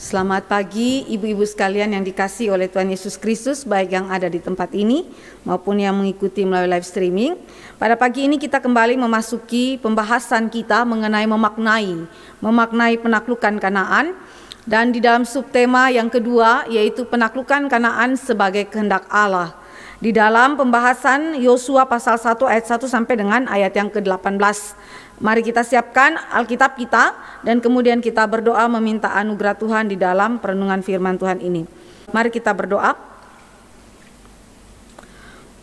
Selamat pagi ibu-ibu sekalian yang dikasihi oleh Tuhan Yesus Kristus, baik yang ada di tempat ini maupun yang mengikuti melalui live streaming. Pada pagi ini kita kembali memasuki pembahasan kita mengenai memaknai penaklukan Kanaan, dan di dalam subtema yang kedua yaitu penaklukan Kanaan sebagai kehendak Allah. Di dalam pembahasan Yosua pasal 1 ayat 1 sampai dengan ayat yang ke-18. Mari kita siapkan Alkitab kita dan kemudian kita berdoa meminta anugerah Tuhan di dalam perenungan firman Tuhan ini. Mari kita berdoa.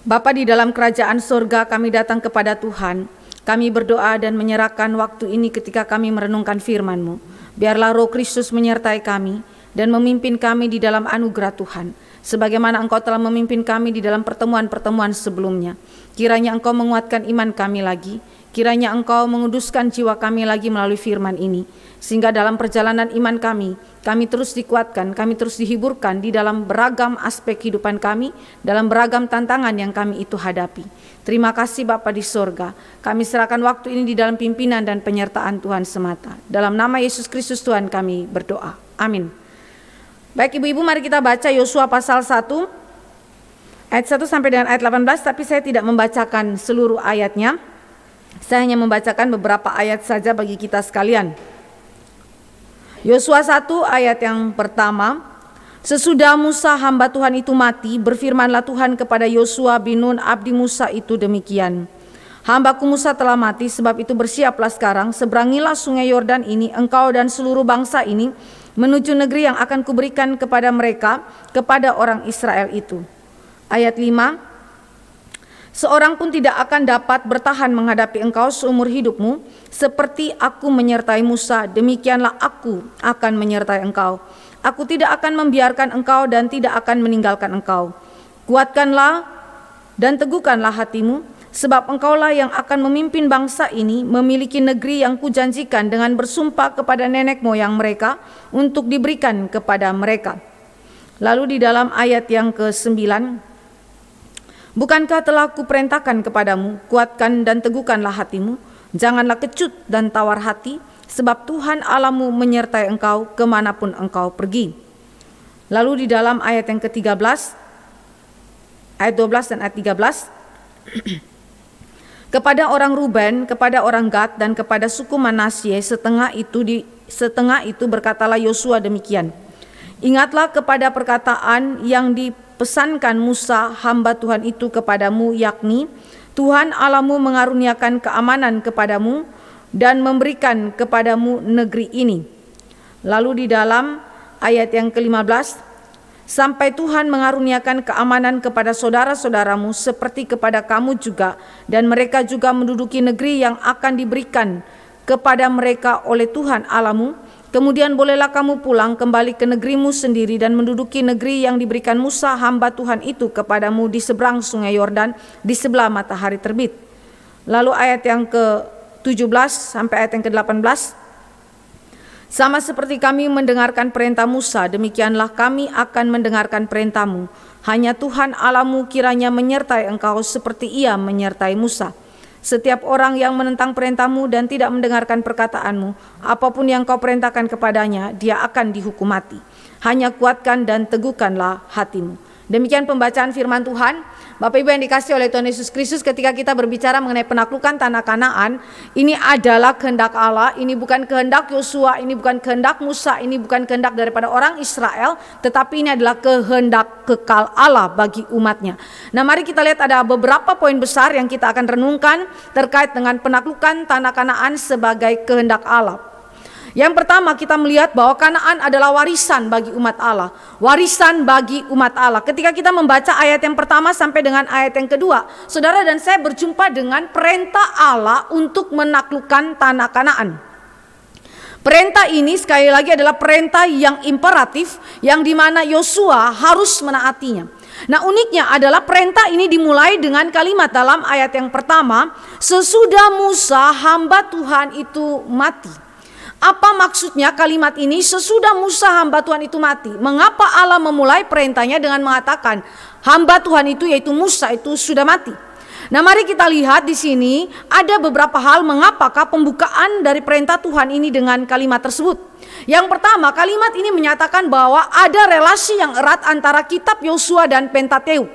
Bapa di dalam kerajaan surga, kami datang kepada Tuhan. Kami berdoa dan menyerahkan waktu ini ketika kami merenungkan firman-Mu. Biarlah Roh Kristus menyertai kami dan memimpin kami di dalam anugerah Tuhan. Sebagaimana Engkau telah memimpin kami di dalam pertemuan-pertemuan sebelumnya. Kiranya Engkau menguatkan iman kami lagi. Kiranya Engkau menguduskan jiwa kami lagi melalui firman ini. Sehingga dalam perjalanan iman kami terus dikuatkan, kami terus dihiburkan di dalam beragam aspek kehidupan kami, dalam beragam tantangan yang kami itu hadapi. Terima kasih Bapa di sorga. Kami serahkan waktu ini di dalam pimpinan dan penyertaan Tuhan semata. Dalam nama Yesus Kristus Tuhan kami berdoa. Amin. Baik ibu-ibu, mari kita baca Yosua pasal 1 ayat 1 sampai dengan ayat 18, tapi saya tidak membacakan seluruh ayatnya. Saya hanya membacakan beberapa ayat saja bagi kita sekalian. Yosua 1 ayat yang pertama. Sesudah Musa hamba Tuhan itu mati, berfirmanlah Tuhan kepada Yosua bin Nun abdi Musa itu demikian. Hambaku Musa telah mati, sebab itu bersiaplah sekarang, seberangilah sungai Yordan ini, engkau dan seluruh bangsa ini, menuju negeri yang akan kuberikan kepada mereka, kepada orang Israel itu. Ayat 5. Seorang pun tidak akan dapat bertahan menghadapi engkau seumur hidupmu, seperti aku menyertai Musa, demikianlah aku akan menyertai engkau. Aku tidak akan membiarkan engkau dan tidak akan meninggalkan engkau. Kuatkanlah dan teguhkanlah hatimu, sebab engkaulah yang akan memimpin bangsa ini memiliki negeri yang kujanjikan dengan bersumpah kepada nenek moyang mereka untuk diberikan kepada mereka. Lalu di dalam ayat yang ke-9, bukankah telah kuperintahkan kepadamu, kuatkan dan teguhkanlah hatimu, janganlah kecut dan tawar hati, sebab Tuhan Allahmu menyertai engkau kemanapun engkau pergi. Lalu di dalam ayat yang ke-13, ayat 12 dan ayat 13, kepada orang Ruben, kepada orang Gad, dan kepada suku Manasye setengah itu berkatalah Yosua demikian. Ingatlah kepada perkataan yang dipesankan Musa hamba Tuhan itu kepadamu, yakni Tuhan Allahmu mengaruniakan keamanan kepadamu dan memberikan kepadamu negeri ini. Lalu di dalam ayat yang ke-15, sampai Tuhan mengaruniakan keamanan kepada saudara-saudaramu seperti kepada kamu juga, dan mereka juga menduduki negeri yang akan diberikan kepada mereka oleh Tuhan Allahmu. Kemudian bolehlah kamu pulang kembali ke negerimu sendiri dan menduduki negeri yang diberikan Musa hamba Tuhan itu kepadamu di seberang sungai Yordan, di sebelah matahari terbit. Lalu ayat yang ke-17 sampai ayat yang ke-18, sama seperti kami mendengarkan perintah Musa, demikianlah kami akan mendengarkan perintahmu. Hanya Tuhan Allahmu kiranya menyertai engkau seperti Ia menyertai Musa. Setiap orang yang menentang perintahmu dan tidak mendengarkan perkataanmu, apapun yang kau perintahkan kepadanya, dia akan dihukum mati. Hanya kuatkan dan teguhkanlah hatimu. Demikian pembacaan firman Tuhan. Bapak Ibu yang dikasihi oleh Tuhan Yesus Kristus, ketika kita berbicara mengenai penaklukan tanah Kanaan, ini adalah kehendak Allah, ini bukan kehendak Yosua, ini bukan kehendak Musa, ini bukan kehendak daripada orang Israel, tetapi ini adalah kehendak kekal Allah bagi umatnya. Nah, mari kita lihat ada beberapa poin besar yang kita akan renungkan terkait dengan penaklukan tanah Kanaan sebagai kehendak Allah. Yang pertama, kita melihat bahwa Kanaan adalah warisan bagi umat Allah. Warisan bagi umat Allah. Ketika kita membaca ayat yang pertama sampai dengan ayat yang kedua, saudara dan saya berjumpa dengan perintah Allah untuk menaklukkan tanah Kanaan. Perintah ini sekali lagi adalah perintah yang imperatif, yang dimana Yosua harus menaatinya. Nah, uniknya adalah perintah ini dimulai dengan kalimat dalam ayat yang pertama, sesudah Musa hamba Tuhan itu mati. Apa maksudnya kalimat ini, sesudah Musa hamba Tuhan itu mati? Mengapa Allah memulai perintahnya dengan mengatakan hamba Tuhan itu yaitu Musa itu sudah mati? Nah, mari kita lihat di sini ada beberapa hal mengapakah pembukaan dari perintah Tuhan ini dengan kalimat tersebut. Yang pertama, kalimat ini menyatakan bahwa ada relasi yang erat antara kitab Yosua dan Pentateuk.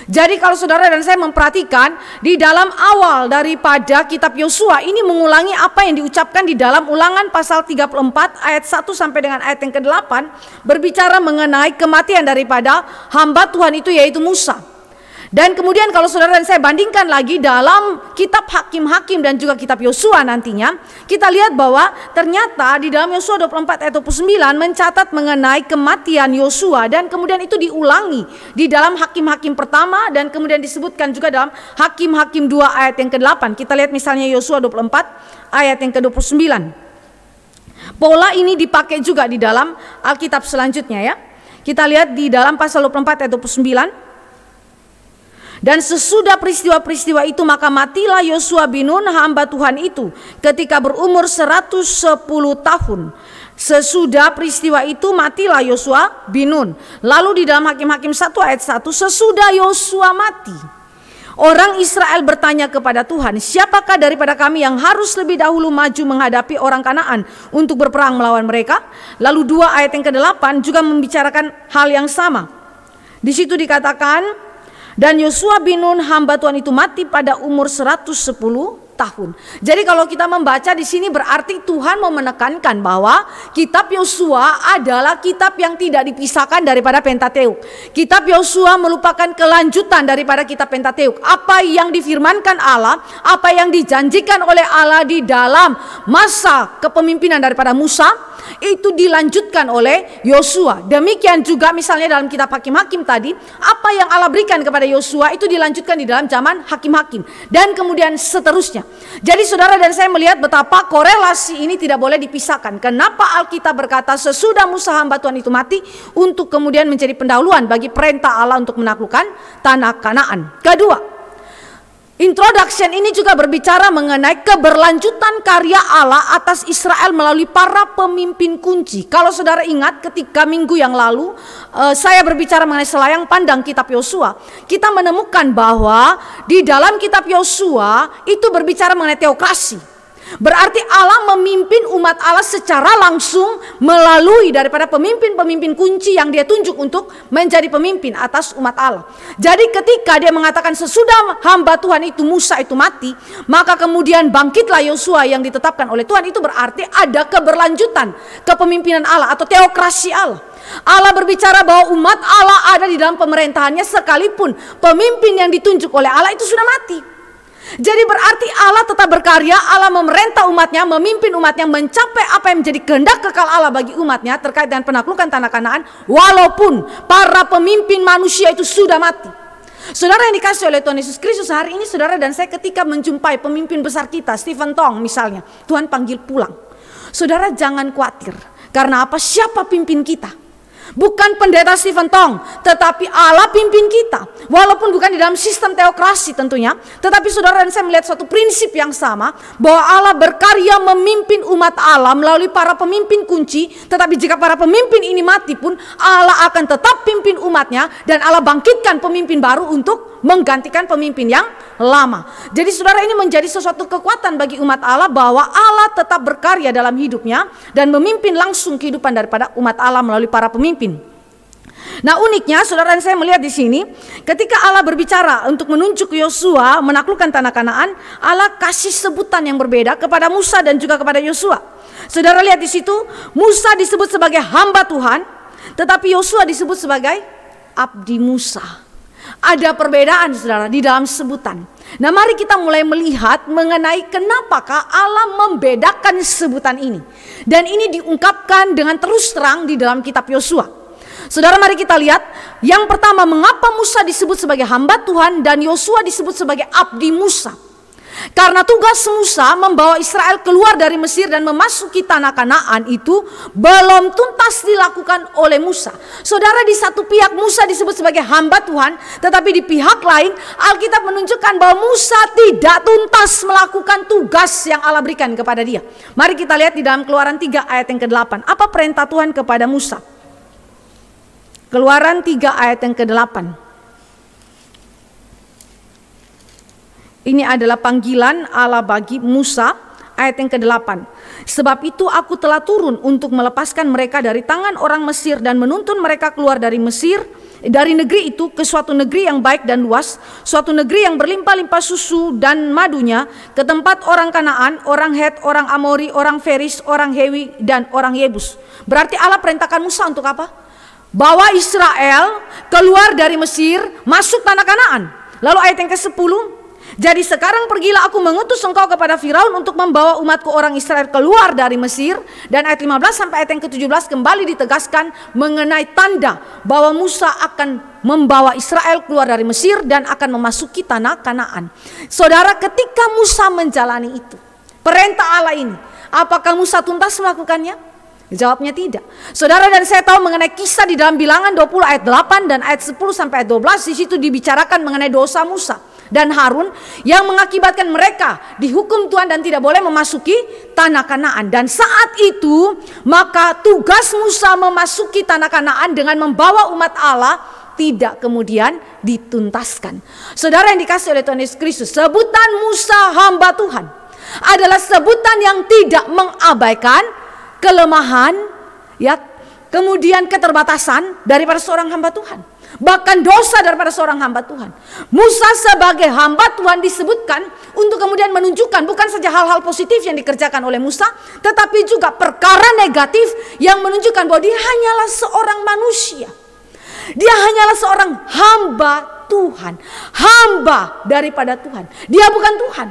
Jadi kalau saudara dan saya memperhatikan di dalam awal daripada kitab Yosua ini mengulangi apa yang diucapkan di dalam Ulangan pasal 34 ayat 1 sampai dengan ayat yang ke-8, berbicara mengenai kematian daripada hamba Tuhan itu yaitu Musa. Dan kemudian kalau saudara dan saya bandingkan lagi dalam kitab Hakim-Hakim dan juga kitab Yosua nantinya, kita lihat bahwa ternyata di dalam Yosua 24 ayat 29 mencatat mengenai kematian Yosua, dan kemudian itu diulangi di dalam Hakim-Hakim pertama dan kemudian disebutkan juga dalam Hakim-Hakim 2 ayat yang ke-8. Kita lihat misalnya Yosua 24 ayat yang ke-29. Pola ini dipakai juga di dalam Alkitab selanjutnya ya. Kita lihat di dalam pasal 24 ayat 29. Dan sesudah peristiwa-peristiwa itu maka matilah Yosua bin Nun hamba Tuhan itu ketika berumur 110 tahun. Sesudah peristiwa itu matilah Yosua bin Nun. Lalu di dalam Hakim-Hakim 1 ayat 1, sesudah Yosua mati, orang Israel bertanya kepada Tuhan, siapakah daripada kami yang harus lebih dahulu maju menghadapi orang Kanaan untuk berperang melawan mereka? Lalu 2 ayat yang ke-8 juga membicarakan hal yang sama. Di situ dikatakan, dan Yosua bin Nun hamba Tuhan itu mati pada umur 110 tahun. Jadi kalau kita membaca di sini berarti Tuhan mau menekankan bahwa kitab Yosua adalah kitab yang tidak dipisahkan daripada Pentateuk. Kitab Yosua merupakan kelanjutan daripada kitab Pentateuk. Apa yang difirmankan Allah, apa yang dijanjikan oleh Allah di dalam masa kepemimpinan daripada Musa, itu dilanjutkan oleh Yosua. Demikian juga misalnya dalam kitab Hakim-Hakim tadi, apa yang Allah berikan kepada Yosua itu dilanjutkan di dalam zaman Hakim-Hakim dan kemudian seterusnya. Jadi saudara dan saya melihat betapa korelasi ini tidak boleh dipisahkan. Kenapa Alkitab berkata sesudah Musa hamba Tuhan itu mati untuk kemudian menjadi pendahuluan bagi perintah Allah untuk menaklukkan tanah Kanaan. Kedua, introduction ini juga berbicara mengenai keberlanjutan karya Allah atas Israel melalui para pemimpin kunci. Kalau saudara ingat ketika minggu yang lalu saya berbicara mengenai selayang pandang kitab Yosua, kita menemukan bahwa di dalam kitab Yosua itu berbicara mengenai teokrasi. Berarti Allah memimpin umat Allah secara langsung melalui daripada pemimpin-pemimpin kunci yang dia tunjuk untuk menjadi pemimpin atas umat Allah. Jadi ketika dia mengatakan sesudah hamba Tuhan itu Musa itu mati, maka kemudian bangkitlah Yosua yang ditetapkan oleh Tuhan, itu berarti ada keberlanjutan kepemimpinan Allah atau teokrasi Allah. Allah berbicara bahwa umat Allah ada di dalam pemerintahannya sekalipun pemimpin yang ditunjuk oleh Allah itu sudah mati. Jadi berarti Allah tetap berkarya, Allah memerintah umatnya, memimpin umatnya mencapai apa yang menjadi kehendak kekal Allah bagi umatnya terkait dengan penaklukan tanah Kanaan, walaupun para pemimpin manusia itu sudah mati. Saudara yang dikasih oleh Tuhan Yesus Kristus, hari ini saudara dan saya ketika menjumpai pemimpin besar kita, Stephen Tong misalnya, Tuhan panggil pulang. Saudara jangan khawatir, karena apa? Siapa pimpin kita? Bukan pendeta Stephen Tong, tetapi Allah pimpin kita. Walaupun bukan di dalam sistem teokrasi tentunya, tetapi saudara dan saya melihat suatu prinsip yang sama, bahwa Allah berkarya memimpin umat Allah melalui para pemimpin kunci. Tetapi jika para pemimpin ini mati pun, Allah akan tetap pimpin umatnya, dan Allah bangkitkan pemimpin baru untuk menggantikan pemimpin yang lama. Jadi saudara, ini menjadi sesuatu kekuatan bagi umat Allah bahwa Allah tetap berkarya dalam hidupnya dan memimpin langsung kehidupan daripada umat Allah melalui para pemimpin. Nah, uniknya saudara dan saya melihat di sini, ketika Allah berbicara untuk menunjuk Yosua menaklukkan tanah Kanaan, Allah kasih sebutan yang berbeda kepada Musa dan juga kepada Yosua. Saudara lihat di situ, Musa disebut sebagai hamba Tuhan, tetapi Yosua disebut sebagai abdi Musa. Ada perbedaan saudara di dalam sebutan. Nah, mari kita mulai melihat mengenai kenapakah Allah membedakan sebutan ini. Dan ini diungkapkan dengan terus terang di dalam kitab Yosua. Saudara, mari kita lihat. Yang pertama, mengapa Musa disebut sebagai hamba Tuhan dan Yosua disebut sebagai abdi Musa? Karena tugas Musa membawa Israel keluar dari Mesir dan memasuki tanah Kanaan itu belum tuntas dilakukan oleh Musa. Saudara, di satu pihak Musa disebut sebagai hamba Tuhan, tetapi di pihak lain Alkitab menunjukkan bahwa Musa tidak tuntas melakukan tugas yang Allah berikan kepada dia. Mari kita lihat di dalam Keluaran 3 ayat yang ke-8. Apa perintah Tuhan kepada Musa? Keluaran 3 ayat yang ke-8. Ini adalah panggilan Allah bagi Musa, ayat yang ke-8. Sebab itu aku telah turun untuk melepaskan mereka dari tangan orang Mesir dan menuntun mereka keluar dari Mesir, dari negeri itu ke suatu negeri yang baik dan luas, suatu negeri yang berlimpah-limpah susu dan madunya, ke tempat orang Kanaan, orang Het, orang Amori, orang Feris, orang Hewi, dan orang Yebus. Berarti Allah perintahkan Musa untuk apa? Bawa Israel keluar dari Mesir, masuk tanah Kanaan. Lalu ayat yang ke-10, jadi sekarang pergilah aku mengutus engkau kepada Firaun untuk membawa umatku orang Israel keluar dari Mesir. Dan ayat 15 sampai ayat yang ke-17 kembali ditegaskan mengenai tanda bahwa Musa akan membawa Israel keluar dari Mesir dan akan memasuki tanah Kanaan. Saudara, ketika Musa menjalani itu, perintah Allah ini, apakah Musa tuntas melakukannya? Jawabnya tidak. Saudara dan saya tahu mengenai kisah di dalam Bilangan 20 ayat 8 dan ayat 10 sampai ayat 12. Di situ dibicarakan mengenai dosa Musa dan Harun yang mengakibatkan mereka dihukum Tuhan dan tidak boleh memasuki tanah Kanaan. Dan saat itu maka tugas Musa memasuki tanah Kanaan dengan membawa umat Allah tidak kemudian dituntaskan. Saudara yang dikasih oleh Tuhan Yesus Kristus, sebutan Musa hamba Tuhan adalah sebutan yang tidak mengabaikan kelemahan, ya, kemudian keterbatasan daripada seorang hamba Tuhan, bahkan dosa daripada seorang hamba Tuhan. Musa sebagai hamba Tuhan disebutkan untuk kemudian menunjukkan bukan saja hal-hal positif yang dikerjakan oleh Musa, tetapi juga perkara negatif yang menunjukkan bahwa dia hanyalah seorang manusia. Dia hanyalah seorang hamba Tuhan, hamba daripada Tuhan. Dia bukan Tuhan.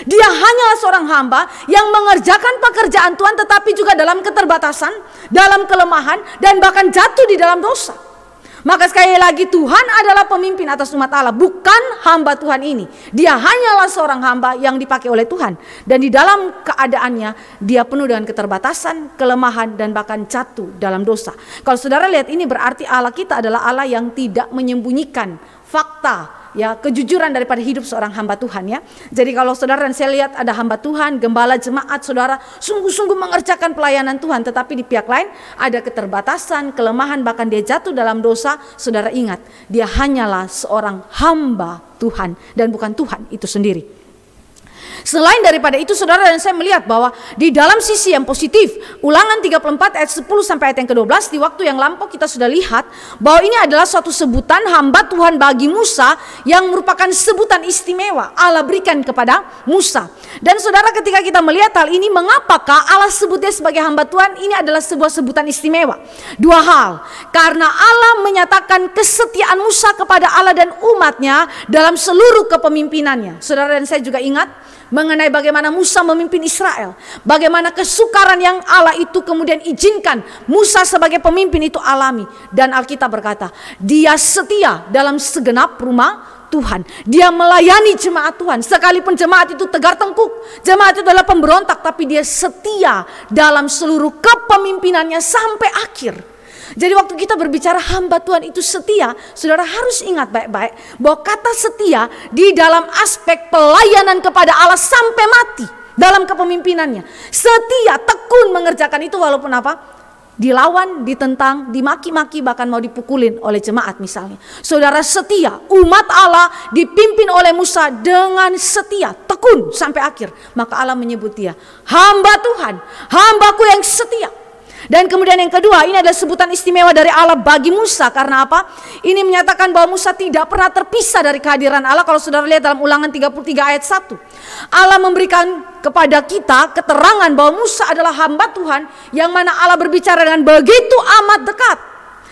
Dia hanyalah seorang hamba yang mengerjakan pekerjaan Tuhan, tetapi juga dalam keterbatasan, dalam kelemahan, dan bahkan jatuh di dalam dosa. Maka sekali lagi Tuhan adalah pemimpin atas umat Allah, bukan hamba Tuhan ini. Dia hanyalah seorang hamba yang dipakai oleh Tuhan. Dan di dalam keadaannya dia penuh dengan keterbatasan, kelemahan, dan bahkan jatuh dalam dosa. Kalau saudara lihat, ini berarti Allah kita adalah Allah yang tidak menyembunyikan fakta, ya, kejujuran daripada hidup seorang hamba Tuhan, ya. Jadi kalau saudara dan saya lihat ada hamba Tuhan, gembala jemaat, saudara sungguh-sungguh mengerjakan pelayanan Tuhan, tetapi di pihak lain ada keterbatasan, kelemahan, bahkan dia jatuh dalam dosa. Saudara ingat, dia hanyalah seorang hamba Tuhan dan bukan Tuhan itu sendiri. Selain daripada itu, saudara dan saya melihat bahwa di dalam sisi yang positif, Ulangan 34 ayat 10 sampai ayat yang ke-12, di waktu yang lampau kita sudah lihat bahwa ini adalah suatu sebutan hamba Tuhan bagi Musa yang merupakan sebutan istimewa Allah berikan kepada Musa. Dan saudara, ketika kita melihat hal ini, mengapakah Allah sebutnya sebagai hamba Tuhan? Ini adalah sebuah sebutan istimewa. Dua hal, karena Allah menyatakan kesetiaan Musa kepada Allah dan umatnya dalam seluruh kepemimpinannya. Saudara dan saya juga ingat mengenai bagaimana Musa memimpin Israel, bagaimana kesukaran yang Allah itu kemudian izinkan Musa sebagai pemimpin itu alami. Dan Alkitab berkata, dia setia dalam segenap rumah Tuhan. Dia melayani jemaat Tuhan, sekalipun jemaat itu tegar tengkuk, jemaat itu adalah pemberontak, tapi dia setia dalam seluruh kepemimpinannya sampai akhir. Jadi waktu kita berbicara hamba Tuhan itu setia, saudara harus ingat baik-baik bahwa kata setia di dalam aspek pelayanan kepada Allah sampai mati dalam kepemimpinannya. Setia, tekun mengerjakan itu walaupun apa? Dilawan, ditentang, dimaki-maki, bahkan mau dipukulin oleh jemaat misalnya. Saudara setia, umat Allah dipimpin oleh Musa dengan setia, tekun sampai akhir. Maka Allah menyebut dia hamba Tuhan, hambaku yang setia. Dan kemudian yang kedua, ini adalah sebutan istimewa dari Allah bagi Musa. Karena apa? Ini menyatakan bahwa Musa tidak pernah terpisah dari kehadiran Allah. Kalau saudara lihat dalam Ulangan 33 ayat 1, Allah memberikan kepada kita keterangan bahwa Musa adalah hamba Tuhan yang mana Allah berbicara dengan begitu amat dekat.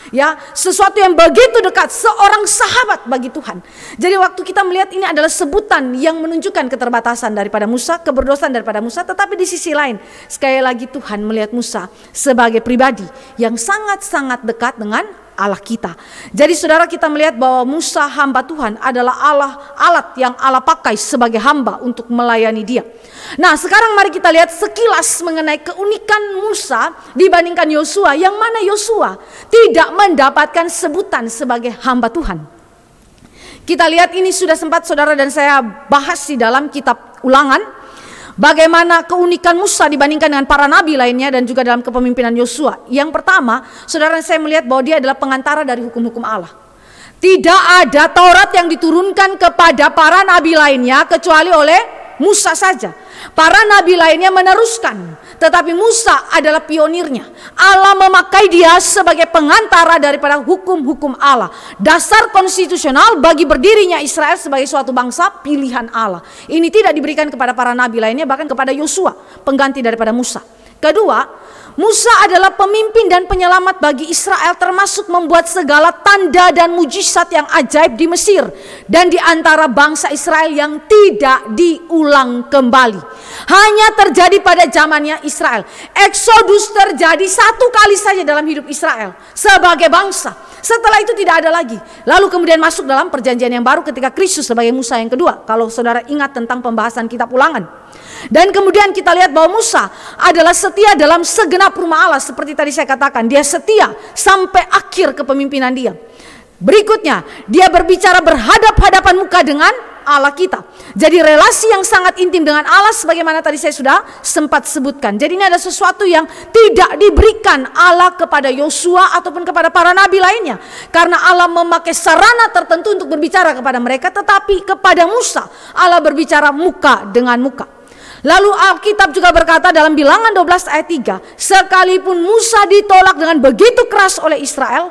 Ya, sesuatu yang begitu dekat, seorang sahabat bagi Tuhan. Jadi waktu kita melihat ini adalah sebutan yang menunjukkan keterbatasan daripada Musa, keberdosaan daripada Musa, tetapi di sisi lain sekali lagi Tuhan melihat Musa sebagai pribadi yang sangat-sangat dekat dengan Allah kita. Jadi saudara, kita melihat bahwa Musa hamba Tuhan adalah alat yang Allah pakai sebagai hamba untuk melayani dia. Nah, sekarang mari kita lihat sekilas mengenai keunikan Musa dibandingkan Yosua, yang mana Yosua tidak mendapatkan sebutan sebagai hamba Tuhan. Kita lihat ini sudah sempat saudara dan saya bahas di dalam kitab Ulangan. Bagaimana keunikan Musa dibandingkan dengan para nabi lainnya dan juga dalam kepemimpinan Yosua. Yang pertama, saudara saya melihat bahwa dia adalah pengantara dari hukum-hukum Allah. Tidak ada Taurat yang diturunkan kepada para nabi lainnya kecuali oleh Musa saja. Para nabi lainnya meneruskan, tetapi Musa adalah pionirnya. Allah memakai dia sebagai pengantara daripada hukum-hukum Allah. Dasar konstitusional bagi berdirinya Israel sebagai suatu bangsa pilihan Allah. Ini tidak diberikan kepada para nabi lainnya, bahkan kepada Yosua, pengganti daripada Musa. Kedua, Musa adalah pemimpin dan penyelamat bagi Israel, termasuk membuat segala tanda dan mujizat yang ajaib di Mesir dan di antara bangsa Israel yang tidak diulang kembali. Hanya terjadi pada zamannya Israel. Eksodus terjadi satu kali saja dalam hidup Israel sebagai bangsa. Setelah itu tidak ada lagi. Lalu kemudian masuk dalam perjanjian yang baru ketika Kristus sebagai Musa yang kedua. Kalau saudara ingat tentang pembahasan kitab Ulangan. Dan kemudian kita lihat bahwa Musa adalah setia dalam segenap rumah Allah. Seperti tadi saya katakan, dia setia sampai akhir kepemimpinan dia. Berikutnya, dia berbicara berhadap-hadapan muka dengan Allah kita. Jadi relasi yang sangat intim dengan Allah sebagaimana tadi saya sudah sempat sebutkan. Jadi ini ada sesuatu yang tidak diberikan Allah kepada Yosua ataupun kepada para nabi lainnya. Karena Allah memakai sarana tertentu untuk berbicara kepada mereka, tetapi kepada Musa Allah berbicara muka dengan muka. Lalu Alkitab juga berkata dalam Bilangan 12 ayat 3, sekalipun Musa ditolak dengan begitu keras oleh Israel,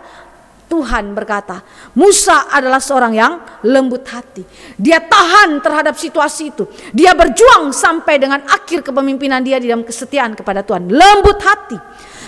Tuhan berkata, Musa adalah seorang yang lembut hati. Dia tahan terhadap situasi itu. Dia berjuang sampai dengan akhir kepemimpinan dia di dalam kesetiaan kepada Tuhan. Lembut hati.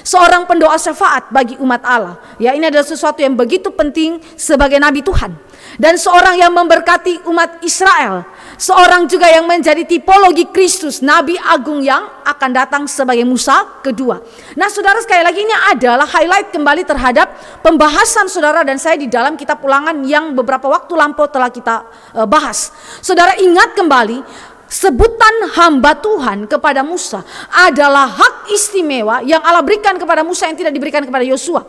Seorang pendoa syafaat bagi umat Allah. Ya, ini adalah sesuatu yang begitu penting sebagai nabi Tuhan. Dan seorang yang memberkati umat Israel. Seorang juga yang menjadi tipologi Kristus, Nabi Agung yang akan datang sebagai Musa kedua. Nah saudara, sekali lagi ini adalah highlight kembali terhadap pembahasan saudara dan saya di dalam kitab Ulangan yang beberapa waktu lampau telah kita bahas. Saudara ingat kembali, sebutan hamba Tuhan kepada Musa adalah hak istimewa yang Allah berikan kepada Musa yang tidak diberikan kepada Yosua.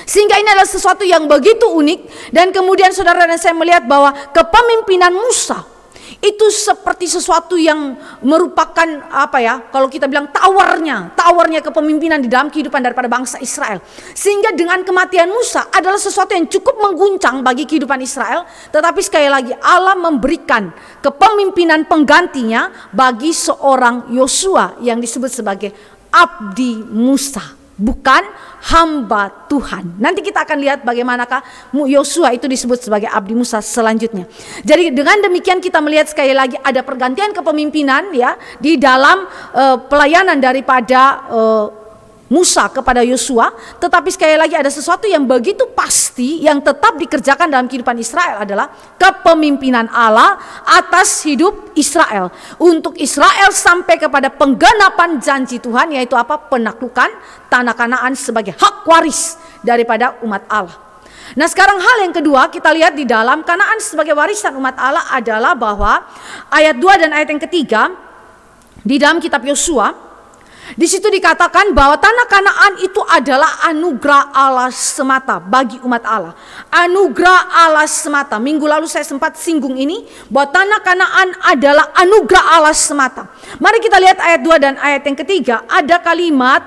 Sehingga ini adalah sesuatu yang begitu unik. Dan kemudian saudara dan saya melihat bahwa kepemimpinan Musa itu seperti sesuatu yang merupakan apa ya, kalau kita bilang tawarnya kepemimpinan di dalam kehidupan daripada bangsa Israel. Sehingga dengan kematian Musa adalah sesuatu yang cukup mengguncang bagi kehidupan Israel. Tetapi sekali lagi Allah memberikan kepemimpinan penggantinya bagi seorang Yosua yang disebut sebagai abdi Musa, bukan hamba Tuhan. Nanti kita akan lihat bagaimanakah Yosua itu disebut sebagai abdi Musa selanjutnya. Jadi dengan demikian kita melihat sekali lagi ada pergantian kepemimpinan ya di dalam pelayanan daripada Musa kepada Yosua. Tetapi sekali lagi ada sesuatu yang begitu pasti yang tetap dikerjakan dalam kehidupan Israel adalah kepemimpinan Allah atas hidup Israel. Untuk Israel sampai kepada penggenapan janji Tuhan, yaitu apa? Penaklukan tanah Kanaan sebagai hak waris daripada umat Allah. Nah sekarang hal yang kedua kita lihat di dalam Kanaan sebagai warisan umat Allah adalah bahwa ayat 2 dan ayat yang ketiga di dalam kitab Yosua, di situ dikatakan bahwa tanah Kanaan itu adalah anugerah Allah semata bagi umat Allah. Anugerah Allah semata. Minggu lalu saya sempat singgung ini, bahwa tanah Kanaan adalah anugerah Allah semata. Mari kita lihat ayat 2 dan ayat yang ketiga. Ada kalimat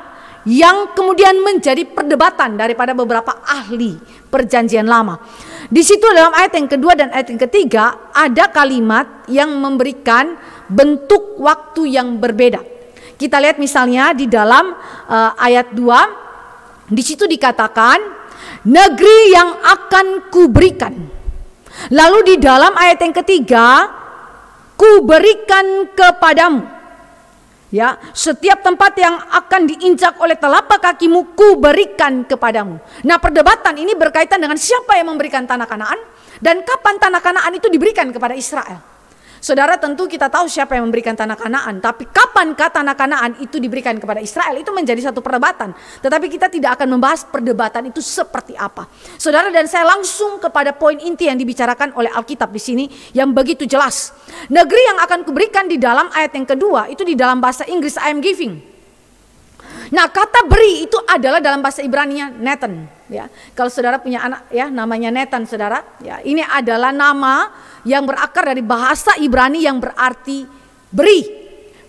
yang kemudian menjadi perdebatan daripada beberapa ahli perjanjian lama. Di situ dalam ayat yang kedua dan ayat yang ketiga ada kalimat yang memberikan bentuk waktu yang berbeda. Kita lihat misalnya di dalam ayat 2, di situ dikatakan negeri yang akan kuberikan. Lalu di dalam ayat yang ketiga, kuberikan kepadamu. Ya, setiap tempat yang akan diinjak oleh telapak kakimu kuberikan kepadamu. Nah, perdebatan ini berkaitan dengan siapa yang memberikan tanah Kanaan dan kapan tanah Kanaan itu diberikan kepada Israel. Saudara, tentu kita tahu siapa yang memberikan tanah Kanaan, tapi kapankah tanah Kanaan itu diberikan kepada Israel itu menjadi satu perdebatan. Tetapi kita tidak akan membahas perdebatan itu seperti apa. Saudara dan saya langsung kepada poin inti yang dibicarakan oleh Alkitab di sini yang begitu jelas. Negeri yang akan kuberikan di dalam ayat yang kedua itu di dalam bahasa Inggris I am giving. Nah, kata beri itu adalah dalam bahasa Ibrani-nya Nathan. Ya, kalau saudara punya anak ya namanya Nathan, saudara, ya ini adalah nama yang berakar dari bahasa Ibrani yang berarti beri,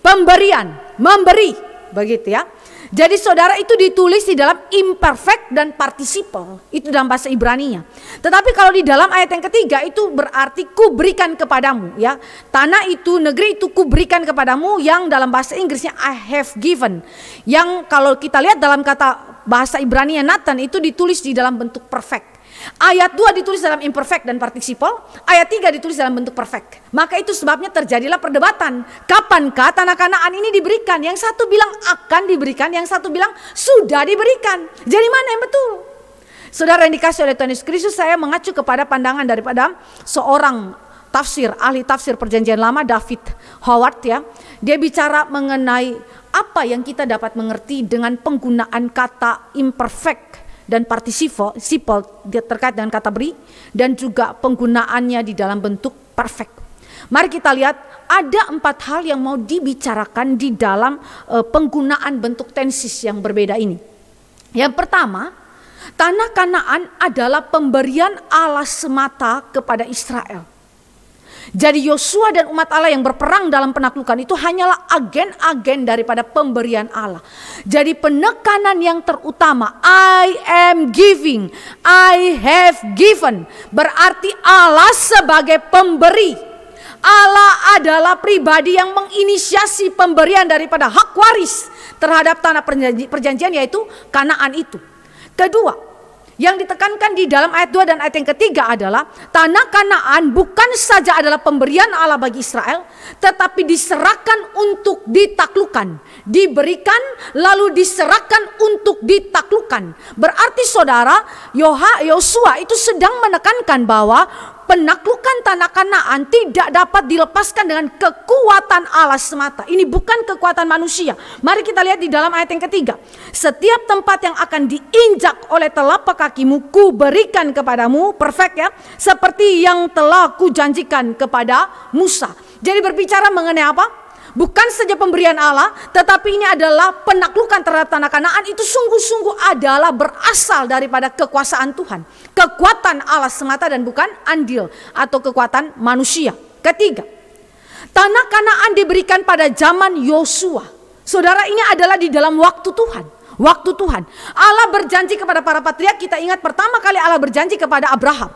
pemberian, memberi, begitu ya. Jadi saudara, itu ditulis di dalam imperfect dan participle. Itu dalam bahasa Ibrani-nya. Tetapi kalau di dalam ayat yang ketiga itu berarti kuberikan kepadamu, ya. Tanah itu, negeri itu kuberikan kepadamu, yang dalam bahasa Inggrisnya I have given. Yang kalau kita lihat dalam kata bahasa Ibrani-nya Nathan itu ditulis di dalam bentuk perfect. Ayat 2 ditulis dalam imperfect dan participle, ayat 3 ditulis dalam bentuk perfect. Maka itu sebabnya terjadilah perdebatan. Kapankah tanah Kanaan ini diberikan? Yang satu bilang akan diberikan, yang satu bilang sudah diberikan. Jadi mana yang betul? Saudara yang dikasih oleh Tuhan Yesus Kristus, saya mengacu kepada pandangan daripada seorang tafsir, ahli tafsir Perjanjian Lama, David Howard, ya. Dia bicara mengenai apa yang kita dapat mengerti dengan penggunaan kata imperfect dan participle terkait dengan kata beri, dan juga penggunaannya di dalam bentuk perfect. Mari kita lihat ada 4 hal yang mau dibicarakan di dalam penggunaan bentuk tenses yang berbeda ini. Yang pertama, tanah Kanaan adalah pemberian Allah semata kepada Israel. Jadi Yosua dan umat Allah yang berperang dalam penaklukan itu hanyalah agen-agen daripada pemberian Allah. Jadi penekanan yang terutama, I am giving, I have given, berarti Allah sebagai pemberi. Allah adalah pribadi yang menginisiasi pemberian daripada hak waris terhadap tanah perjanjian, yaitu Kanaan itu. Kedua, yang ditekankan di dalam ayat 2 dan ayat yang ketiga adalah tanah Kanaan bukan saja adalah pemberian Allah bagi Israel, tetapi diserahkan untuk ditaklukkan, diberikan lalu diserahkan untuk ditaklukkan. Berarti saudara, Yosua itu sedang menekankan bahwa penaklukan tanah Kanaan tidak dapat dilepaskan dengan kekuatan Allah semata. Ini bukan kekuatan manusia. Mari kita lihat di dalam ayat yang ketiga. Setiap tempat yang akan diinjak oleh telapak kakimu, ku berikan kepadamu, perfect ya, seperti yang telah ku janjikan kepada Musa. Jadi berbicara mengenai apa? Bukan saja pemberian Allah, tetapi ini adalah penaklukan terhadap tanah Kanaan itu sungguh-sungguh adalah berasal daripada kekuasaan Tuhan. Kekuatan Allah semata dan bukan andil atau kekuatan manusia. Ketiga, tanah Kanaan diberikan pada zaman Yosua. Saudara, ini adalah di dalam waktu Tuhan. Waktu Tuhan. Allah berjanji kepada para patriark, kita ingat pertama kali Allah berjanji kepada Abraham.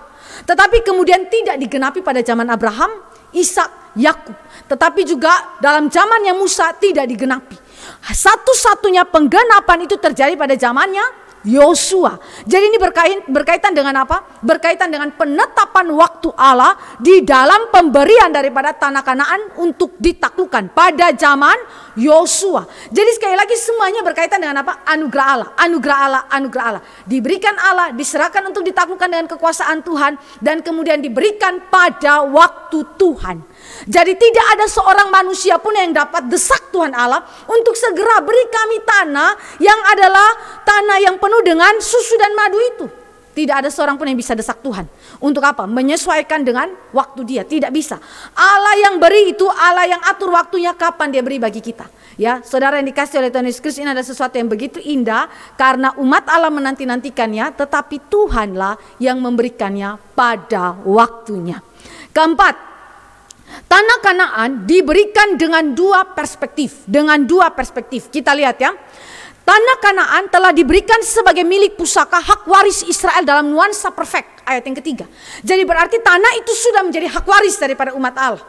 Tetapi kemudian tidak digenapi pada zaman Abraham, Ishak, Yakub. Tetapi juga dalam zamannya Musa tidak digenapi. Satu-satunya penggenapan itu terjadi pada zamannya Yosua. Jadi ini berkaitan dengan apa? Berkaitan dengan penetapan waktu Allah di dalam pemberian daripada tanah Kanaan untuk ditaklukkan pada zaman Yosua. Jadi sekali lagi semuanya berkaitan dengan apa? Anugerah Allah, anugerah Allah, anugerah Allah. Diberikan Allah, diserahkan untuk ditaklukkan dengan kekuasaan Tuhan, dan kemudian diberikan pada waktu Tuhan. Jadi tidak ada seorang manusia pun yang dapat desak Tuhan Allah untuk segera beri kami tanah yang adalah tanah yang penuh dengan susu dan madu itu. Tidak ada seorang pun yang bisa desak Tuhan. Untuk apa? Menyesuaikan dengan waktu dia. Tidak bisa. Allah yang beri itu Allah yang atur waktunya kapan dia beri bagi kita. Ya, saudara yang dikasih oleh Tuhan Yesus Kristus, ini ada sesuatu yang begitu indah karena umat Allah menanti-nantikannya, tetapi Tuhanlah yang memberikannya pada waktunya. Keempat, tanah Kanaan diberikan dengan dua perspektif. Dengan dua perspektif. Kita lihat ya. Tanah Kanaan telah diberikan sebagai milik pusaka hak waris Israel dalam nuansa perfect. Ayat yang ketiga. Jadi berarti tanah itu sudah menjadi hak waris daripada umat Allah.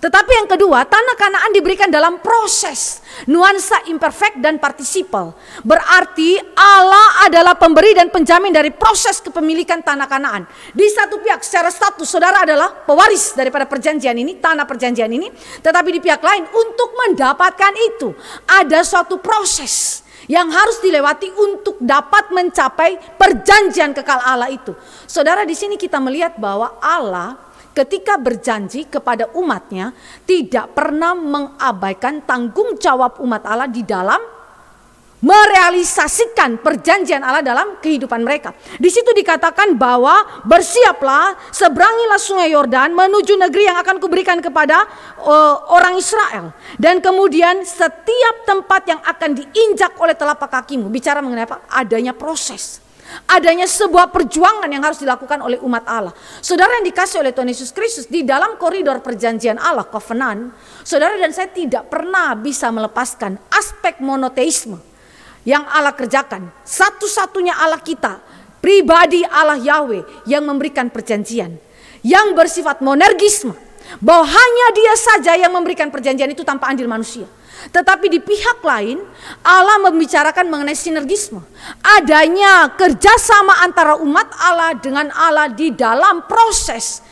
Tetapi yang kedua, tanah Kanaan diberikan dalam proses, nuansa imperfect dan participle. Berarti Allah adalah pemberi dan penjamin dari proses kepemilikan tanah Kanaan. Di satu pihak secara status saudara adalah pewaris daripada perjanjian ini, tanah perjanjian ini. Tetapi di pihak lain untuk mendapatkan itu ada suatu proses yang harus dilewati untuk dapat mencapai perjanjian kekal Allah itu. Saudara, di sini kita melihat bahwa Allah ketika berjanji kepada umatnya tidak pernah mengabaikan tanggung jawab umat Allah di dalam merealisasikan perjanjian Allah dalam kehidupan mereka. Di situ dikatakan bahwa bersiaplah, seberangilah sungai Yordan menuju negeri yang akan kuberikan kepada orang Israel. Dan kemudian setiap tempat yang akan diinjak oleh telapak kakimu. Bicara mengenai apa? Adanya proses. Adanya sebuah perjuangan yang harus dilakukan oleh umat Allah. Saudara yang dikasih oleh Tuhan Yesus Kristus, di dalam koridor perjanjian Allah, covenant, saudara dan saya tidak pernah bisa melepaskan aspek monoteisme. yang Allah kerjakan. Satu-satunya Allah kita, pribadi Allah Yahweh yang memberikan perjanjian, yang bersifat monergisme, bahwa hanya Dia saja yang memberikan perjanjian itu tanpa andil manusia. Tetapi di pihak lain Allah membicarakan mengenai sinergisme, adanya kerjasama antara umat Allah dengan Allah di dalam proses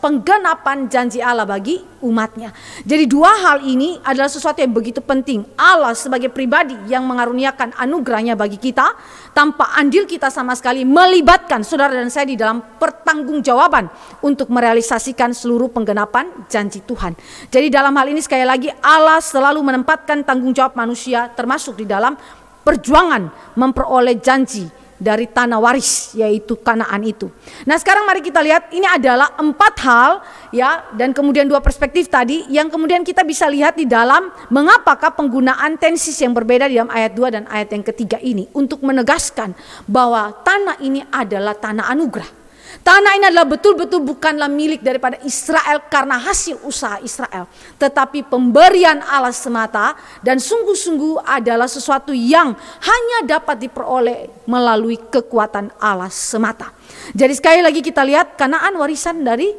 penggenapan janji Allah bagi umatnya. Jadi dua hal ini adalah sesuatu yang begitu penting. Allah sebagai pribadi yang mengaruniakan anugerahnya bagi kita tanpa andil kita sama sekali, melibatkan saudara dan saya di dalam pertanggungjawaban untuk merealisasikan seluruh penggenapan janji Tuhan. Jadi dalam hal ini sekali lagi Allah selalu menempatkan tanggung jawab manusia termasuk di dalam perjuangan memperoleh janji dari tanah waris, yaitu Kanaan itu. Nah sekarang mari kita lihat, ini adalah 4 hal ya, dan kemudian 2 perspektif tadi yang kemudian kita bisa lihat di dalam mengapakah penggunaan tenses yang berbeda di dalam ayat 2 dan ayat yang ketiga ini untuk menegaskan bahwa tanah ini adalah tanah anugerah. Tanah ini adalah betul-betul bukanlah milik daripada Israel karena hasil usaha Israel, tetapi pemberian Allah semata, dan sungguh-sungguh adalah sesuatu yang hanya dapat diperoleh melalui kekuatan Allah semata. Jadi sekali lagi kita lihat Kanaan warisan dari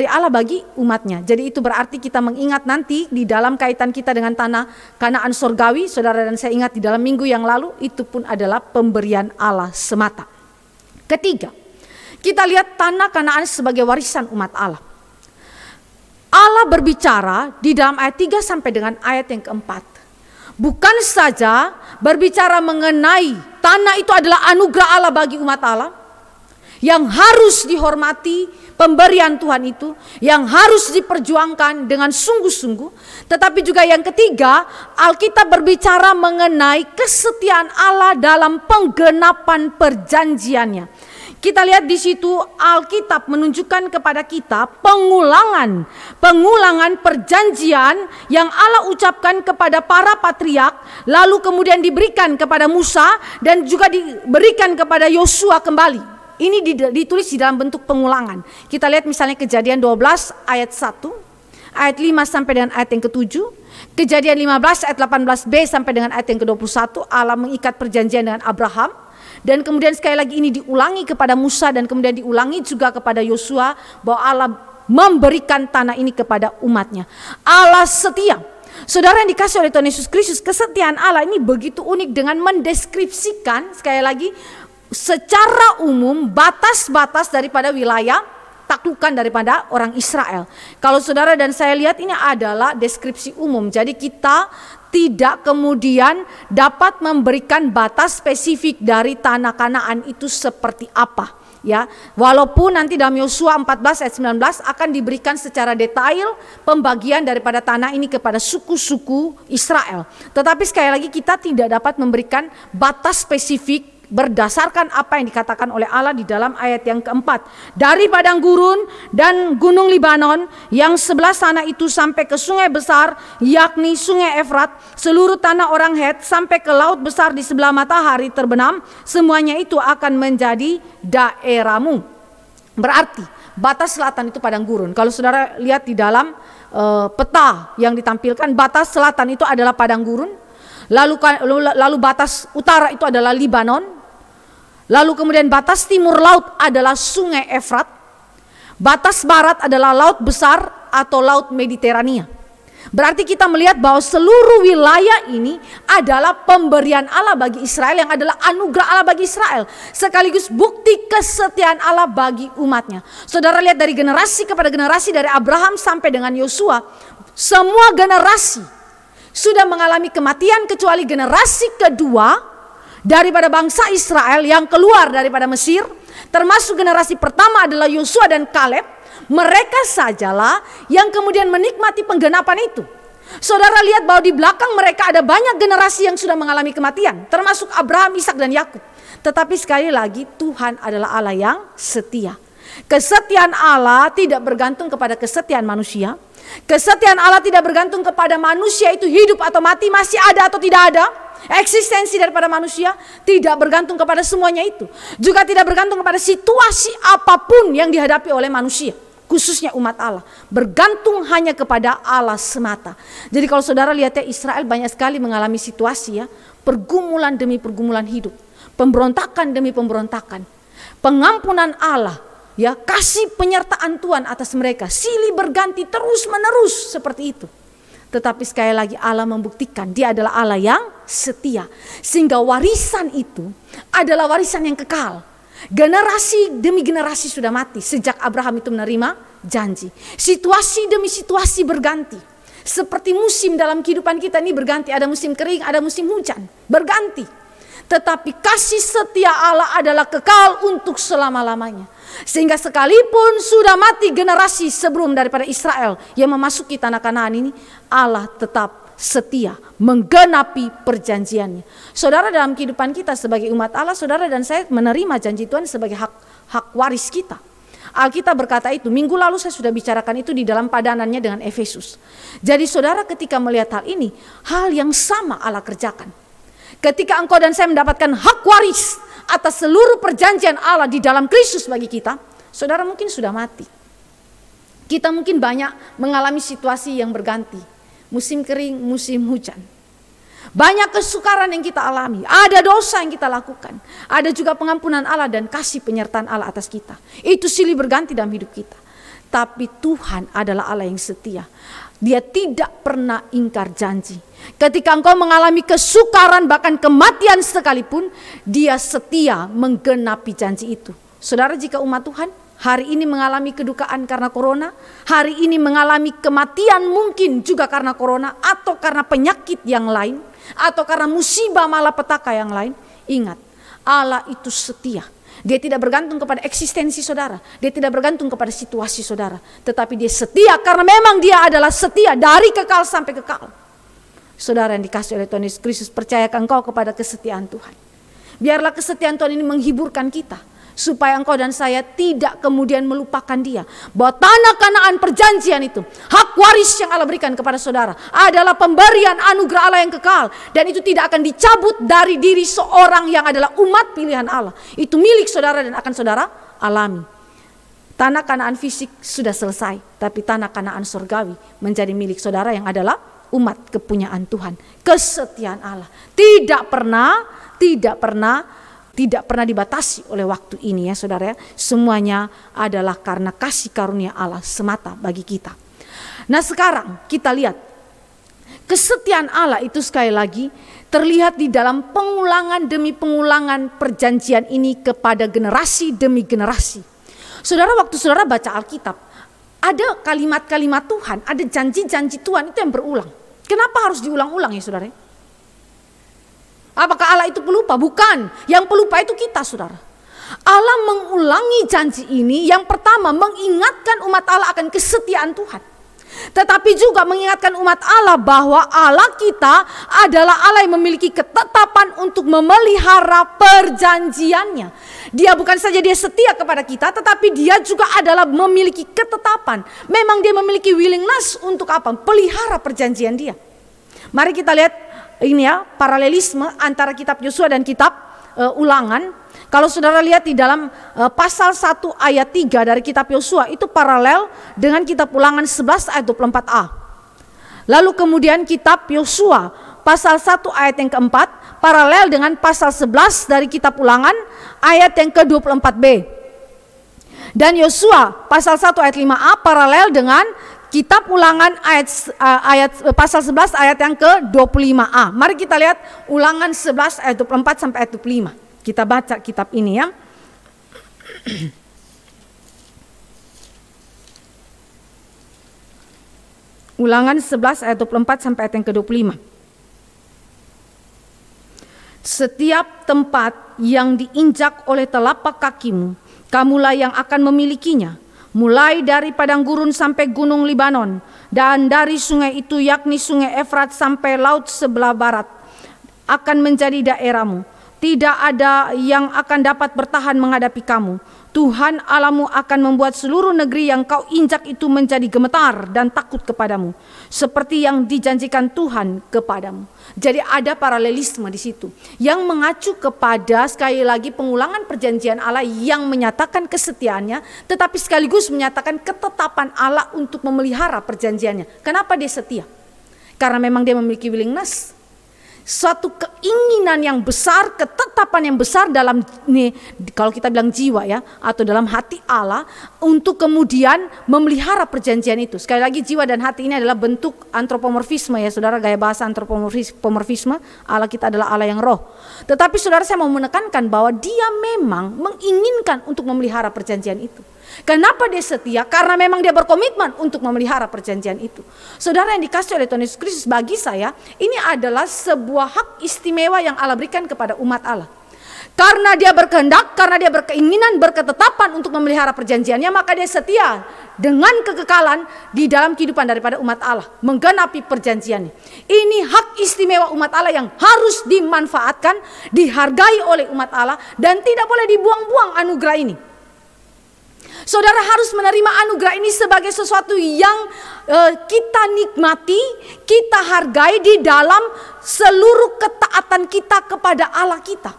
Allah bagi umatnya. Jadi itu berarti kita mengingat nanti di dalam kaitan kita dengan tanah Kanaan sorgawi, saudara dan saya ingat di dalam minggu yang lalu, itu pun adalah pemberian Allah semata. Ketiga, kita lihat tanah Kanaan sebagai warisan umat Allah. Allah berbicara di dalam ayat 3 sampai dengan ayat yang keempat. Bukan saja berbicara mengenai tanah itu adalah anugerah Allah bagi umat Allah, yang harus dihormati pemberian Tuhan itu, yang harus diperjuangkan dengan sungguh-sungguh. Tetapi juga yang ketiga, Alkitab berbicara mengenai kesetiaan Allah dalam penggenapan perjanjiannya. Kita lihat di situ Alkitab menunjukkan kepada kita pengulangan perjanjian yang Allah ucapkan kepada para patriark, lalu kemudian diberikan kepada Musa dan juga diberikan kepada Yosua kembali. Ini ditulis di dalam bentuk pengulangan. Kita lihat misalnya Kejadian 12 ayat 1, ayat 5 sampai dengan ayat yang ke-7. Kejadian 15 ayat 18b sampai dengan ayat yang ke-21, Allah mengikat perjanjian dengan Abraham. Dan kemudian sekali lagi ini diulangi kepada Musa dan kemudian diulangi juga kepada Yosua, bahwa Allah memberikan tanah ini kepada umatnya. Allah setia. Saudara yang dikasih oleh Tuhan Yesus Kristus, kesetiaan Allah ini begitu unik dengan mendeskripsikan sekali lagi secara umum batas-batas daripada wilayah taklukan daripada orang Israel. Kalau saudara dan saya lihat ini adalah deskripsi umum. Jadi kita tidak kemudian dapat memberikan batas spesifik dari tanah Kanaan itu seperti apa. Ya, walaupun nanti dalam Yosua 14 ayat 19 akan diberikan secara detail pembagian daripada tanah ini kepada suku-suku Israel. Tetapi sekali lagi kita tidak dapat memberikan batas spesifik berdasarkan apa yang dikatakan oleh Allah di dalam ayat yang keempat. Dari padang gurun dan gunung Libanon yang sebelah sana itu sampai ke sungai besar, yakni sungai Efrat, seluruh tanah orang Het sampai ke laut besar di sebelah matahari terbenam, semuanya itu akan menjadi daerahmu. Berarti batas selatan itu padang gurun. Kalau saudara lihat di dalam peta yang ditampilkan, batas selatan itu adalah padang gurun. Lalu batas utara itu adalah Libanon. Lalu kemudian batas timur laut adalah sungai Efrat. Batas barat adalah laut besar atau laut Mediterania. Berarti kita melihat bahwa seluruh wilayah ini adalah pemberian Allah bagi Israel, yang adalah anugerah Allah bagi Israel, sekaligus bukti kesetiaan Allah bagi umatnya. Saudara lihat dari generasi kepada generasi, dari Abraham sampai dengan Yosua, semua generasi sudah mengalami kematian kecuali generasi kedua daripada bangsa Israel yang keluar daripada Mesir, termasuk generasi pertama adalah Yosua dan Kaleb. Mereka sajalah yang kemudian menikmati penggenapan itu. Saudara lihat bahwa di belakang mereka ada banyak generasi yang sudah mengalami kematian, termasuk Abraham, Ishak dan Yakub. Tetapi sekali lagi Tuhan adalah Allah yang setia. Kesetiaan Allah tidak bergantung kepada kesetiaan manusia. Kesetiaan Allah tidak bergantung kepada manusia itu hidup atau mati, masih ada atau tidak ada. Eksistensi daripada manusia tidak bergantung kepada semuanya itu. Juga tidak bergantung kepada situasi apapun yang dihadapi oleh manusia. khususnya umat Allah, bergantung hanya kepada Allah semata. Jadi kalau saudara lihat ya, Israel banyak sekali mengalami situasi ya, pergumulan demi pergumulan hidup, pemberontakan demi pemberontakan, pengampunan Allah, ya, kasih penyertaan Tuhan atas mereka, silih berganti terus menerus seperti itu. Tetapi sekali lagi Allah membuktikan Dia adalah Allah yang setia, sehingga warisan itu adalah warisan yang kekal. Generasi demi generasi sudah mati sejak Abraham itu menerima janji. Situasi demi situasi berganti. Seperti musim dalam kehidupan kita ini berganti. Ada musim kering, ada musim hujan, berganti. Tetapi kasih setia Allah adalah kekal untuk selama-lamanya. Sehingga sekalipun sudah mati generasi sebelum daripada Israel yang memasuki tanah Kanaan ini, Allah tetap setia menggenapi perjanjiannya. Saudara, dalam kehidupan kita sebagai umat Allah, saudara dan saya menerima janji Tuhan sebagai hak waris kita. Alkitab berkata itu. Minggu lalu saya sudah bicarakan itu di dalam padanannya dengan Efesus. Jadi saudara, ketika melihat hal ini, hal yang sama Allah kerjakan. Ketika engkau dan saya mendapatkan hak waris atas seluruh perjanjian Allah di dalam Kristus bagi kita, saudara mungkin sudah mati. Kita mungkin banyak mengalami situasi yang berganti. Musim kering, musim hujan. Banyak kesukaran yang kita alami. Ada dosa yang kita lakukan. Ada juga pengampunan Allah dan kasih penyertaan Allah atas kita. Itu silih berganti dalam hidup kita. Tapi Tuhan adalah Allah yang setia. Dia tidak pernah ingkar janji. Ketika engkau mengalami kesukaran bahkan kematian sekalipun, Dia setia menggenapi janji itu. Saudara, jika umat Tuhan hari ini mengalami kedukaan karena corona, hari ini mengalami kematian mungkin juga karena corona, atau karena penyakit yang lain, atau karena musibah malapetaka yang lain, ingat, Allah itu setia. Dia tidak bergantung kepada eksistensi saudara, Dia tidak bergantung kepada situasi saudara, tetapi Dia setia karena memang Dia adalah setia dari kekal sampai kekal. Saudara yang dikasihi oleh Tuhan Yesus Kristus, percayakan engkau kepada kesetiaan Tuhan. Biarlah kesetiaan Tuhan ini menghiburkan kita, supaya engkau dan saya tidak kemudian melupakan Dia. Bahwa tanah Kanaan perjanjian itu, hak waris yang Allah berikan kepada saudara, adalah pemberian anugerah Allah yang kekal. Dan itu tidak akan dicabut dari diri seorang yang adalah umat pilihan Allah. Itu milik saudara dan akan saudara alami. Tanah Kanaan fisik sudah selesai, tapi tanah Kanaan surgawi menjadi milik saudara yang adalah umat kepunyaan Tuhan. Kesetiaan Allah tidak pernah dibatasi oleh waktu ini ya saudara ya. Semuanya adalah karena kasih karunia Allah semata bagi kita. Nah sekarang kita lihat kesetiaan Allah itu sekali lagi terlihat di dalam pengulangan demi pengulangan perjanjian ini kepada generasi demi generasi. Saudara, waktu saudara baca Alkitab, ada kalimat-kalimat Tuhan, ada janji-janji Tuhan itu yang berulang. Kenapa harus diulang-ulang ya saudara? Apakah Allah itu pelupa? Bukan. Yang pelupa itu kita saudara. Allah mengulangi janji ini, yang pertama mengingatkan umat Allah akan kesetiaan Tuhan. Tetapi juga mengingatkan umat Allah bahwa Allah kita adalah Allah yang memiliki ketetapan untuk memelihara perjanjiannya. Dia bukan saja Dia setia kepada kita, tetapi Dia juga adalah memiliki ketetapan. Memang Dia memiliki willingness untuk apa? Pelihara perjanjian Dia. Mari kita lihat ini ya, paralelisme antara kitab Yosua dan kitab Ulangan. Kalau saudara lihat di dalam pasal 1 ayat 3 dari kitab Yosua, itu paralel dengan kitab Ulangan 11 ayat 24a. Lalu kemudian kitab Yosua pasal 1 ayat yang keempat paralel dengan pasal 11 dari kitab Ulangan ayat yang ke-24b. Dan Yosua pasal 1 ayat 5a paralel dengan kitab Ulangan ayat pasal 11 ayat yang ke-25a. Mari kita lihat Ulangan 11 ayat 24 sampai ayat 25. Kita baca kitab ini ya. Ulangan 11 ayat 24 sampai ayat yang ke-25. Setiap tempat yang diinjak oleh telapak kakimu, kamulah yang akan memilikinya. Mulai dari padang gurun sampai gunung Libanon, dan dari sungai itu yakni sungai Efrat sampai laut sebelah barat akan menjadi daerahmu. tidak ada yang akan dapat bertahan menghadapi kamu. Tuhan Allahmu akan membuat seluruh negeri yang kau injak itu menjadi gemetar dan takut kepadamu, seperti yang dijanjikan Tuhan kepadamu. Jadi ada paralelisme di situ yang mengacu kepada sekali lagi pengulangan perjanjian Allah yang menyatakan kesetiaannya, tetapi sekaligus menyatakan ketetapan Allah untuk memelihara perjanjiannya. Kenapa dia setia? Karena memang dia memiliki willingness, suatu keinginan yang besar, ketetapan yang besar dalam nih, kalau kita bilang jiwa ya, atau dalam hati Allah untuk kemudian memelihara perjanjian itu. Sekali lagi jiwa dan hati ini adalah bentuk antropomorfisme ya saudara, gaya bahasa antropomorfisme. Allah kita adalah Allah yang roh. Tetapi saudara, saya mau menekankan bahwa dia memang menginginkan untuk memelihara perjanjian itu. Kenapa dia setia? Karena memang dia berkomitmen untuk memelihara perjanjian itu. Saudara yang dikasih oleh Tuhan Yesus Kristus, bagi saya ini adalah sebuah hak istimewa yang Allah berikan kepada umat Allah. Karena dia berkehendak, karena dia berkeinginan, berketetapan untuk memelihara perjanjiannya, maka dia setia dengan kekekalan di dalam kehidupan daripada umat Allah, menggenapi perjanjiannya. Ini hak istimewa umat Allah yang harus dimanfaatkan, dihargai oleh umat Allah, dan tidak boleh dibuang-buang anugerah ini. Saudara harus menerima anugerah ini sebagai sesuatu yang kita nikmati, kita hargai di dalam seluruh ketaatan kita kepada Allah kita.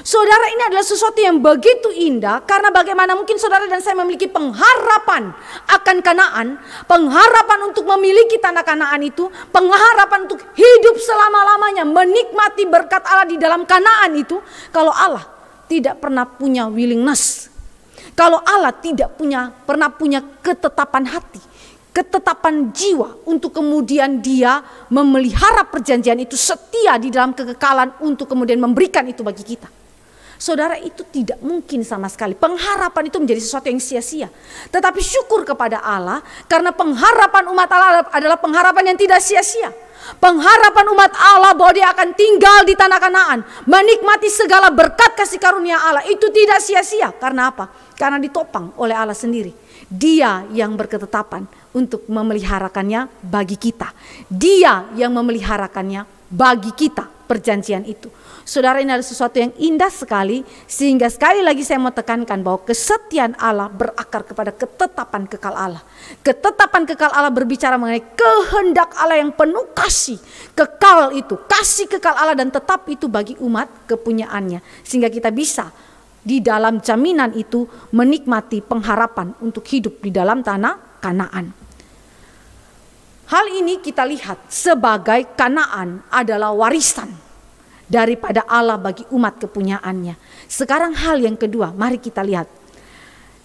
Saudara, ini adalah sesuatu yang begitu indah, karena bagaimana mungkin saudara dan saya memiliki pengharapan akan Kanaan, pengharapan untuk memiliki tanah Kanaan itu, pengharapan untuk hidup selama-lamanya, menikmati berkat Allah di dalam Kanaan itu, kalau Allah tidak pernah punya willingness. Kalau Allah tidak pernah punya ketetapan hati, ketetapan jiwa untuk kemudian dia memelihara perjanjian itu, setia di dalam kekekalan untuk kemudian memberikan itu bagi kita. Saudara, itu tidak mungkin sama sekali. Pengharapan itu menjadi sesuatu yang sia-sia. Tetapi syukur kepada Allah karena pengharapan umat Allah adalah pengharapan yang tidak sia-sia. Pengharapan umat Allah bahwa dia akan tinggal di tanah Kanaan, menikmati segala berkat kasih karunia Allah, itu tidak sia-sia. Karena apa? Karena ditopang oleh Allah sendiri. Dia yang berketetapan untuk memeliharakannya bagi kita. Dia yang memeliharakannya bagi kita, perjanjian itu. Saudara, ini adalah sesuatu yang indah sekali, sehingga sekali lagi saya mau tekankan bahwa kesetiaan Allah berakar kepada ketetapan kekal Allah. Ketetapan kekal Allah berbicara mengenai kehendak Allah yang penuh kasih, kekal itu, kasih kekal Allah dan tetap itu bagi umat kepunyaannya. Sehingga kita bisa di dalam jaminan itu menikmati pengharapan untuk hidup di dalam tanah Kanaan. Hal ini kita lihat sebagai Kanaan adalah warisan daripada Allah bagi umat kepunyaannya. Sekarang hal yang kedua, mari kita lihat.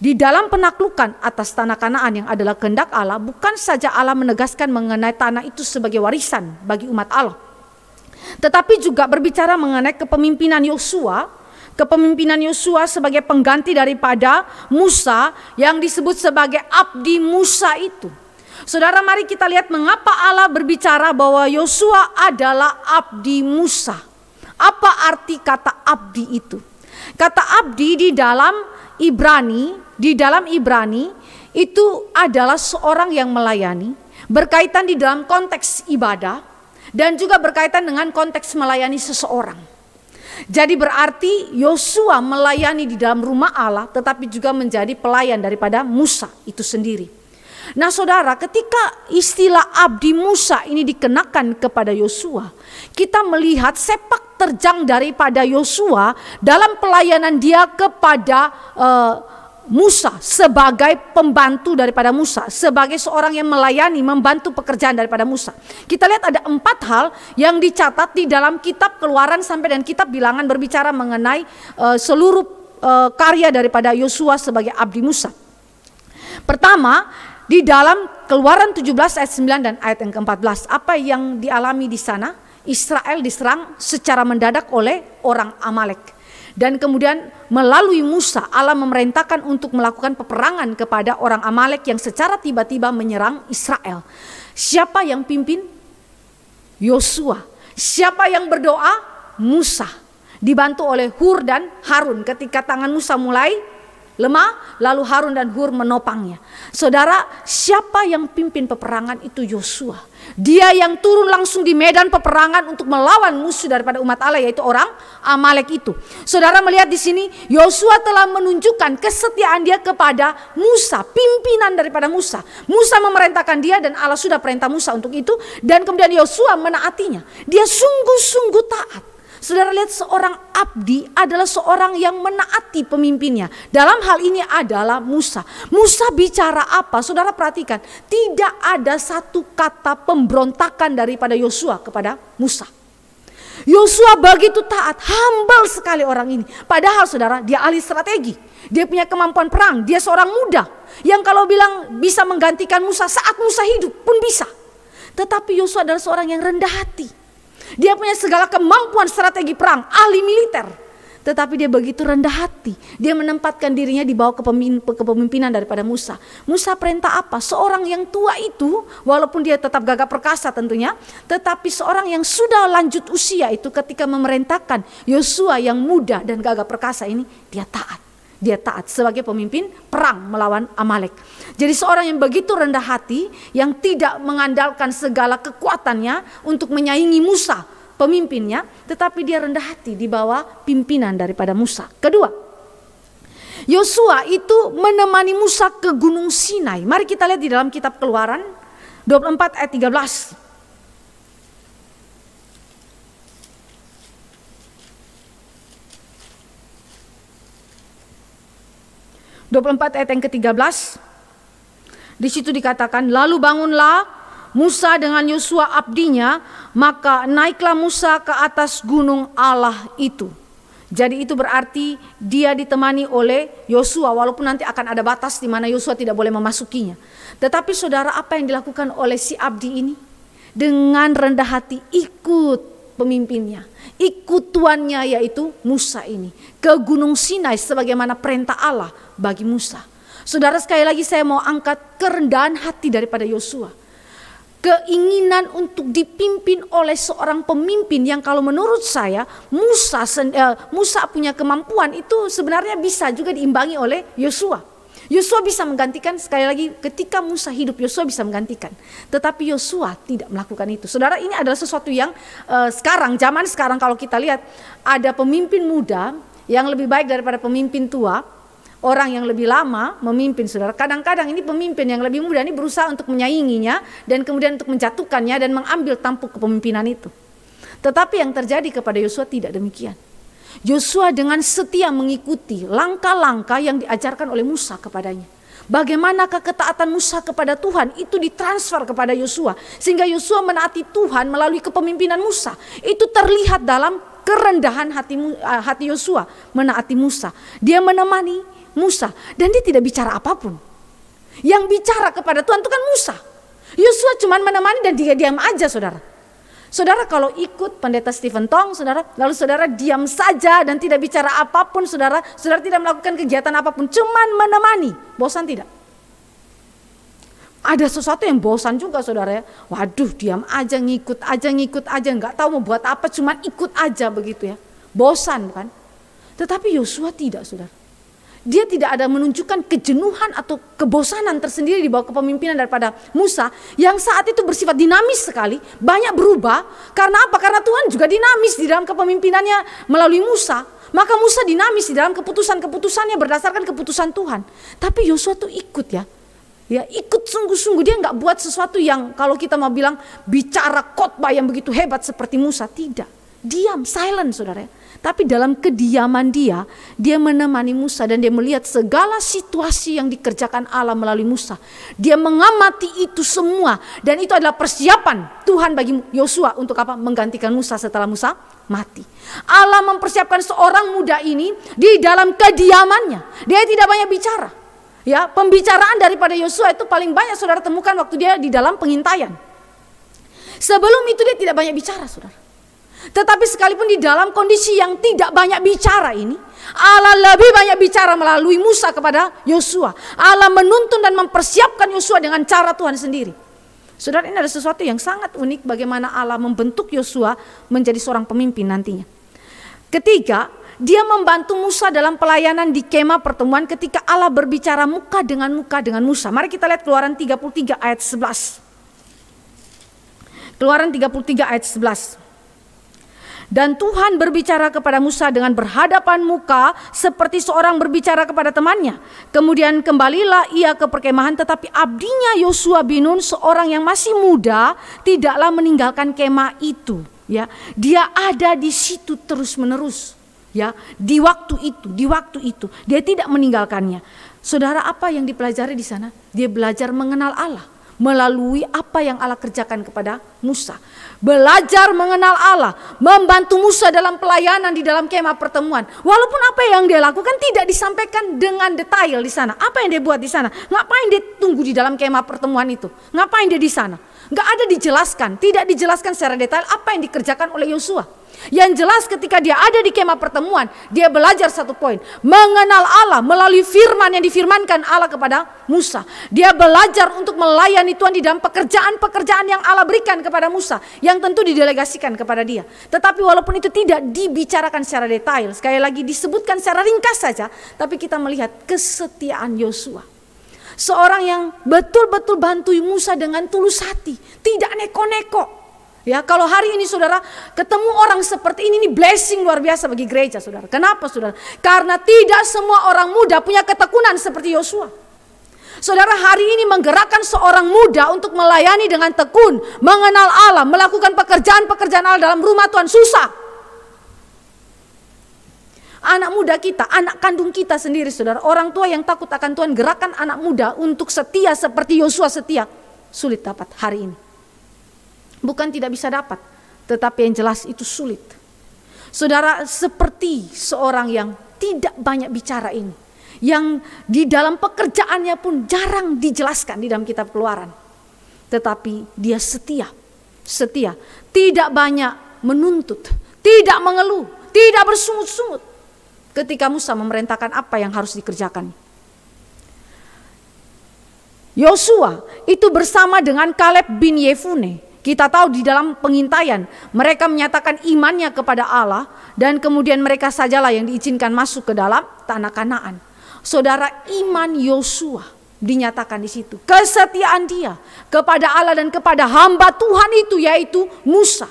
Di dalam penaklukan atas tanah Kanaan yang adalah kehendak Allah, bukan saja Allah menegaskan mengenai tanah itu sebagai warisan bagi umat Allah, tetapi juga berbicara mengenai kepemimpinan Yosua. Kepemimpinan Yosua sebagai pengganti daripada Musa yang disebut sebagai abdi Musa itu. Saudara, mari kita lihat mengapa Allah berbicara bahwa Yosua adalah abdi Musa. Apa arti kata abdi itu? Kata abdi di dalam Ibrani itu adalah seorang yang melayani, berkaitan di dalam konteks ibadah dan juga berkaitan dengan konteks melayani seseorang. Jadi berarti Yosua melayani di dalam rumah Allah, tetapi juga menjadi pelayan daripada Musa itu sendiri. Nah saudara, ketika istilah abdi Musa ini dikenakan kepada Yosua, kita melihat sepak terjang daripada Yosua dalam pelayanan dia kepada Musa sebagai pembantu daripada Musa, sebagai seorang yang melayani, membantu pekerjaan daripada Musa. Kita lihat ada 4 hal yang dicatat di dalam kitab Keluaran sampai dan kitab Bilangan berbicara mengenai seluruh karya daripada Yosua sebagai abdi Musa. Pertama, di dalam Keluaran 17 ayat 9 dan ayat yang ke-14, apa yang dialami di sana? Israel diserang secara mendadak oleh orang Amalek. Dan kemudian melalui Musa Allah memerintahkan untuk melakukan peperangan kepada orang Amalek yang secara tiba-tiba menyerang Israel. Siapa yang pimpin? Yosua. Siapa yang berdoa? Musa. Dibantu oleh Hur dan Harun ketika tangan Musa mulai lemah, lalu Harun dan Hur menopangnya. Saudara, siapa yang pimpin peperangan itu? Yosua. Dia yang turun langsung di medan peperangan untuk melawan musuh daripada umat Allah, yaitu orang Amalek itu. Saudara melihat di sini, Yosua telah menunjukkan kesetiaan dia kepada Musa, pimpinan daripada Musa. Musa memerintahkan dia dan Allah sudah perintah Musa untuk itu, dan kemudian Yosua menaatinya. Dia sungguh-sungguh taat. Saudara lihat, seorang abdi adalah seorang yang menaati pemimpinnya. Dalam hal ini adalah Musa. Musa bicara apa? Saudara perhatikan, tidak ada satu kata pemberontakan daripada Yosua kepada Musa. Yosua begitu taat, humble sekali orang ini. Padahal saudara, dia ahli strategi. Dia punya kemampuan perang, dia seorang muda. Yang kalau bilang bisa menggantikan Musa saat Musa hidup pun bisa. Tetapi Yosua adalah seorang yang rendah hati. Dia punya segala kemampuan strategi perang, ahli militer. Tetapi dia begitu rendah hati. Dia menempatkan dirinya di bawah kepemimpinan daripada Musa. Musa perintah apa? Seorang yang tua itu, walaupun dia tetap gagah perkasa tentunya, tetapi seorang yang sudah lanjut usia itu ketika memerintahkan Yosua yang muda dan gagah perkasa ini, dia taat. Dia taat sebagai pemimpin perang melawan Amalek. Jadi seorang yang begitu rendah hati, yang tidak mengandalkan segala kekuatannya untuk menyaingi Musa, pemimpinnya, tetapi dia rendah hati di bawah pimpinan daripada Musa. Kedua, Yosua itu menemani Musa ke Gunung Sinai. Mari kita lihat di dalam kitab Keluaran 24 ayat 13. Ayat yang ke-13. Di situ dikatakan, lalu bangunlah Musa dengan Yosua abdinya, maka naiklah Musa ke atas gunung Allah itu. Jadi itu berarti dia ditemani oleh Yosua, walaupun nanti akan ada batas di mana Yosua tidak boleh memasukinya. Tetapi saudara, apa yang dilakukan oleh si abdi ini? Dengan rendah hati ikut pemimpinnya, ikut tuannya yaitu Musa ini ke Gunung Sinai sebagaimana perintah Allah bagi Musa. Saudara, sekali lagi saya mau angkat kerendahan hati daripada Yosua. Keinginan untuk dipimpin oleh seorang pemimpin yang kalau menurut saya Musa punya kemampuan itu sebenarnya bisa juga diimbangi oleh Yosua. Yosua bisa menggantikan, sekali lagi ketika Musa hidup Yosua bisa menggantikan. Tetapi Yosua tidak melakukan itu. Saudara, ini adalah sesuatu yang zaman sekarang kalau kita lihat ada pemimpin muda yang lebih baik daripada pemimpin tua. Orang yang lebih lama memimpin, saudara. Kadang-kadang ini pemimpin yang lebih muda ini berusaha untuk menyainginya dan kemudian untuk menjatuhkannya dan mengambil tampuk kepemimpinan itu. Tetapi yang terjadi kepada Yosua tidak demikian. Yosua dengan setia mengikuti langkah-langkah yang diajarkan oleh Musa kepadanya. Bagaimanakah ketaatan Musa kepada Tuhan itu ditransfer kepada Yosua, sehingga Yosua menaati Tuhan melalui kepemimpinan Musa. Itu terlihat dalam kerendahan hati Yosua menaati Musa. Dia menemani Musa dan dia tidak bicara apapun. Yang bicara kepada Tuhan itu kan Musa. Yosua cuma menemani dan dia diam aja, saudara. Saudara kalau ikut pendeta Stephen Tong, saudara, lalu saudara diam saja dan tidak bicara apapun, saudara tidak melakukan kegiatan apapun, cuman menemani, bosan tidak? Ada sesuatu yang bosan juga, saudara ya. Waduh, diam aja, ngikut aja, nggak tahu mau buat apa, cuman ikut aja begitu ya. Bosan kan? Tetapi Yosua tidak, saudara. Dia tidak ada menunjukkan kejenuhan atau kebosanan tersendiri di bawah kepemimpinan daripada Musa yang saat itu bersifat dinamis sekali, banyak berubah. Karena apa? Karena Tuhan juga dinamis di dalam kepemimpinannya melalui Musa. Maka Musa dinamis di dalam keputusan-keputusannya berdasarkan keputusan Tuhan. Tapi Yosua tuh ikut ya. Ya, ikut sungguh-sungguh. Dia nggak buat sesuatu yang kalau kita mau bilang bicara khotbah yang begitu hebat seperti Musa, tidak. Diam, silent, saudara. Tapi dalam kediaman dia menemani Musa dan dia melihat segala situasi yang dikerjakan Allah melalui Musa. Dia mengamati itu semua dan itu adalah persiapan Tuhan bagi Yosua untuk apa? Menggantikan Musa setelah Musa mati. Allah mempersiapkan seorang muda ini di dalam kediamannya. Dia tidak banyak bicara. Ya, pembicaraan daripada Yosua itu paling banyak saudara temukan waktu dia di dalam pengintaian. Sebelum itu dia tidak banyak bicara, saudara. Tetapi sekalipun di dalam kondisi yang tidak banyak bicara ini, Allah lebih banyak bicara melalui Musa kepada Yosua. Allah menuntun dan mempersiapkan Yosua dengan cara Tuhan sendiri. Saudara, ini ada sesuatu yang sangat unik bagaimana Allah membentuk Yosua menjadi seorang pemimpin nantinya. Ketiga, dia membantu Musa dalam pelayanan di kemah pertemuan ketika Allah berbicara muka dengan Musa. Mari kita lihat Keluaran 33 ayat 11. Keluaran 33 ayat 11. Dan Tuhan berbicara kepada Musa dengan berhadapan muka seperti seorang berbicara kepada temannya. Kemudian kembalilah ia ke perkemahan, tetapi abdinya Yosua bin Nun, seorang yang masih muda, tidaklah meninggalkan kemah itu. Ya, dia ada di situ terus menerus. Ya, di waktu itu dia tidak meninggalkannya. Saudara, apa yang dipelajari di sana? Dia belajar mengenal Allah melalui apa yang Allah kerjakan kepada Musa. Belajar mengenal Allah, membantu Musa dalam pelayanan di dalam kemah pertemuan. Walaupun apa yang dia lakukan tidak disampaikan dengan detail di sana. Apa yang dia buat di sana? Ngapain dia tunggu di dalam kemah pertemuan itu? Ngapain dia di sana? Nggak ada dijelaskan, tidak dijelaskan secara detail apa yang dikerjakan oleh Yosua. Yang jelas ketika dia ada di kemah pertemuan, dia belajar satu poin, mengenal Allah melalui firman yang difirmankan Allah kepada Musa. Dia belajar untuk melayani Tuhan di dalam pekerjaan-pekerjaan yang Allah berikan kepada Musa, yang tentu didelegasikan kepada dia. Tetapi walaupun itu tidak dibicarakan secara detail, sekali lagi disebutkan secara ringkas saja, tapi kita melihat kesetiaan Yosua. Seorang yang betul-betul bantu Musa dengan tulus hati, tidak neko-neko. Ya, kalau hari ini saudara ketemu orang seperti ini blessing luar biasa bagi gereja, saudara. Kenapa, saudara? Karena tidak semua orang muda punya ketekunan seperti Yosua. Saudara, hari ini menggerakkan seorang muda untuk melayani dengan tekun, mengenal Allah, melakukan pekerjaan-pekerjaan Allah dalam rumah Tuhan susah. Anak muda kita, anak kandung kita sendiri, saudara, orang tua yang takut akan Tuhan, gerakan anak muda untuk setia seperti Yosua setia, sulit dapat hari ini. Bukan tidak bisa dapat, tetapi yang jelas itu sulit. Saudara, seperti seorang yang tidak banyak bicara ini, yang di dalam pekerjaannya pun jarang dijelaskan di dalam kitab Keluaran. Tetapi dia setia, tidak banyak menuntut, tidak mengeluh, tidak bersungut-sungut ketika Musa memerintahkan apa yang harus dikerjakan. Yosua itu bersama dengan Kaleb bin Yefune. Kita tahu di dalam pengintaian mereka menyatakan imannya kepada Allah dan kemudian mereka sajalah yang diizinkan masuk ke dalam tanah Kanaan. Saudara, iman Yosua dinyatakan di situ. Kesetiaan dia kepada Allah dan kepada hamba Tuhan itu yaitu Musa.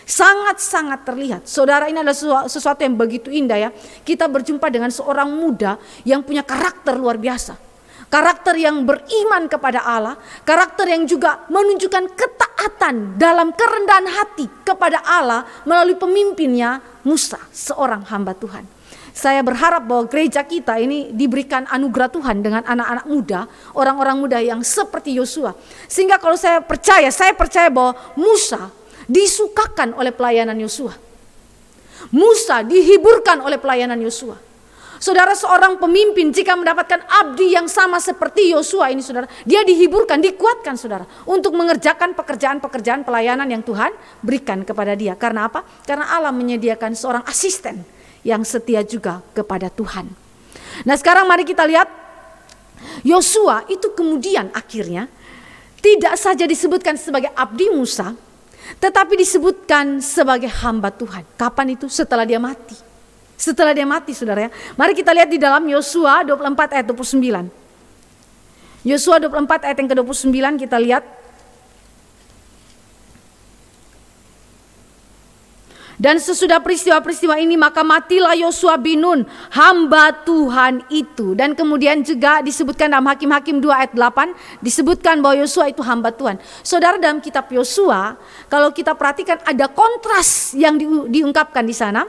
Sangat-sangat terlihat. Saudara, ini adalah sesuatu yang begitu indah ya. Kita berjumpa dengan seorang muda yang punya karakter luar biasa. Karakter yang beriman kepada Allah, karakter yang juga menunjukkan ketaatan dalam kerendahan hati kepada Allah melalui pemimpinnya Musa, seorang hamba Tuhan. Saya berharap bahwa gereja kita ini diberikan anugerah Tuhan dengan anak-anak muda, orang-orang muda yang seperti Yosua. Sehingga kalau saya percaya bahwa Musa disukakan oleh pelayanan Yosua. Musa dihiburkan oleh pelayanan Yosua. Saudara, seorang pemimpin jika mendapatkan abdi yang sama seperti Yosua ini, saudara, dia dihiburkan, dikuatkan, saudara, untuk mengerjakan pekerjaan-pekerjaan pelayanan yang Tuhan berikan kepada dia. Karena apa? Karena Allah menyediakan seorang asisten yang setia juga kepada Tuhan. Nah, sekarang mari kita lihat Yosua itu kemudian akhirnya tidak saja disebutkan sebagai abdi Musa, tetapi disebutkan sebagai hamba Tuhan. Kapan itu? Setelah dia mati. Setelah dia mati, saudara ya. Mari kita lihat di dalam Yosua 24 ayat 29. Yosua 24 ayat yang ke-29 kita lihat. Dan sesudah peristiwa-peristiwa ini maka matilah Yosua bin Nun, hamba Tuhan itu. Dan kemudian juga disebutkan dalam Hakim-Hakim 2 ayat 8, disebutkan bahwa Yosua itu hamba Tuhan. Saudara, dalam kitab Yosua, kalau kita perhatikan ada kontras yang diungkapkan di sana.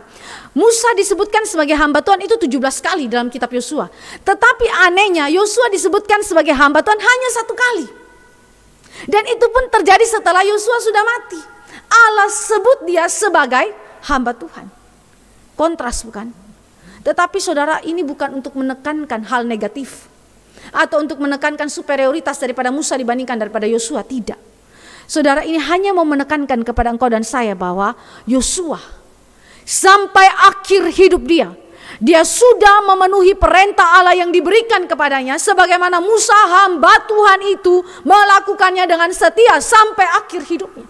Musa disebutkan sebagai hamba Tuhan itu 17 kali dalam kitab Yosua. Tetapi anehnya Yosua disebutkan sebagai hamba Tuhan hanya 1 kali. Dan itu pun terjadi setelah Yosua sudah mati. Allah sebut dia sebagai hamba Tuhan. Kontras bukan? Tetapi saudara, ini bukan untuk menekankan hal negatif atau untuk menekankan superioritas daripada Musa dibandingkan daripada Yosua, tidak. Saudara, ini hanya mau menekankan kepada engkau dan saya bahwa Yosua sampai akhir hidup dia sudah memenuhi perintah Allah yang diberikan kepadanya, sebagaimana Musa hamba Tuhan itu melakukannya dengan setia sampai akhir hidupnya.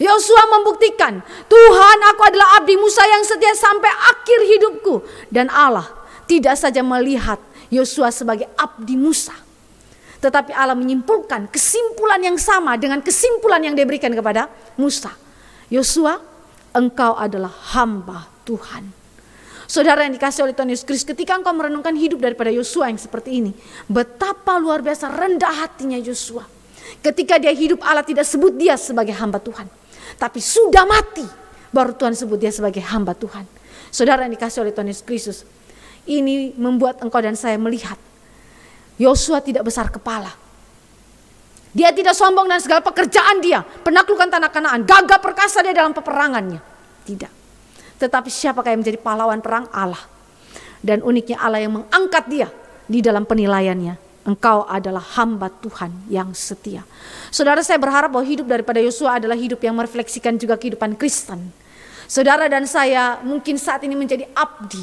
Yosua membuktikan, Tuhan, aku adalah abdi Musa yang setia sampai akhir hidupku. Dan Allah tidak saja melihat Yosua sebagai abdi Musa, tetapi Allah menyimpulkan kesimpulan yang sama dengan kesimpulan yang diberikan kepada Musa. Yosua, engkau adalah hamba Tuhan. Saudara yang dikasih oleh Tuhan Yesus Kristus, ketika engkau merenungkan hidup daripada Yosua yang seperti ini, betapa luar biasa rendah hatinya Yosua. Ketika dia hidup, Allah tidak sebut dia sebagai hamba Tuhan, tapi sudah mati baru Tuhan sebut dia sebagai hamba Tuhan. Saudara yang dikasih oleh Tuhan Yesus Kristus, ini membuat engkau dan saya melihat Yosua tidak besar kepala. Dia tidak sombong dan segala pekerjaan dia, penaklukan tanah Kanaan, gagah perkasa dia dalam peperangannya. Tidak. Tetapi siapakah yang menjadi pahlawan perang? Allah. Dan uniknya Allah yang mengangkat dia di dalam penilaiannya. Engkau adalah hamba Tuhan yang setia. Saudara, saya berharap bahwa hidup daripada Yosua adalah hidup yang merefleksikan juga kehidupan Kristen. Saudara dan saya mungkin saat ini menjadi abdi,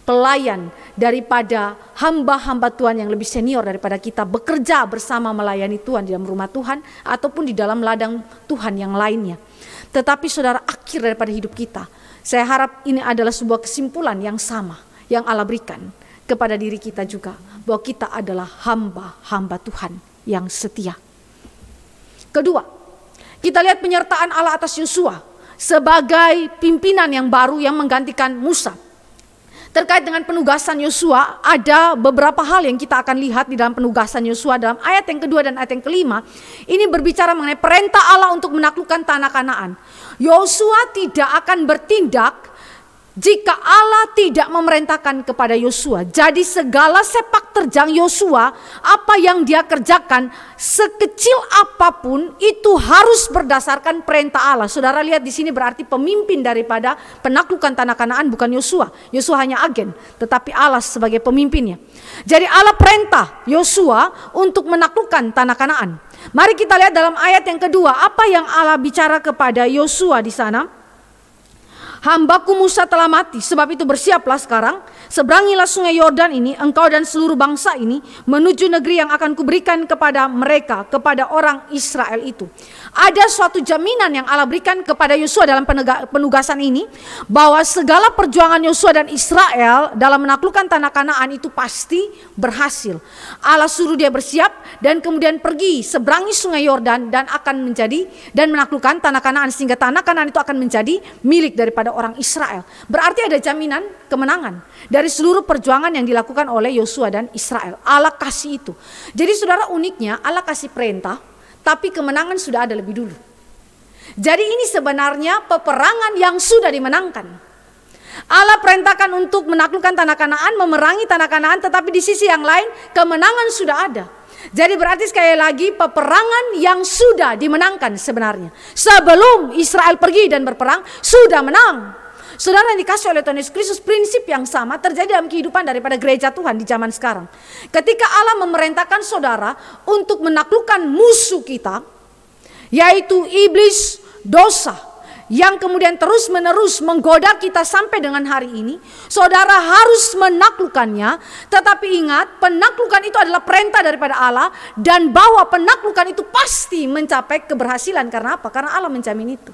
pelayan daripada hamba-hamba Tuhan yang lebih senior daripada kita, bekerja bersama melayani Tuhan di dalam rumah Tuhan ataupun di dalam ladang Tuhan yang lainnya. Tetapi saudara, akhir daripada hidup kita, saya harap ini adalah sebuah kesimpulan yang sama yang Allah berikan kepada diri kita juga, bahwa kita adalah hamba-hamba Tuhan yang setia. Kedua, kita lihat penyertaan Allah atas Yosua sebagai pimpinan yang baru yang menggantikan Musa. Terkait dengan penugasan Yosua, ada beberapa hal yang kita akan lihat di dalam penugasan Yosua dalam ayat yang kedua dan ayat yang kelima. Ini berbicara mengenai perintah Allah untuk menaklukkan tanah Kanaan. Yosua tidak akan bertindak jika Allah tidak memerintahkan kepada Yosua. Jadi segala sepak terjang Yosua, apa yang dia kerjakan, sekecil apapun itu harus berdasarkan perintah Allah. Saudara lihat di sini berarti pemimpin daripada penaklukan tanah Kanaan bukan Yosua. Yosua hanya agen, tetapi Allah sebagai pemimpinnya. Jadi Allah perintah Yosua untuk menaklukkan tanah Kanaan. Mari kita lihat dalam ayat yang kedua, apa yang Allah bicara kepada Yosua di sana. Hambaku Musa telah mati, sebab itu bersiaplah sekarang, seberangilah sungai Yordan ini, engkau dan seluruh bangsa ini, menuju negeri yang akan kuberikan kepada mereka, kepada orang Israel itu. Ada suatu jaminan yang Allah berikan kepada Yosua dalam penugasan ini, bahwa segala perjuangan Yosua dan Israel dalam menaklukkan tanah Kanaan itu pasti berhasil. Allah suruh dia bersiap dan kemudian pergi seberangi sungai Yordan dan akan menjadi dan menaklukkan tanah Kanaan, sehingga tanah Kanaan itu akan menjadi milik daripada orang Israel. Berarti ada jaminan kemenangan dari seluruh perjuangan yang dilakukan oleh Yosua dan Israel. Allah kasih itu. Jadi saudara, uniknya Allah kasih perintah, tapi kemenangan sudah ada lebih dulu. Jadi ini sebenarnya peperangan yang sudah dimenangkan. Allah perintahkan untuk menaklukkan tanah Kanaan, memerangi tanah Kanaan, tetapi di sisi yang lain kemenangan sudah ada. Jadi berarti sekali lagi peperangan yang sudah dimenangkan sebenarnya. Sebelum Israel pergi dan berperang sudah menang. Saudara yang dikasih oleh Tuhan Yesus Kristus, prinsip yang sama terjadi dalam kehidupan daripada gereja Tuhan di zaman sekarang. Ketika Allah memerintahkan saudara untuk menaklukkan musuh kita, yaitu iblis, dosa, yang kemudian terus menerus menggoda kita sampai dengan hari ini, saudara harus menaklukkannya. Tetapi ingat, penaklukan itu adalah perintah daripada Allah, dan bahwa penaklukan itu pasti mencapai keberhasilan. Karena apa? Karena Allah menjamin itu.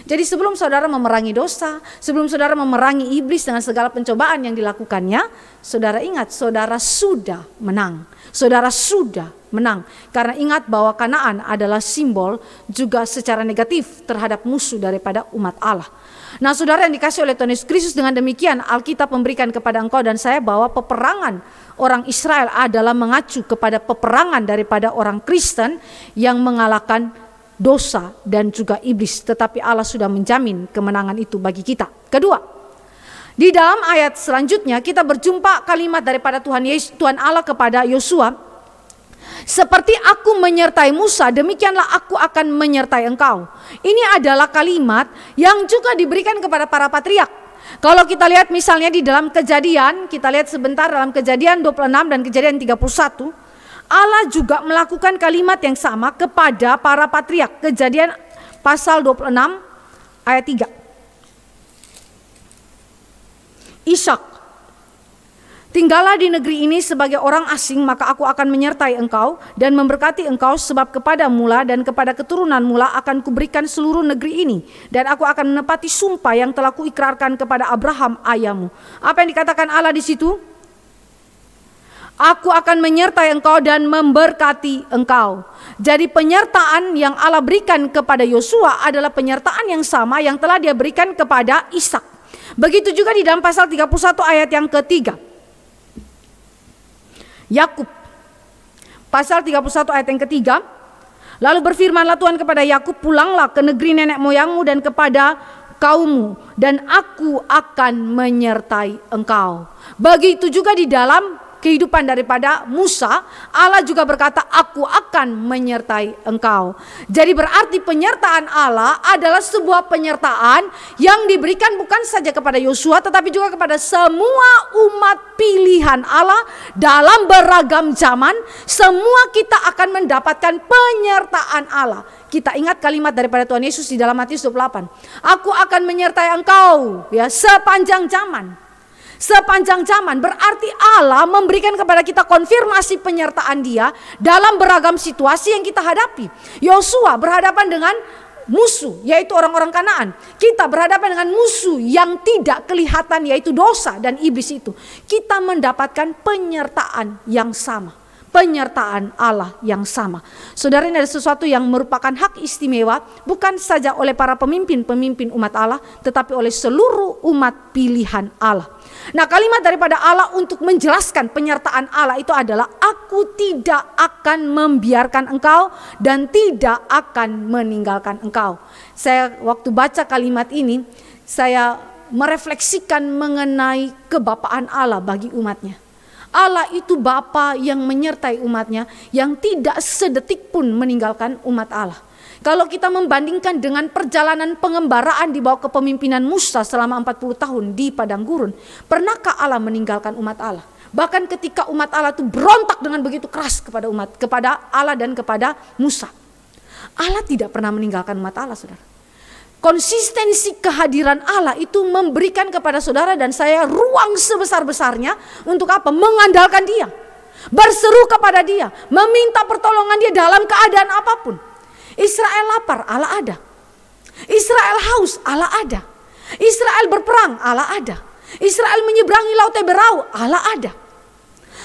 Jadi sebelum saudara memerangi dosa, sebelum saudara memerangi iblis dengan segala pencobaan yang dilakukannya, saudara ingat, saudara sudah menang. Saudara sudah menang. Karena ingat bahwa Kanaan adalah simbol juga secara negatif terhadap musuh daripada umat Allah. Nah saudara yang dikasih oleh Tuhan Yesus Kristus, dengan demikian Alkitab memberikan kepada engkau dan saya bahwa peperangan orang Israel adalah mengacu kepada peperangan daripada orang Kristen yang mengalahkan dosa dan juga iblis. Tetapi Allah sudah menjamin kemenangan itu bagi kita. Kedua, di dalam ayat selanjutnya kita berjumpa kalimat daripada Tuhan Allah kepada Yosua, seperti aku menyertai Musa, demikianlah aku akan menyertai engkau. Ini adalah kalimat yang juga diberikan kepada para patriark. Kalau kita lihat misalnya di dalam Kejadian, kita lihat sebentar dalam Kejadian 26 dan Kejadian 31, Allah juga melakukan kalimat yang sama kepada para patriark. Kejadian pasal 26 ayat 3. Ishak Tinggallah di negeri ini sebagai orang asing, maka aku akan menyertai engkau dan memberkati engkau, sebab kepada mula dan kepada keturunan mula akan kuberikan seluruh negeri ini, dan aku akan menepati sumpah yang telah kuikrarkan kepada Abraham ayahmu. Apa yang dikatakan Allah di situ? Aku akan menyertai engkau dan memberkati engkau. Jadi penyertaan yang Allah berikan kepada Yosua adalah penyertaan yang sama yang telah dia berikan kepada Ishak. Begitu juga di dalam pasal 31 ayat yang ketiga. Yakub pasal 31 ayat yang ketiga, lalu berfirmanlah Tuhan kepada Yakub, pulanglah ke negeri nenek moyangmu dan kepada kaummu, dan aku akan menyertai engkau. Begitu juga di dalam kehidupan daripada Musa, Allah juga berkata, aku akan menyertai engkau. Jadi berarti penyertaan Allah adalah sebuah penyertaan yang diberikan bukan saja kepada Yosua, tetapi juga kepada semua umat pilihan Allah dalam beragam zaman. Semua kita akan mendapatkan penyertaan Allah. Kita ingat kalimat daripada Tuhan Yesus di dalam Matius 28. Aku akan menyertai engkau ya sepanjang zaman. Sepanjang zaman berarti Allah memberikan kepada kita konfirmasi penyertaan Dia dalam beragam situasi yang kita hadapi. Yosua berhadapan dengan musuh, yaitu orang-orang Kanaan. Kita berhadapan dengan musuh yang tidak kelihatan, yaitu dosa dan iblis itu. Kita mendapatkan penyertaan yang sama, penyertaan Allah yang sama. Saudara, ini ada sesuatu yang merupakan hak istimewa bukan saja oleh para pemimpin-pemimpin umat Allah, tetapi oleh seluruh umat pilihan Allah. Nah, kalimat daripada Allah untuk menjelaskan penyertaan Allah itu adalah, aku tidak akan membiarkan engkau dan tidak akan meninggalkan engkau. Saya waktu baca kalimat ini, saya merefleksikan mengenai kebapaan Allah bagi umatnya. Allah itu Bapa yang menyertai umatnya, yang tidak sedetik pun meninggalkan umat Allah. Kalau kita membandingkan dengan perjalanan pengembaraan di bawah kepemimpinan Musa selama 40 tahun di padang gurun, pernahkah Allah meninggalkan umat Allah? Bahkan ketika umat Allah itu berontak dengan begitu keras kepada Allah dan kepada Musa, Allah tidak pernah meninggalkan umat Allah, saudara. Konsistensi kehadiran Allah itu memberikan kepada saudara dan saya ruang sebesar-besarnya untuk apa? Mengandalkan Dia, berseru kepada Dia, meminta pertolongan Dia dalam keadaan apapun. Israel lapar, Allah ada. Israel haus, Allah ada. Israel berperang, Allah ada. Israel menyeberangi laut Teberau, Allah ada.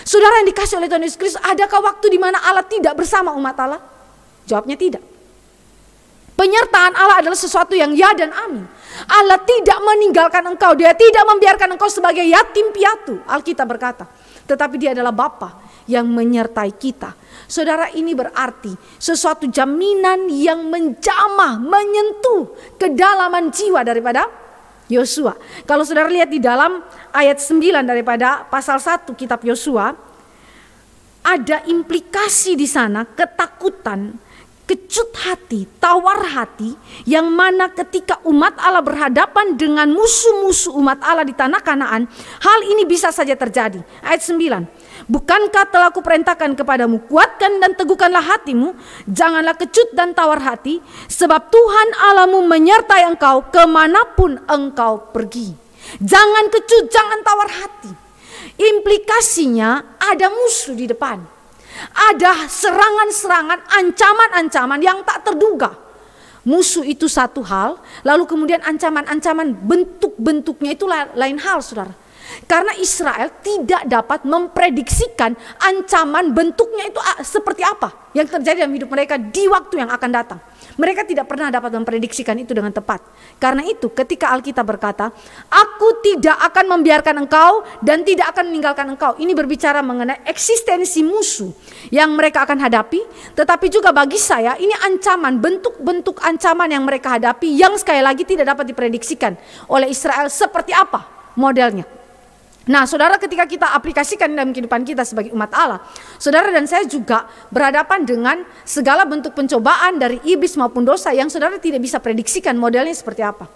Saudara yang dikasih oleh Tuhan Yesus Kristus, adakah waktu di mana Allah tidak bersama umat Allah? Jawabnya tidak. Penyertaan Allah adalah sesuatu yang ya dan amin. Allah tidak meninggalkan engkau, Dia tidak membiarkan engkau sebagai yatim piatu, Alkitab berkata. Tetapi Dia adalah Bapa yang menyertai kita. Saudara, ini berarti sesuatu jaminan yang menjamah, menyentuh kedalaman jiwa daripada Yosua. Kalau saudara lihat di dalam ayat 9 daripada pasal 1 kitab Yosua, ada implikasi di sana, ketakutan, kecut hati, tawar hati, yang mana ketika umat Allah berhadapan dengan musuh-musuh umat Allah di tanah Kanaan, hal ini bisa saja terjadi. Ayat 9. Bukankah telah kuperintahkan kepadamu, kuatkan dan teguhkanlah hatimu, janganlah kecut dan tawar hati, sebab Tuhan Allahmu menyertai engkau kemanapun engkau pergi. Jangan kecut, jangan tawar hati. Implikasinya ada musuh di depan. Ada serangan-serangan, ancaman-ancaman yang tak terduga. Musuh itu satu hal, lalu kemudian ancaman-ancaman bentuk-bentuknya itu lain hal, saudara. Karena Israel tidak dapat memprediksikan ancaman bentuknya itu seperti apa yang terjadi dalam hidup mereka di waktu yang akan datang. Mereka tidak pernah dapat memprediksikan itu dengan tepat. Karena itu ketika Alkitab berkata, aku tidak akan membiarkan engkau dan tidak akan meninggalkan engkau. Ini berbicara mengenai eksistensi musuh yang mereka akan hadapi. Tetapi juga bagi saya ini ancaman, bentuk-bentuk ancaman yang mereka hadapi yang sekali lagi tidak dapat diprediksikan oleh Israel seperti apa modelnya. Nah, saudara, ketika kita aplikasikan dalam kehidupan kita sebagai umat Allah, saudara dan saya juga berhadapan dengan segala bentuk pencobaan dari iblis maupun dosa yang saudara tidak bisa prediksikan modelnya seperti apa.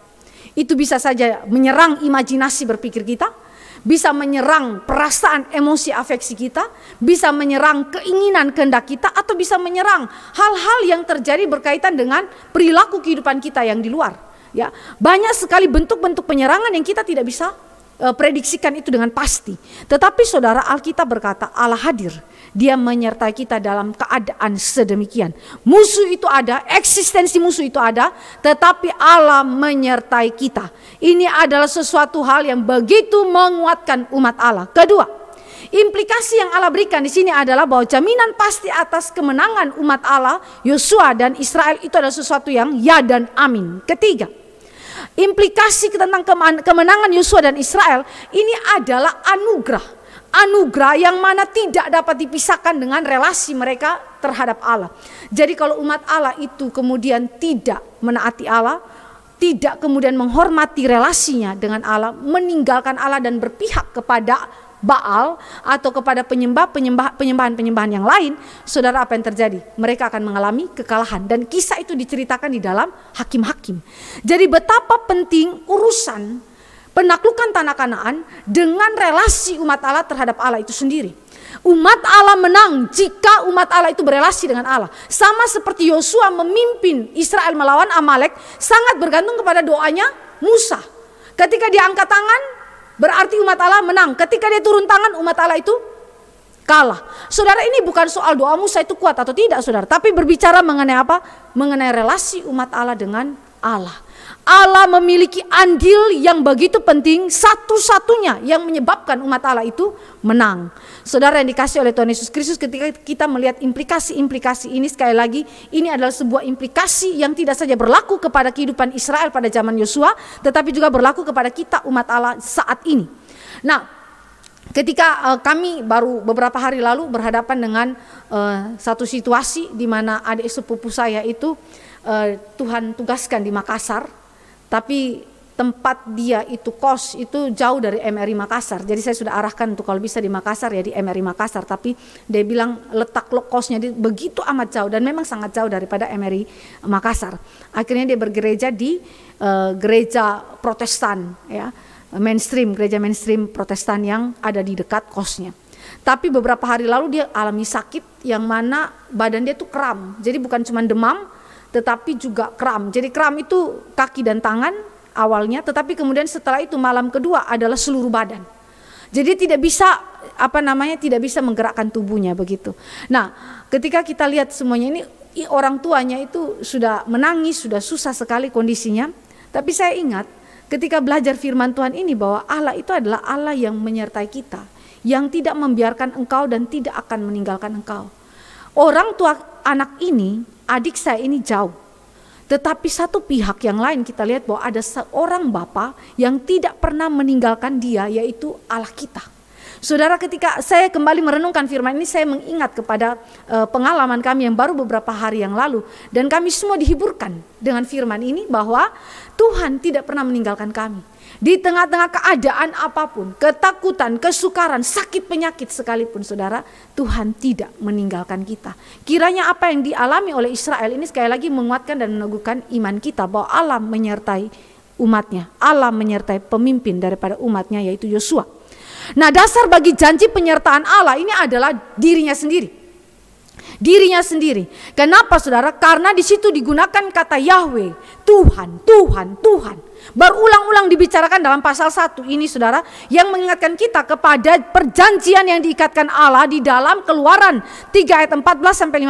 Itu bisa saja menyerang imajinasi berpikir kita, bisa menyerang perasaan emosi afeksi kita, bisa menyerang keinginan kehendak kita, atau bisa menyerang hal-hal yang terjadi berkaitan dengan perilaku kehidupan kita yang di luar. Ya, banyak sekali bentuk-bentuk penyerangan yang kita tidak bisa prediksikan itu dengan pasti. Tetapi saudara, Alkitab berkata Allah hadir. Dia menyertai kita dalam keadaan sedemikian. Musuh itu ada, eksistensi musuh itu ada, tetapi Allah menyertai kita. Ini adalah sesuatu hal yang begitu menguatkan umat Allah. Kedua, implikasi yang Allah berikan di sini adalah bahwa jaminan pasti atas kemenangan umat Allah, Yosua dan Israel itu adalah sesuatu yang ya dan amin. Ketiga, implikasi tentang kemenangan Yosua dan Israel ini adalah anugerah. Anugerah yang mana tidak dapat dipisahkan dengan relasi mereka terhadap Allah. Jadi kalau umat Allah itu kemudian tidak menaati Allah, tidak kemudian menghormati relasinya dengan Allah, meninggalkan Allah dan berpihak kepada Baal atau kepada penyembahan yang lain, saudara, apa yang terjadi? Mereka akan mengalami kekalahan. Dan kisah itu diceritakan di dalam Hakim-Hakim. Jadi betapa penting urusan penaklukan tanah Kanaan dengan relasi umat Allah terhadap Allah itu sendiri. Umat Allah menang jika umat Allah itu berelasi dengan Allah. Sama seperti Yosua memimpin Israel melawan Amalek, sangat bergantung kepada doanya Musa. Ketika dia angkat tangan, berarti umat Allah menang. Ketika dia turun tangan, umat Allah itu kalah. Saudara, ini bukan soal doa Musa itu kuat atau tidak, saudara, tapi berbicara mengenai apa? Mengenai relasi umat Allah dengan Allah. Allah memiliki andil yang begitu penting, satu-satunya yang menyebabkan umat Allah itu menang. Saudara yang dikasih oleh Tuhan Yesus Kristus, ketika kita melihat implikasi-implikasi ini, sekali lagi, ini adalah sebuah implikasi yang tidak saja berlaku kepada kehidupan Israel pada zaman Yosua, tetapi juga berlaku kepada kita umat Allah saat ini. Nah, ketika kami baru beberapa hari lalu berhadapan dengan satu situasi di mana adik sepupu saya itu Tuhan tugaskan di Makassar, tapi tempat dia itu kos itu jauh dari MRI Makassar. Jadi saya sudah arahkan untuk kalau bisa di Makassar ya di MRI Makassar, tapi dia bilang letak kosnya begitu amat jauh dan memang sangat jauh daripada MRI Makassar. Akhirnya dia bergereja di gereja Protestan ya, gereja mainstream Protestan yang ada di dekat kosnya. Tapi beberapa hari lalu dia alami sakit yang mana badan dia tuh kram. Jadi bukan cuma demam, tetapi juga kram. Jadi kram itu kaki dan tangan awalnya, tetapi kemudian setelah itu malam kedua adalah seluruh badan. Jadi tidak bisa tidak bisa menggerakkan tubuhnya begitu. Nah, ketika kita lihat semuanya ini, orang tuanya itu sudah menangis, sudah susah sekali kondisinya. Tapi saya ingat ketika belajar firman Tuhan ini bahwa Allah itu adalah Allah yang menyertai kita, yang tidak membiarkan engkau dan tidak akan meninggalkan engkau. Orang tua anak ini, adik saya ini jauh. Tetapi satu pihak yang lain kita lihat bahwa ada seorang bapa yang tidak pernah meninggalkan dia, yaitu Allah kita. Saudara, ketika saya kembali merenungkan firman ini, saya mengingat kepada pengalaman kami yang baru beberapa hari yang lalu. Dan kami semua dihiburkan dengan firman ini bahwa Tuhan tidak pernah meninggalkan kami. Di tengah-tengah keadaan apapun, ketakutan, kesukaran, sakit, penyakit sekalipun, saudara, Tuhan tidak meninggalkan kita. Kiranya apa yang dialami oleh Israel ini sekali lagi menguatkan dan meneguhkan iman kita bahwa Allah menyertai umatnya. Allah menyertai pemimpin daripada umatnya, yaitu Yosua. Nah, dasar bagi janji penyertaan Allah ini adalah dirinya sendiri. Dirinya sendiri. Kenapa, saudara? Karena di situ digunakan kata Yahweh, Tuhan, Tuhan, Tuhan. Berulang-ulang dibicarakan dalam pasal 1 ini, saudara, yang mengingatkan kita kepada perjanjian yang diikatkan Allah di dalam Keluaran 3 ayat 14-15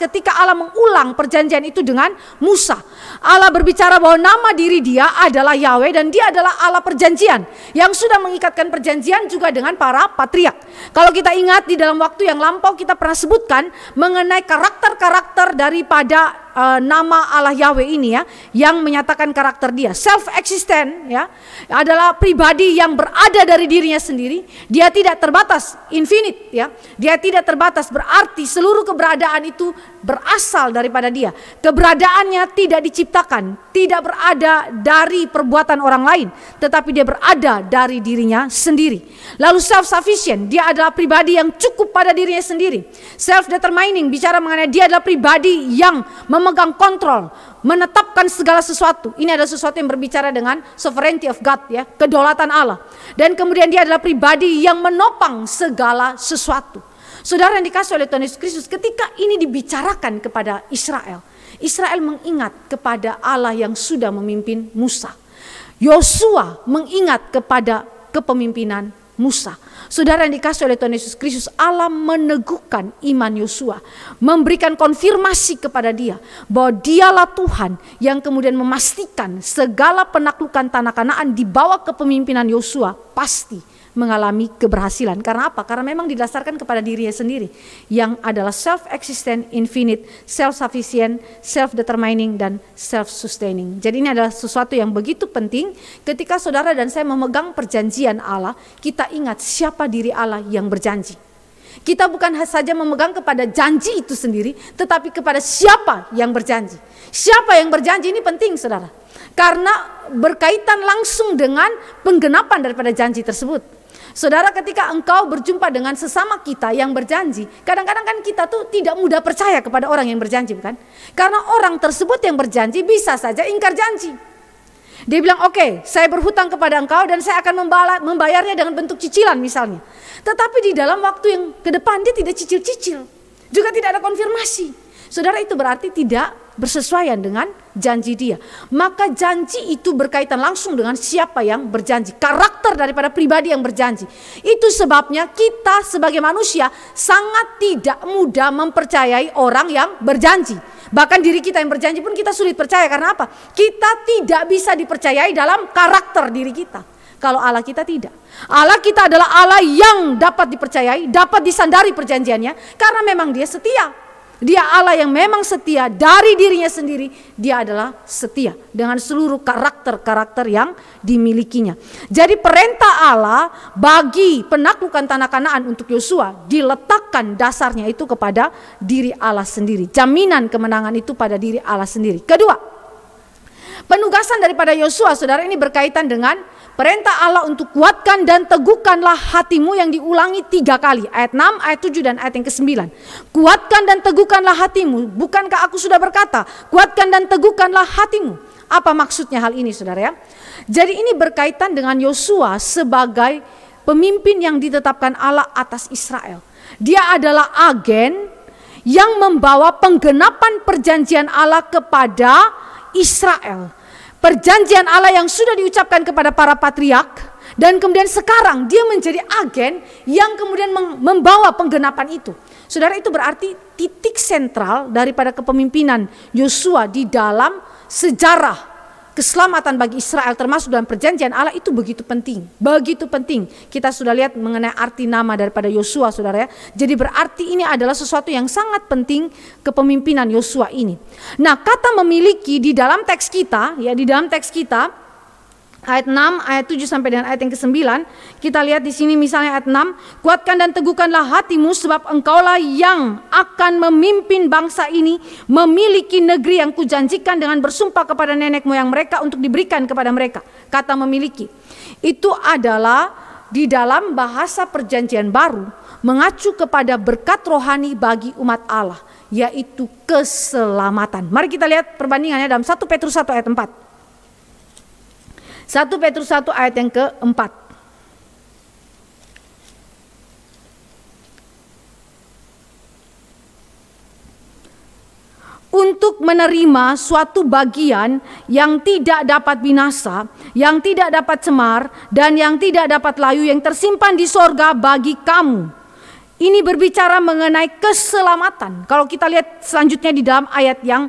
ketika Allah mengulang perjanjian itu dengan Musa. Allah berbicara bahwa nama diri dia adalah Yahweh dan dia adalah Allah perjanjian yang sudah mengikatkan perjanjian juga dengan para patriark. Kalau kita ingat di dalam waktu yang lampau kita pernah sebutkan mengenai karakter-karakter daripada nama Allah Yahweh ini ya, yang menyatakan karakter dia self-existent ya, adalah pribadi yang berada dari dirinya sendiri. Dia tidak terbatas, infinite ya. Dia tidak terbatas, berarti seluruh keberadaan itu berasal daripada dia. Keberadaannya tidak diciptakan, tidak berada dari perbuatan orang lain, tetapi dia berada dari dirinya sendiri. Lalu self-sufficient, dia adalah pribadi yang cukup pada dirinya sendiri. Self-determining, bicara mengenai dia adalah pribadi yang memegang kontrol, menetapkan segala sesuatu. Ini adalah sesuatu yang berbicara dengan sovereignty of God ya, kedaulatan Allah. Dan kemudian dia adalah pribadi yang menopang segala sesuatu. Saudara yang dikasih oleh Tuhan Yesus Kristus, ketika ini dibicarakan kepada Israel, Israel mengingat kepada Allah yang sudah memimpin Musa. Yosua mengingat kepada kepemimpinan Musa. Saudara yang dikasih oleh Tuhan Yesus Kristus, Allah meneguhkan iman Yosua, memberikan konfirmasi kepada dia bahwa dialah Tuhan yang kemudian memastikan segala penaklukan tanah Kanaan di bawah kepemimpinan Yosua pasti mengalami keberhasilan. Karena apa? Karena memang didasarkan kepada dirinya sendiri yang adalah self-existent, infinite, self-sufficient, self-determining, dan self-sustaining. Jadi ini adalah sesuatu yang begitu penting ketika saudara dan saya memegang perjanjian Allah, kita ingat siapa diri Allah yang berjanji. Kita bukan saja memegang kepada janji itu sendiri, tetapi kepada siapa yang berjanji. Siapa yang berjanji ini penting, saudara. Karena berkaitan langsung dengan penggenapan daripada janji tersebut. Saudara, ketika engkau berjumpa dengan sesama kita yang berjanji, kadang-kadang kan kita tuh tidak mudah percaya kepada orang yang berjanji, bukan? Karena orang tersebut yang berjanji bisa saja ingkar janji. Dia bilang, oke, saya berhutang kepada engkau dan saya akan membayarnya dengan bentuk cicilan misalnya. Tetapi di dalam waktu yang ke depan dia tidak cicil-cicil. Juga tidak ada konfirmasi. Saudara, itu berarti tidak bersesuaian dengan janji dia. Maka janji itu berkaitan langsung dengan siapa yang berjanji. Karakter daripada pribadi yang berjanji. Itu sebabnya kita sebagai manusia sangat tidak mudah mempercayai orang yang berjanji. Bahkan diri kita yang berjanji pun kita sulit percaya. Karena apa? Kita tidak bisa dipercayai dalam karakter diri kita. Kalau Allah kita tidak. Allah kita adalah Allah yang dapat dipercayai, dapat disandari perjanjiannya. Karena memang dia setia. Dia Allah yang memang setia dari dirinya sendiri. Dia adalah setia dengan seluruh karakter-karakter yang dimilikinya. Jadi perintah Allah bagi penaklukan tanah Kanaan untuk Yosua diletakkan dasarnya itu kepada diri Allah sendiri. Jaminan kemenangan itu pada diri Allah sendiri. Kedua, penugasan daripada Yosua, saudara, ini berkaitan dengan perintah Allah untuk kuatkan dan teguhkanlah hatimu yang diulangi 3 kali. Ayat 6, ayat 7, dan ayat yang ke-9. Kuatkan dan teguhkanlah hatimu. Bukankah aku sudah berkata, kuatkan dan teguhkanlah hatimu. Apa maksudnya hal ini, saudara ya? Jadi ini berkaitan dengan Yosua sebagai pemimpin yang ditetapkan Allah atas Israel. Dia adalah agen yang membawa penggenapan perjanjian Allah kepada Israel. Perjanjian Allah yang sudah diucapkan kepada para patriark, dan kemudian sekarang dia menjadi agen yang kemudian membawa penggenapan itu. Saudara, itu berarti titik sentral daripada kepemimpinan Yosua di dalam sejarah keselamatan bagi Israel termasuk dalam perjanjian Allah itu begitu penting. Begitu penting. Kita sudah lihat mengenai arti nama daripada Yosua, saudara ya. Jadi berarti ini adalah sesuatu yang sangat penting kepemimpinan Yosua ini. Nah, kata memiliki di dalam teks kita, ya, di dalam teks kita ayat 6, ayat 7 sampai dengan ayat yang ke-9, kita lihat di sini misalnya ayat 6, kuatkan dan teguhkanlah hatimu sebab engkaulah yang akan memimpin bangsa ini memiliki negeri yang kujanjikan dengan bersumpah kepada nenek moyang mereka untuk diberikan kepada mereka. Kata memiliki itu adalah di dalam bahasa perjanjian baru mengacu kepada berkat rohani bagi umat Allah, yaitu keselamatan. Mari kita lihat perbandingannya dalam 1 Petrus 1 ayat 4. 1 Petrus 1 ayat yang ke-4. Untuk menerima suatu bagian yang tidak dapat binasa, yang tidak dapat cemar, dan yang tidak dapat layu yang tersimpan di sorga bagi kamu. Ini berbicara mengenai keselamatan. Kalau kita lihat selanjutnya di dalam ayat yang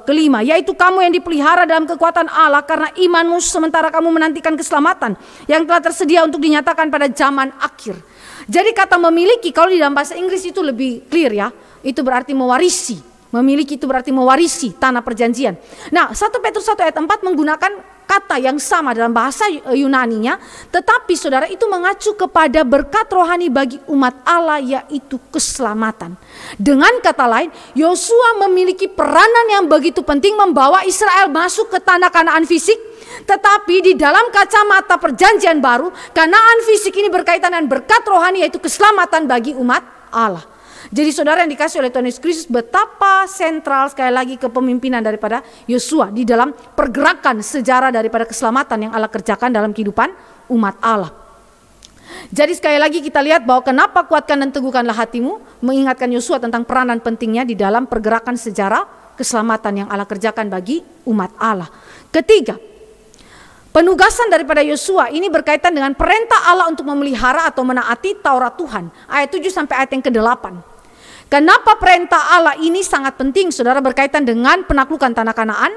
kelima, yaitu kamu yang dipelihara dalam kekuatan Allah karena imanmu sementara kamu menantikan keselamatan yang telah tersedia untuk dinyatakan pada zaman akhir. Jadi kata memiliki kalau di dalam bahasa Inggris itu lebih clear ya. Itu berarti mewarisi. Memiliki itu berarti mewarisi tanah perjanjian. Nah, 1 Petrus 1 ayat 4 menggunakan kata yang sama dalam bahasa Yunaninya, tetapi saudara itu mengacu kepada berkat rohani bagi umat Allah, yaitu keselamatan. Dengan kata lain, Yosua memiliki peranan yang begitu penting membawa Israel masuk ke tanah Kanaan fisik, tetapi di dalam kacamata perjanjian baru, Kanaan fisik ini berkaitan dengan berkat rohani, yaitu keselamatan bagi umat Allah. Jadi saudara yang dikasih oleh Tuhan Yesus Kristus, betapa sentral sekali lagi kepemimpinan daripada Yosua di dalam pergerakan sejarah daripada keselamatan yang Allah kerjakan dalam kehidupan umat Allah. Jadi sekali lagi kita lihat bahwa kenapa kuatkan dan teguhkanlah hatimu, mengingatkan Yosua tentang peranan pentingnya di dalam pergerakan sejarah keselamatan yang Allah kerjakan bagi umat Allah. Ketiga, Penugasan daripada Yosua ini berkaitan dengan perintah Allah untuk memelihara atau menaati Taurat Tuhan. Ayat 7 sampai ayat yang ke-8. Kenapa perintah Allah ini sangat penting, saudara, berkaitan dengan penaklukan tanah Kanaan?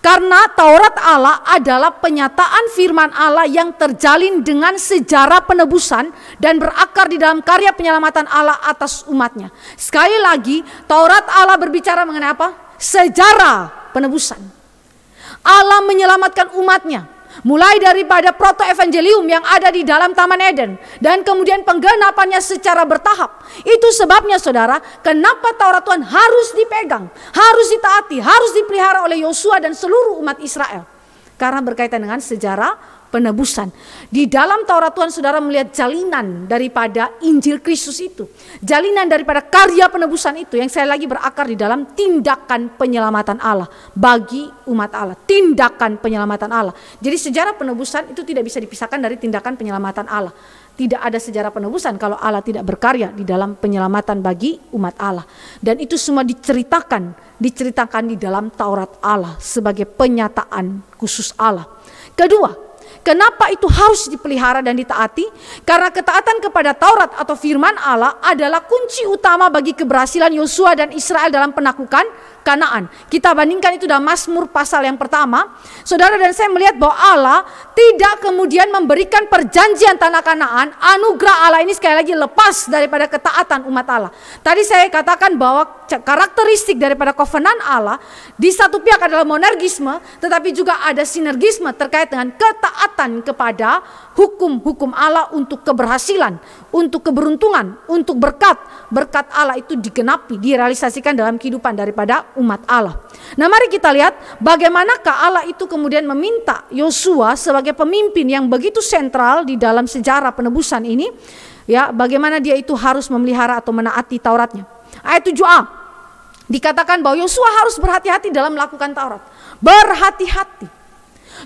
Karena Taurat Allah adalah penyataan firman Allah yang terjalin dengan sejarah penebusan dan berakar di dalam karya penyelamatan Allah atas umatnya. Sekali lagi, Taurat Allah berbicara mengenai apa? Sejarah penebusan. Allah menyelamatkan umatnya. Mulai daripada proto-evangelium yang ada di dalam Taman Eden. Dan kemudian penggenapannya secara bertahap. Itu sebabnya, saudara, kenapa Taurat Tuhan harus dipegang, harus ditaati, harus dipelihara oleh Yosua dan seluruh umat Israel. Karena berkaitan dengan sejarah penebusan. Di dalam Taurat Tuhan, saudara, melihat jalinan daripada Injil Kristus itu. Jalinan daripada karya penebusan itu yang saya lagi berakar di dalam tindakan penyelamatan Allah bagi umat Allah. Tindakan penyelamatan Allah. Jadi sejarah penebusan itu tidak bisa dipisahkan dari tindakan penyelamatan Allah. Tidak ada sejarah penebusan kalau Allah tidak berkarya di dalam penyelamatan bagi umat Allah. Dan itu semua diceritakan di dalam Taurat Allah sebagai penyataan khusus Allah. Kedua, kenapa itu harus dipelihara dan ditaati? Karena ketaatan kepada Taurat atau firman Allah adalah kunci utama bagi keberhasilan Yosua dan Israel dalam penaklukan Kanaan. Kita bandingkan itu dalam Mazmur pasal yang pertama. Saudara dan saya melihat bahwa Allah tidak kemudian memberikan perjanjian tanah Kanaan. Anugerah Allah ini sekali lagi lepas daripada ketaatan umat Allah. Tadi saya katakan bahwa karakteristik daripada covenant Allah di satu pihak adalah monergisme, tetapi juga ada sinergisme terkait dengan ketaatan kepada hukum-hukum Allah untuk keberhasilan, untuk keberuntungan, untuk berkat. Berkat Allah itu digenapi, direalisasikan dalam kehidupan daripada umat Allah. Nah, mari kita lihat bagaimanakah Allah itu kemudian meminta Yosua sebagai pemimpin yang begitu sentral di dalam sejarah penebusan ini, ya, bagaimana dia itu harus memelihara atau menaati Tauratnya. Ayat 7a dikatakan bahwa Yosua harus berhati-hati dalam melakukan Taurat. Berhati-hati.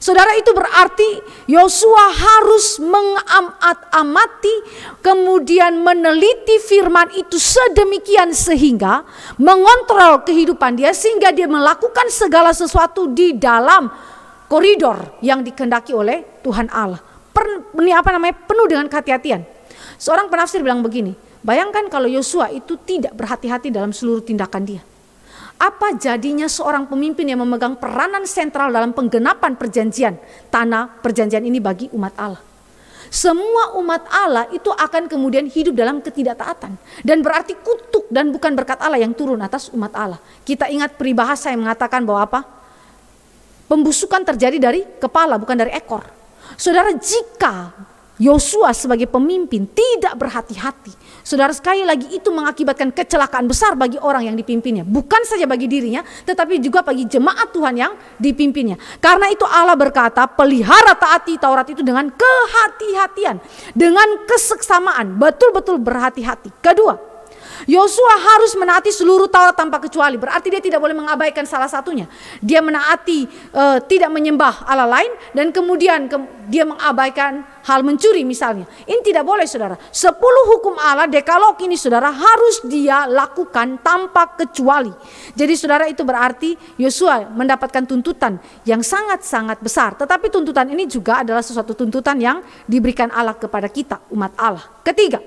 Saudara, itu berarti Yosua harus mengamati, kemudian meneliti firman itu sedemikian sehingga mengontrol kehidupan dia, sehingga dia melakukan segala sesuatu di dalam koridor yang dikehendaki oleh Tuhan Allah. Penuh dengan kehati-hatian. Seorang penafsir bilang begini, bayangkan kalau Yosua itu tidak berhati-hati dalam seluruh tindakan dia. Apa jadinya seorang pemimpin yang memegang peranan sentral dalam penggenapan perjanjian, tanah perjanjian ini bagi umat Allah? Semua umat Allah itu akan kemudian hidup dalam ketidaktaatan. Dan berarti kutuk dan bukan berkat Allah yang turun atas umat Allah. Kita ingat peribahasa yang mengatakan bahwa apa? Pembusukan terjadi dari kepala, bukan dari ekor. Saudara, jika Yosua sebagai pemimpin tidak berhati-hati, saudara, sekali lagi itu mengakibatkan kecelakaan besar bagi orang yang dipimpinnya. Bukan saja bagi dirinya, tetapi juga bagi jemaat Tuhan yang dipimpinnya. Karena itu Allah berkata, pelihara taati Taurat itu dengan kehati-hatian, dengan keseksamaan, betul-betul berhati-hati. Kedua, Yosua harus menaati seluruh Taurat tanpa kecuali. Berarti dia tidak boleh mengabaikan salah satunya. Dia menaati tidak menyembah Allah lain, dan kemudian dia mengabaikan hal mencuri misalnya. Ini tidak boleh, saudara. 10 hukum Allah, dekalog ini, saudara, harus dia lakukan tanpa kecuali. Jadi saudara, itu berarti Yosua mendapatkan tuntutan yang sangat-sangat besar. Tetapi tuntutan ini juga adalah sesuatu tuntutan yang diberikan Allah kepada kita, umat Allah. Ketiga,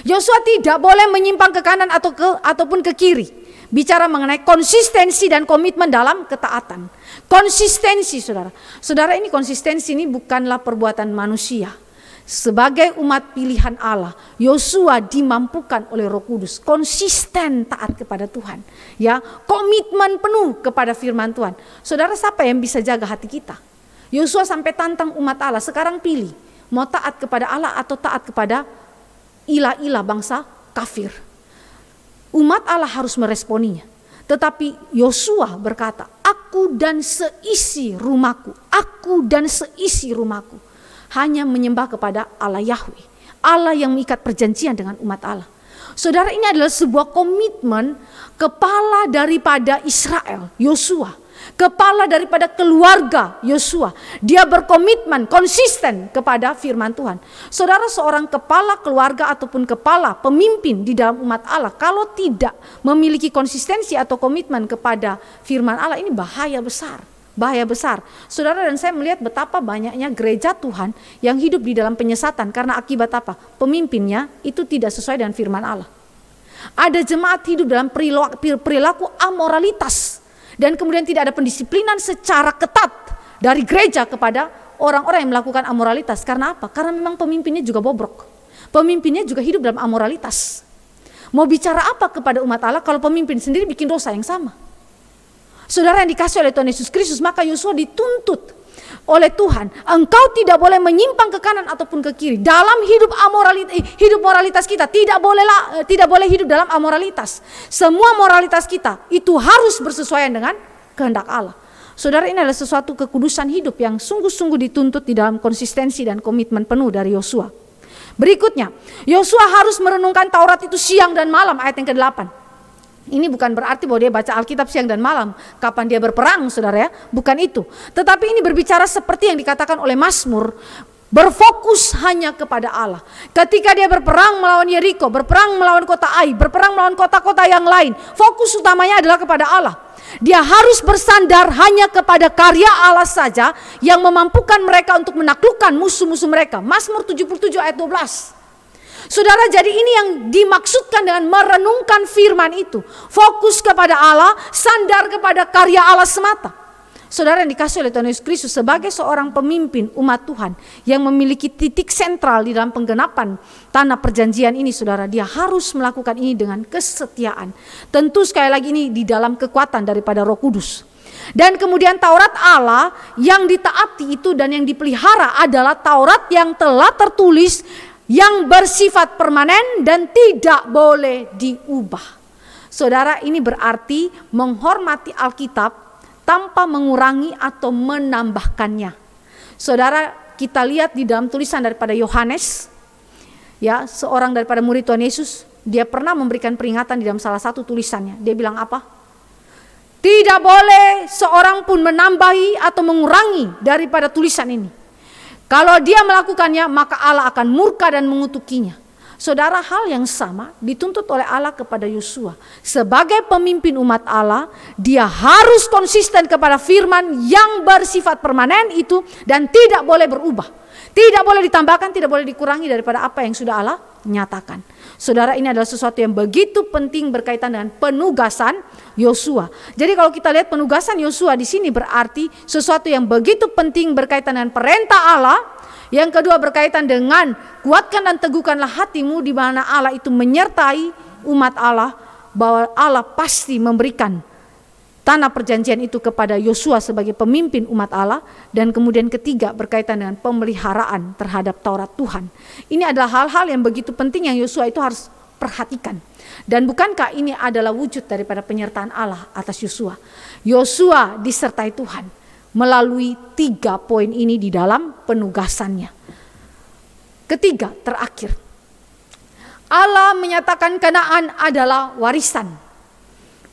Yosua tidak boleh menyimpang ke kanan ataupun ke kiri. Bicara mengenai konsistensi dan komitmen dalam ketaatan. Konsistensi, saudara. Saudara, ini konsistensi ini bukanlah perbuatan manusia. Sebagai umat pilihan Allah, Yosua dimampukan oleh Roh Kudus konsisten taat kepada Tuhan. Ya, komitmen penuh kepada firman Tuhan. Saudara, siapa yang bisa jaga hati kita? Yosua sampai tantang umat Allah, sekarang pilih mau taat kepada Allah atau taat kepada ilah-ilah bangsa kafir. Umat Allah harus meresponinya. Tetapi Yosua berkata, aku dan seisi rumahku hanya menyembah kepada Allah Yahweh, Allah yang mengikat perjanjian dengan umat Allah. Saudara, ini adalah sebuah komitmen kepala daripada Israel, Yosua. Kepala daripada keluarga Yosua. Dia berkomitmen konsisten kepada firman Tuhan. Saudara, seorang kepala keluarga ataupun kepala pemimpin di dalam umat Allah, kalau tidak memiliki konsistensi atau komitmen kepada firman Allah, ini bahaya besar bahaya besar. Saudara dan saya melihat betapa banyaknya gereja Tuhan yang hidup di dalam penyesatan karena akibat apa? Pemimpinnya itu tidak sesuai dengan firman Allah. Ada jemaat hidup dalam perilaku amoralitas dan kemudian tidak ada pendisiplinan secara ketat dari gereja kepada orang-orang yang melakukan amoralitas. Karena apa? Karena memang pemimpinnya juga bobrok. Pemimpinnya juga hidup dalam amoralitas. Mau bicara apa kepada umat Allah kalau pemimpin sendiri bikin dosa yang sama? Saudara yang dikasih oleh Tuhan Yesus Kristus, maka Yosua dituntut oleh Tuhan, engkau tidak boleh menyimpang ke kanan ataupun ke kiri. Dalam hidup moralitas kita tidak boleh hidup dalam amoralitas. Semua moralitas kita itu harus bersesuaian dengan kehendak Allah. Saudara, ini adalah sesuatu kekudusan hidup yang sungguh-sungguh dituntut di dalam konsistensi dan komitmen penuh dari Yosua. Berikutnya, Yosua harus merenungkan Taurat itu siang dan malam, ayat yang ke-8. Ini bukan berarti bahwa dia baca Alkitab siang dan malam kapan dia berperang, saudara ya, bukan itu. Tetapi ini berbicara seperti yang dikatakan oleh Mazmur, berfokus hanya kepada Allah. Ketika dia berperang melawan Yeriko, berperang melawan kota Ai, berperang melawan kota-kota yang lain, fokus utamanya adalah kepada Allah. Dia harus bersandar hanya kepada karya Allah saja yang memampukan mereka untuk menaklukkan musuh-musuh mereka. Mazmur 77 ayat 12. Saudara, jadi ini yang dimaksudkan dengan merenungkan firman itu. Fokus kepada Allah, sandar kepada karya Allah semata. Saudara yang dikasih oleh Tuhan Yesus Kristus sebagai seorang pemimpin umat Tuhan yang memiliki titik sentral di dalam penggenapan tanah perjanjian ini, saudara, dia harus melakukan ini dengan kesetiaan. Tentu sekali lagi ini di dalam kekuatan daripada Roh Kudus. Dan kemudian Taurat Allah yang ditaati itu dan yang dipelihara adalah Taurat yang telah tertulis, yang bersifat permanen dan tidak boleh diubah. Saudara, ini berarti menghormati Alkitab tanpa mengurangi atau menambahkannya. Saudara, kita lihat di dalam tulisan daripada Yohanes, ya, seorang daripada murid Tuhan Yesus, dia pernah memberikan peringatan di dalam salah satu tulisannya. Dia bilang apa? Tidak boleh seorang pun menambahi atau mengurangi daripada tulisan ini. Kalau dia melakukannya, maka Allah akan murka dan mengutukinya. Saudara, hal yang sama dituntut oleh Allah kepada Yosua. Sebagai pemimpin umat Allah, dia harus konsisten kepada firman yang bersifat permanen itu dan tidak boleh berubah. Tidak boleh ditambahkan, tidak boleh dikurangi daripada apa yang sudah Allah nyatakan. Saudara, ini adalah sesuatu yang begitu penting berkaitan dengan penugasan Yosua. Jadi kalau kita lihat penugasan Yosua di sini berarti sesuatu yang begitu penting berkaitan dengan perintah Allah. Yang kedua berkaitan dengan kuatkan dan teguhkanlah hatimu, di mana Allah itu menyertai umat Allah, bahwa Allah pasti memberikan tanah perjanjian itu kepada Yosua sebagai pemimpin umat Allah. Dan kemudian ketiga berkaitan dengan pemeliharaan terhadap Taurat Tuhan. Ini adalah hal-hal yang begitu penting yang Yosua itu harus perhatikan. Dan bukankah ini adalah wujud daripada penyertaan Allah atas Yosua? Yosua disertai Tuhan melalui 3 poin ini di dalam penugasannya. Ketiga, terakhir, Allah menyatakan Kanaan adalah warisan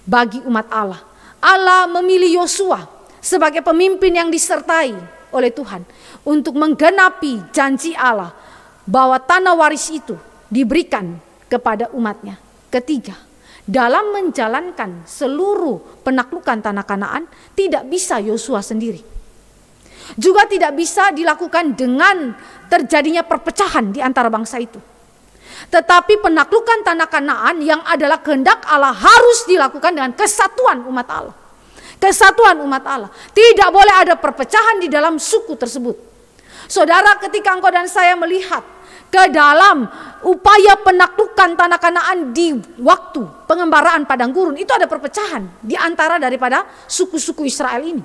bagi umat Allah. Allah memilih Yosua sebagai pemimpin yang disertai oleh Tuhan untuk menggenapi janji Allah bahwa tanah waris itu diberikan kepada umatnya. Ketiga, dalam menjalankan seluruh penaklukan tanah Kanaan tidak bisa Yosua sendiri. Juga tidak bisa dilakukan dengan terjadinya perpecahan di antara bangsa itu. Tetapi penaklukan tanah Kanaan yang adalah kehendak Allah harus dilakukan dengan kesatuan umat Allah. Kesatuan umat Allah. Tidak boleh ada perpecahan di dalam suku tersebut. Saudara, ketika engkau dan saya melihat ke dalam upaya penaklukan tanah Kanaan di waktu pengembaraan padang gurun, itu ada perpecahan di antara daripada suku-suku Israel ini.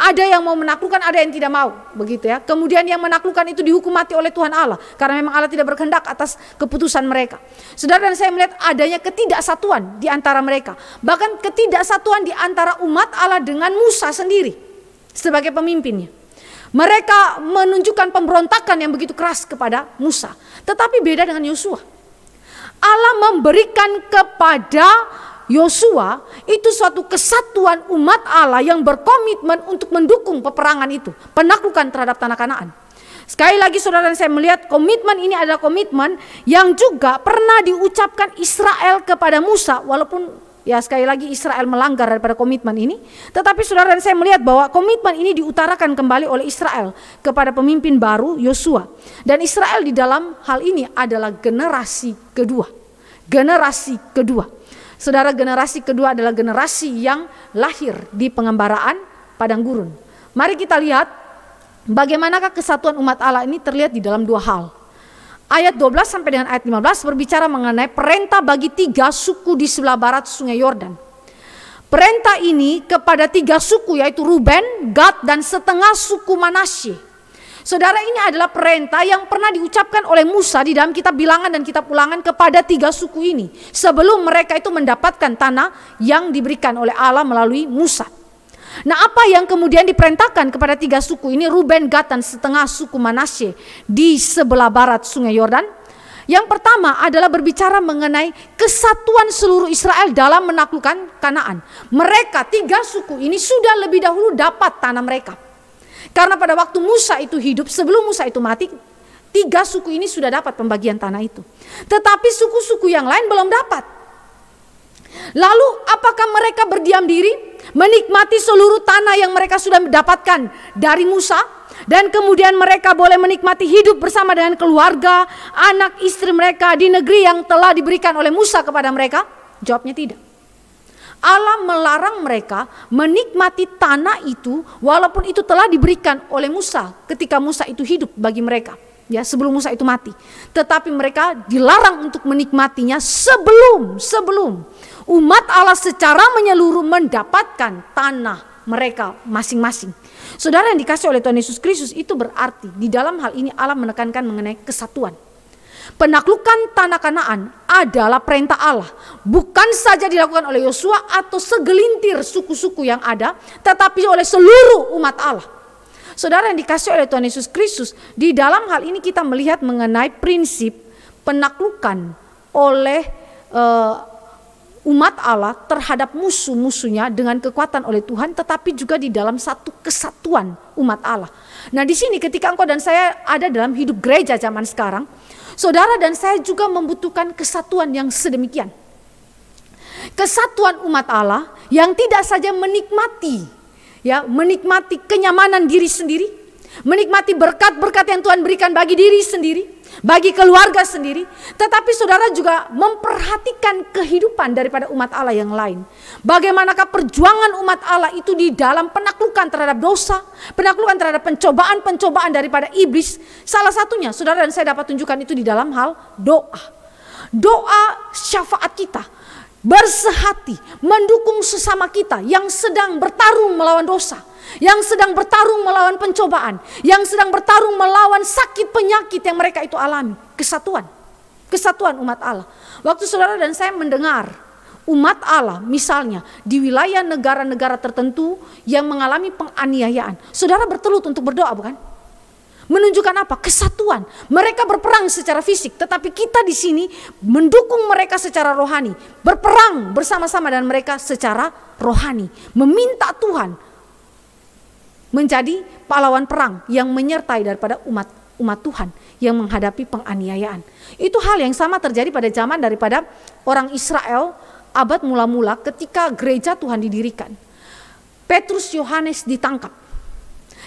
Ada yang mau menaklukkan, ada yang tidak mau, begitu ya. Kemudian yang menaklukkan itu dihukum mati oleh Tuhan Allah karena memang Allah tidak berkehendak atas keputusan mereka. Saudara dan saya melihat adanya ketidaksatuan di antara mereka, bahkan ketidaksatuan di antara umat Allah dengan Musa sendiri sebagai pemimpinnya. Mereka menunjukkan pemberontakan yang begitu keras kepada Musa. Tetapi beda dengan Yosua. Allah memberikan kepada Yosua itu suatu kesatuan umat Allah yang berkomitmen untuk mendukung peperangan itu, penaklukan terhadap tanah Kanaan. Sekali lagi saudara dan saya melihat komitmen ini adalah komitmen yang juga pernah diucapkan Israel kepada Musa, walaupun Ya, sekali lagi Israel melanggar daripada komitmen ini. Tetapi saudara dan saya melihat bahwa komitmen ini diutarakan kembali oleh Israel kepada pemimpin baru Yosua. Dan Israel di dalam hal ini adalah generasi kedua. Generasi kedua. Saudara, generasi kedua adalah generasi yang lahir di pengembaraan padang gurun. Mari kita lihat bagaimanakah kesatuan umat Allah ini terlihat di dalam dua hal. Ayat 12 sampai dengan ayat 15 berbicara mengenai perintah bagi 3 suku di sebelah barat sungai Yordan. Perintah ini kepada 3 suku, yaitu Ruben, Gad, dan setengah suku Manasye. Saudara, ini adalah perintah yang pernah diucapkan oleh Musa di dalam kitab Bilangan dan kitab Ulangan kepada 3 suku ini, sebelum mereka itu mendapatkan tanah yang diberikan oleh Allah melalui Musa. Nah, apa yang kemudian diperintahkan kepada 3 suku ini, Ruben, Gad, dan setengah suku Manasye di sebelah barat sungai Yordan? Yang pertama adalah berbicara mengenai kesatuan seluruh Israel dalam menaklukkan Kanaan. Mereka 3 suku ini sudah lebih dahulu dapat tanah mereka. Karena pada waktu Musa itu hidup, sebelum Musa itu mati, 3 suku ini sudah dapat pembagian tanah itu. Tetapi suku-suku yang lain belum dapat. Lalu apakah mereka berdiam diri menikmati seluruh tanah yang mereka sudah mendapatkan dari Musa, dan kemudian mereka boleh menikmati hidup bersama dengan keluarga, anak istri mereka di negeri yang telah diberikan oleh Musa kepada mereka? Jawabnya tidak. Allah melarang mereka menikmati tanah itu walaupun itu telah diberikan oleh Musa ketika Musa itu hidup bagi mereka, ya, sebelum Musa itu mati. Tetapi mereka dilarang untuk menikmatinya sebelum umat Allah secara menyeluruh mendapatkan tanah mereka masing-masing. Saudara yang dikasih oleh Tuhan Yesus Kristus, itu berarti di dalam hal ini Allah menekankan mengenai kesatuan. Penaklukan tanah Kanaan adalah perintah Allah, bukan saja dilakukan oleh Yosua atau segelintir suku-suku yang ada, tetapi oleh seluruh umat Allah. Saudara yang dikasih oleh Tuhan Yesus Kristus, di dalam hal ini kita melihat mengenai prinsip penaklukan oleh umat Allah terhadap musuh-musuhnya dengan kekuatan oleh Tuhan, tetapi juga di dalam satu kesatuan umat Allah. Nah, di sini ketika engkau dan saya ada dalam hidup gereja zaman sekarang, saudara dan saya juga membutuhkan kesatuan yang sedemikian. Kesatuan umat Allah yang tidak saja menikmati kenyamanan diri sendiri, menikmati berkat-berkat yang Tuhan berikan bagi diri sendiri, bagi keluarga sendiri, tetapi saudara juga memperhatikan kehidupan daripada umat Allah yang lain. Bagaimanakah perjuangan umat Allah itu di dalam penaklukan terhadap dosa, penaklukan terhadap pencobaan daripada iblis. Salah satunya saudara dan saya dapat tunjukkan itu di dalam hal doa. Doa syafaat kita, bersehati mendukung sesama kita yang sedang bertarung melawan dosa, yang sedang bertarung melawan pencobaan, yang sedang bertarung melawan sakit penyakit yang mereka itu alami. Kesatuan umat Allah. Waktu saudara dan saya mendengar umat Allah misalnya di wilayah negara-negara tertentu yang mengalami penganiayaan, saudara bertelut untuk berdoa, bukan? Menunjukkan apa? Kesatuan. Mereka berperang secara fisik, tetapi kita di sini mendukung mereka secara rohani, berperang bersama-sama dengan mereka secara rohani, meminta Tuhan menjadi pahlawan perang yang menyertai daripada umat Tuhan yang menghadapi penganiayaan. Itu hal yang sama terjadi pada zaman daripada orang Israel abad mula-mula ketika gereja Tuhan didirikan. Petrus, Yohanes ditangkap.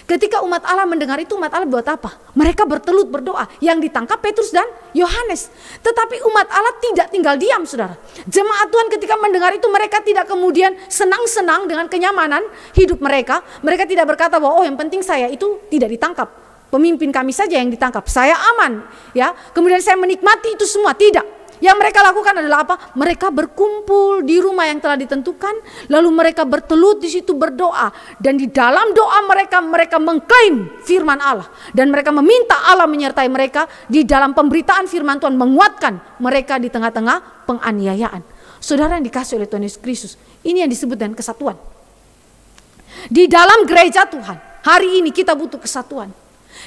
Ketika umat Allah mendengar itu, umat Allah buat apa? Mereka bertelut berdoa. Yang ditangkap Petrus dan Yohanes. Tetapi umat Allah tidak tinggal diam, saudara. Jemaat Tuhan ketika mendengar itu, mereka tidak kemudian senang-senang dengan kenyamanan hidup mereka. Mereka tidak berkata bahwa yang penting saya itu tidak ditangkap, pemimpin kami saja yang ditangkap, saya aman, ya. Kemudian saya menikmati itu semua. Tidak. Yang mereka lakukan adalah apa? Mereka berkumpul di rumah yang telah ditentukan, lalu mereka bertelut di situ berdoa, dan di dalam doa mereka mengklaim firman Allah, dan mereka meminta Allah menyertai mereka di dalam pemberitaan firman Tuhan, menguatkan mereka di tengah-tengah penganiayaan. Saudara yang dikasih oleh Tuhan Yesus Kristus, ini yang disebut dengan kesatuan. Di dalam gereja Tuhan hari ini kita butuh kesatuan.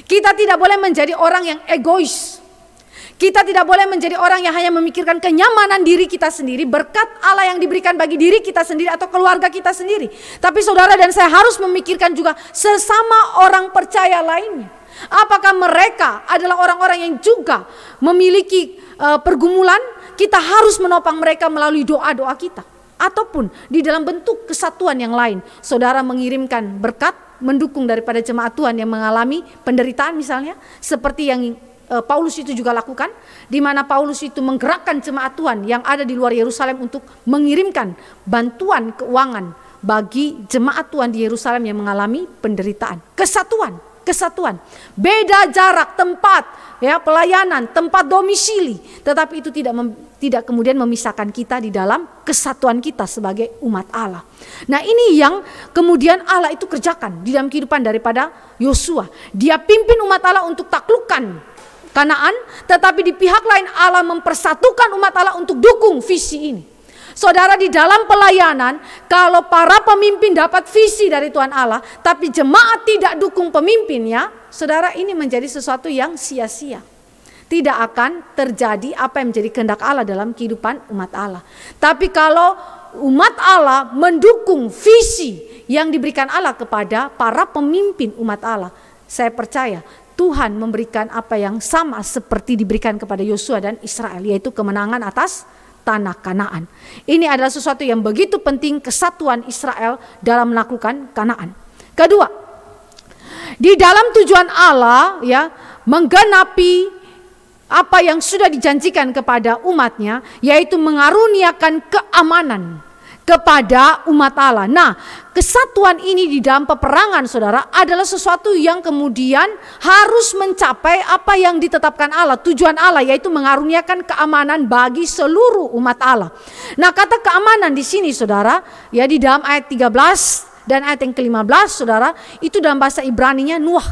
Kita tidak boleh menjadi orang yang egois. Kita tidak boleh menjadi orang yang hanya memikirkan kenyamanan diri kita sendiri, berkat Allah yang diberikan bagi diri kita sendiri atau keluarga kita sendiri. Tapi saudara dan saya harus memikirkan juga sesama orang percaya lainnya. Apakah mereka adalah orang-orang yang juga memiliki pergumulan? Kita harus menopang mereka melalui doa-doa kita. ataupun di dalam bentuk kesatuan yang lain. Saudara mengirimkan berkat, mendukung daripada jemaat Tuhan yang mengalami penderitaan misalnya, seperti yang Paulus itu juga lakukan, di mana Paulus itu menggerakkan jemaat Tuhan yang ada di luar Yerusalem untuk mengirimkan bantuan keuangan bagi jemaat Tuhan di Yerusalem yang mengalami penderitaan. Kesatuan, beda jarak, tempat, ya, pelayanan, tempat domisili, tetapi itu tidak kemudian memisahkan kita di dalam kesatuan kita sebagai umat Allah. Nah, ini yang kemudian Allah itu kerjakan di dalam kehidupan daripada Yosua. Dia pimpin umat Allah untuk taklukkan Kanaan, tetapi di pihak lain Allah mempersatukan umat Allah untuk dukung visi ini. Saudara, di dalam pelayanan, kalau para pemimpin dapat visi dari Tuhan Allah, tapi jemaat tidak dukung pemimpinnya, saudara, ini menjadi sesuatu yang sia-sia. Tidak akan terjadi apa yang menjadi kehendak Allah dalam kehidupan umat Allah. Tapi kalau umat Allah mendukung visi yang diberikan Allah kepada para pemimpin umat Allah, saya percaya Tuhan memberikan apa yang sama seperti diberikan kepada Yosua dan Israel, yaitu kemenangan atas tanah Kanaan. Ini adalah sesuatu yang begitu penting, kesatuan Israel dalam melakukan Kanaan. Kedua, di dalam tujuan Allah, ya, menggenapi apa yang sudah dijanjikan kepada umatnya, yaitu mengaruniakan keamanan kepada umat Allah. Nah, kesatuan ini di dalam peperangan, saudara, adalah sesuatu yang kemudian harus mencapai apa yang ditetapkan Allah, tujuan Allah, yaitu mengaruniakan keamanan bagi seluruh umat Allah. Nah, kata keamanan di sini, saudara, ya, di dalam ayat 13 dan ayat yang ke-15, saudara, itu dalam bahasa Ibraninya Nuh,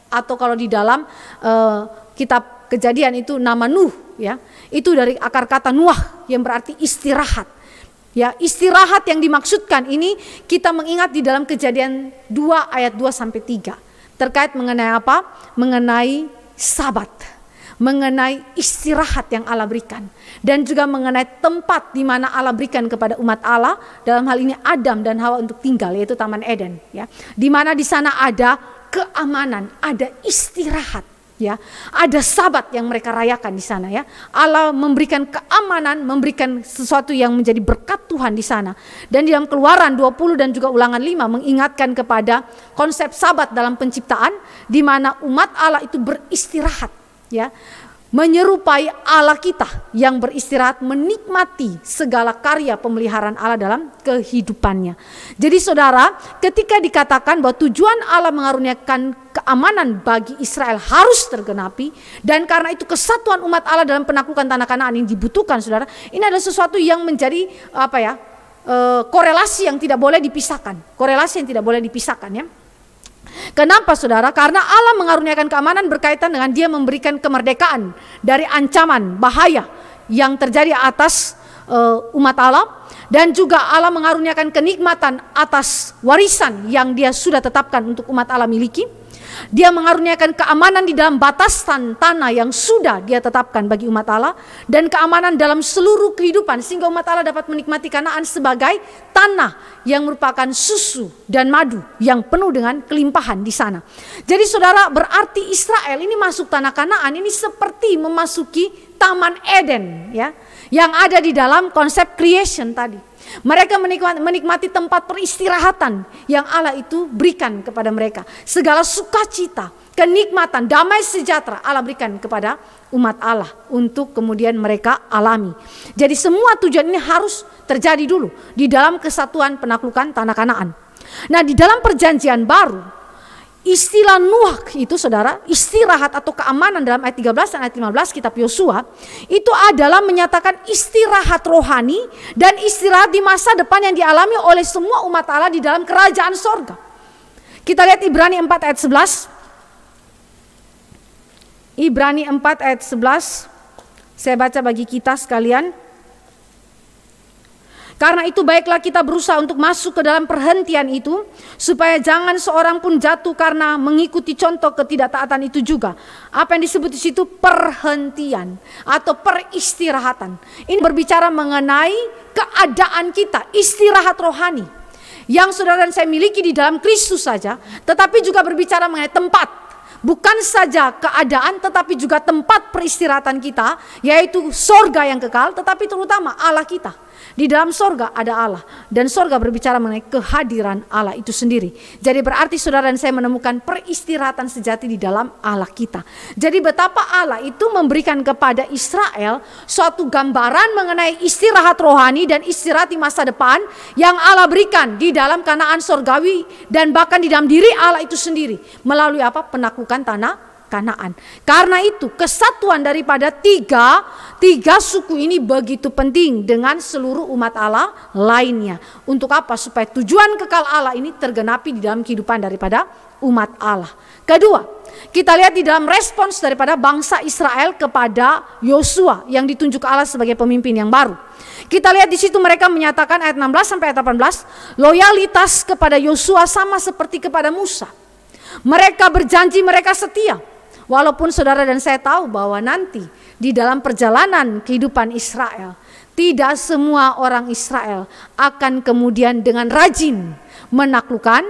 atau kalau di dalam kitab Kejadian itu nama Nuh, ya, itu dari akar kata Nuh yang berarti istirahat. Ya, istirahat yang dimaksudkan ini kita mengingat di dalam Kejadian 2 ayat 2 sampai 3. Terkait mengenai apa? Mengenai Sabat, mengenai istirahat yang Allah berikan, dan juga mengenai tempat di mana Allah berikan kepada umat Allah, dalam hal ini Adam dan Hawa untuk tinggal, yaitu Taman Eden, ya. Di mana di sana ada keamanan, ada istirahat. Ya, ada Sabat yang mereka rayakan di sana, ya. Allah memberikan keamanan, memberikan sesuatu yang menjadi berkat Tuhan di sana. Dan di dalam Keluaran 20 dan juga Ulangan 5 mengingatkan kepada konsep Sabat dalam penciptaan, di mana umat Allah itu beristirahat, ya. Menyerupai Allah kita yang beristirahat, menikmati segala karya pemeliharaan Allah dalam kehidupannya. Jadi saudara, ketika dikatakan bahwa tujuan Allah mengaruniakan keamanan bagi Israel harus tergenapi, dan karena itu kesatuan umat Allah dalam penaklukan tanah Kanaan ini dibutuhkan, saudara. Ini adalah sesuatu yang menjadi korelasi yang tidak boleh dipisahkan. Korelasi yang tidak boleh dipisahkan, ya. Kenapa, saudara? Karena Allah mengaruniakan keamanan berkaitan dengan Dia memberikan kemerdekaan dari ancaman bahaya yang terjadi atas umat Allah, dan juga Allah mengaruniakan kenikmatan atas warisan yang Dia sudah tetapkan untuk umat Allah miliki. Dia mengaruniakan keamanan di dalam batasan tanah yang sudah Dia tetapkan bagi umat Allah, dan keamanan dalam seluruh kehidupan sehingga umat Allah dapat menikmati Kanaan sebagai tanah yang merupakan susu dan madu yang penuh dengan kelimpahan di sana. Jadi saudara, berarti Israel ini masuk tanah Kanaan ini seperti memasuki Taman Eden, ya, yang ada di dalam konsep creation tadi. Mereka menikmati tempat peristirahatan yang Allah itu berikan kepada mereka. Segala sukacita, kenikmatan, damai sejahtera Allah berikan kepada umat Allah untuk kemudian mereka alami. Jadi semua tujuan ini harus terjadi dulu di dalam kesatuan penaklukan tanah Kanaan. Nah, di dalam perjanjian baru, istilah Nuh itu, saudara, istirahat atau keamanan dalam ayat 13 dan ayat 15 kitab Yosua, itu adalah menyatakan istirahat rohani dan istirahat di masa depan yang dialami oleh semua umat Allah di dalam kerajaan sorga. Kita lihat Ibrani 4 ayat 11. Ibrani 4 ayat 11. Saya baca bagi kita sekalian. Karena itu baiklah kita berusaha untuk masuk ke dalam perhentian itu, supaya jangan seorang pun jatuh karena mengikuti contoh ketidaktaatan itu juga. Apa yang disebut di situ perhentian atau peristirahatan. Ini berbicara mengenai keadaan kita, istirahat rohani yang saudara dan saya miliki di dalam Kristus saja, tetapi juga berbicara mengenai tempat. Bukan saja keadaan, tetapi juga tempat peristirahatan kita, yaitu sorga yang kekal, tetapi terutama Allah kita. Di dalam sorga ada Allah, dan sorga berbicara mengenai kehadiran Allah itu sendiri. Jadi berarti saudara dan saya menemukan peristirahatan sejati di dalam Allah kita. Jadi betapa Allah itu memberikan kepada Israel suatu gambaran mengenai istirahat rohani dan istirahat di masa depan yang Allah berikan di dalam Kanaan sorgawi dan bahkan di dalam diri Allah itu sendiri. Melalui apa? Penaklukan tanah Kanaan. Karena itu kesatuan daripada tiga suku ini begitu penting dengan seluruh umat Allah lainnya. Untuk apa? Supaya tujuan kekal Allah ini tergenapi di dalam kehidupan daripada umat Allah. Kedua, kita lihat di dalam respons daripada bangsa Israel kepada Yosua yang ditunjuk Allah sebagai pemimpin yang baru. Kita lihat di situ mereka menyatakan ayat 16 sampai ayat 18, loyalitas kepada Yosua sama seperti kepada Musa. Mereka berjanji mereka setia. Walaupun saudara dan saya tahu bahwa nanti di dalam perjalanan kehidupan Israel, tidak semua orang Israel akan kemudian dengan rajin menaklukkan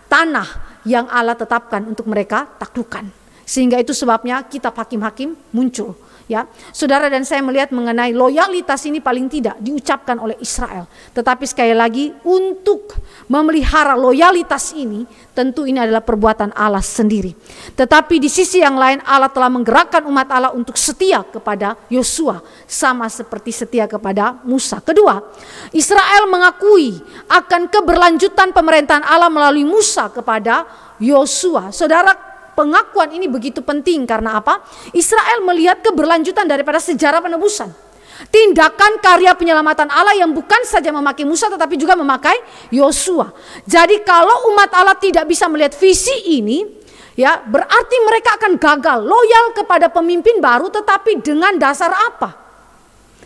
tanah yang Allah tetapkan untuk mereka taklukkan. Sehingga itu sebabnya kitab Hakim-Hakim muncul. Ya, saudara dan saya melihat mengenai loyalitas ini paling tidak diucapkan oleh Israel. Tetapi sekali lagi untuk memelihara loyalitas ini tentu ini adalah perbuatan Allah sendiri. Tetapi di sisi yang lain Allah telah menggerakkan umat Allah untuk setia kepada Yosua sama seperti setia kepada Musa. Kedua, Israel mengakui akan keberlanjutan pemerintahan Allah melalui Musa kepada Yosua. Saudara, pengakuan ini begitu penting karena apa? Israel melihat keberlanjutan daripada sejarah penebusan. Tindakan karya penyelamatan Allah yang bukan saja memakai Musa tetapi juga memakai Yosua. Jadi kalau umat Allah tidak bisa melihat visi ini, ya berarti mereka akan gagal loyal kepada pemimpin baru, tetapi dengan dasar apa?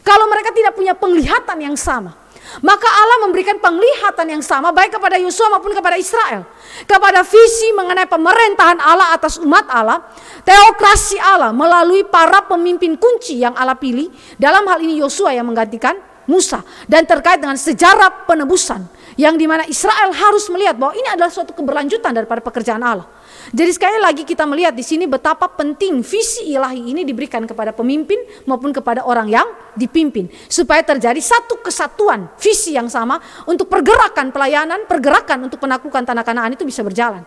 Kalau mereka tidak punya penglihatan yang sama, maka Allah memberikan penglihatan yang sama baik kepada Yosua maupun kepada Israel. Kepada visi mengenai pemerintahan Allah atas umat Allah, teokrasi Allah melalui para pemimpin kunci yang Allah pilih. Dalam hal ini Yosua yang menggantikan Musa. Dan terkait dengan sejarah penebusan, yang dimana Israel harus melihat bahwa ini adalah suatu keberlanjutan daripada pekerjaan Allah. Jadi sekali lagi kita melihat di sini betapa penting visi ilahi ini diberikan kepada pemimpin maupun kepada orang yang dipimpin. Supaya terjadi satu kesatuan visi yang sama untuk pergerakan pelayanan, pergerakan untuk penaklukan tanah Kanaan itu bisa berjalan.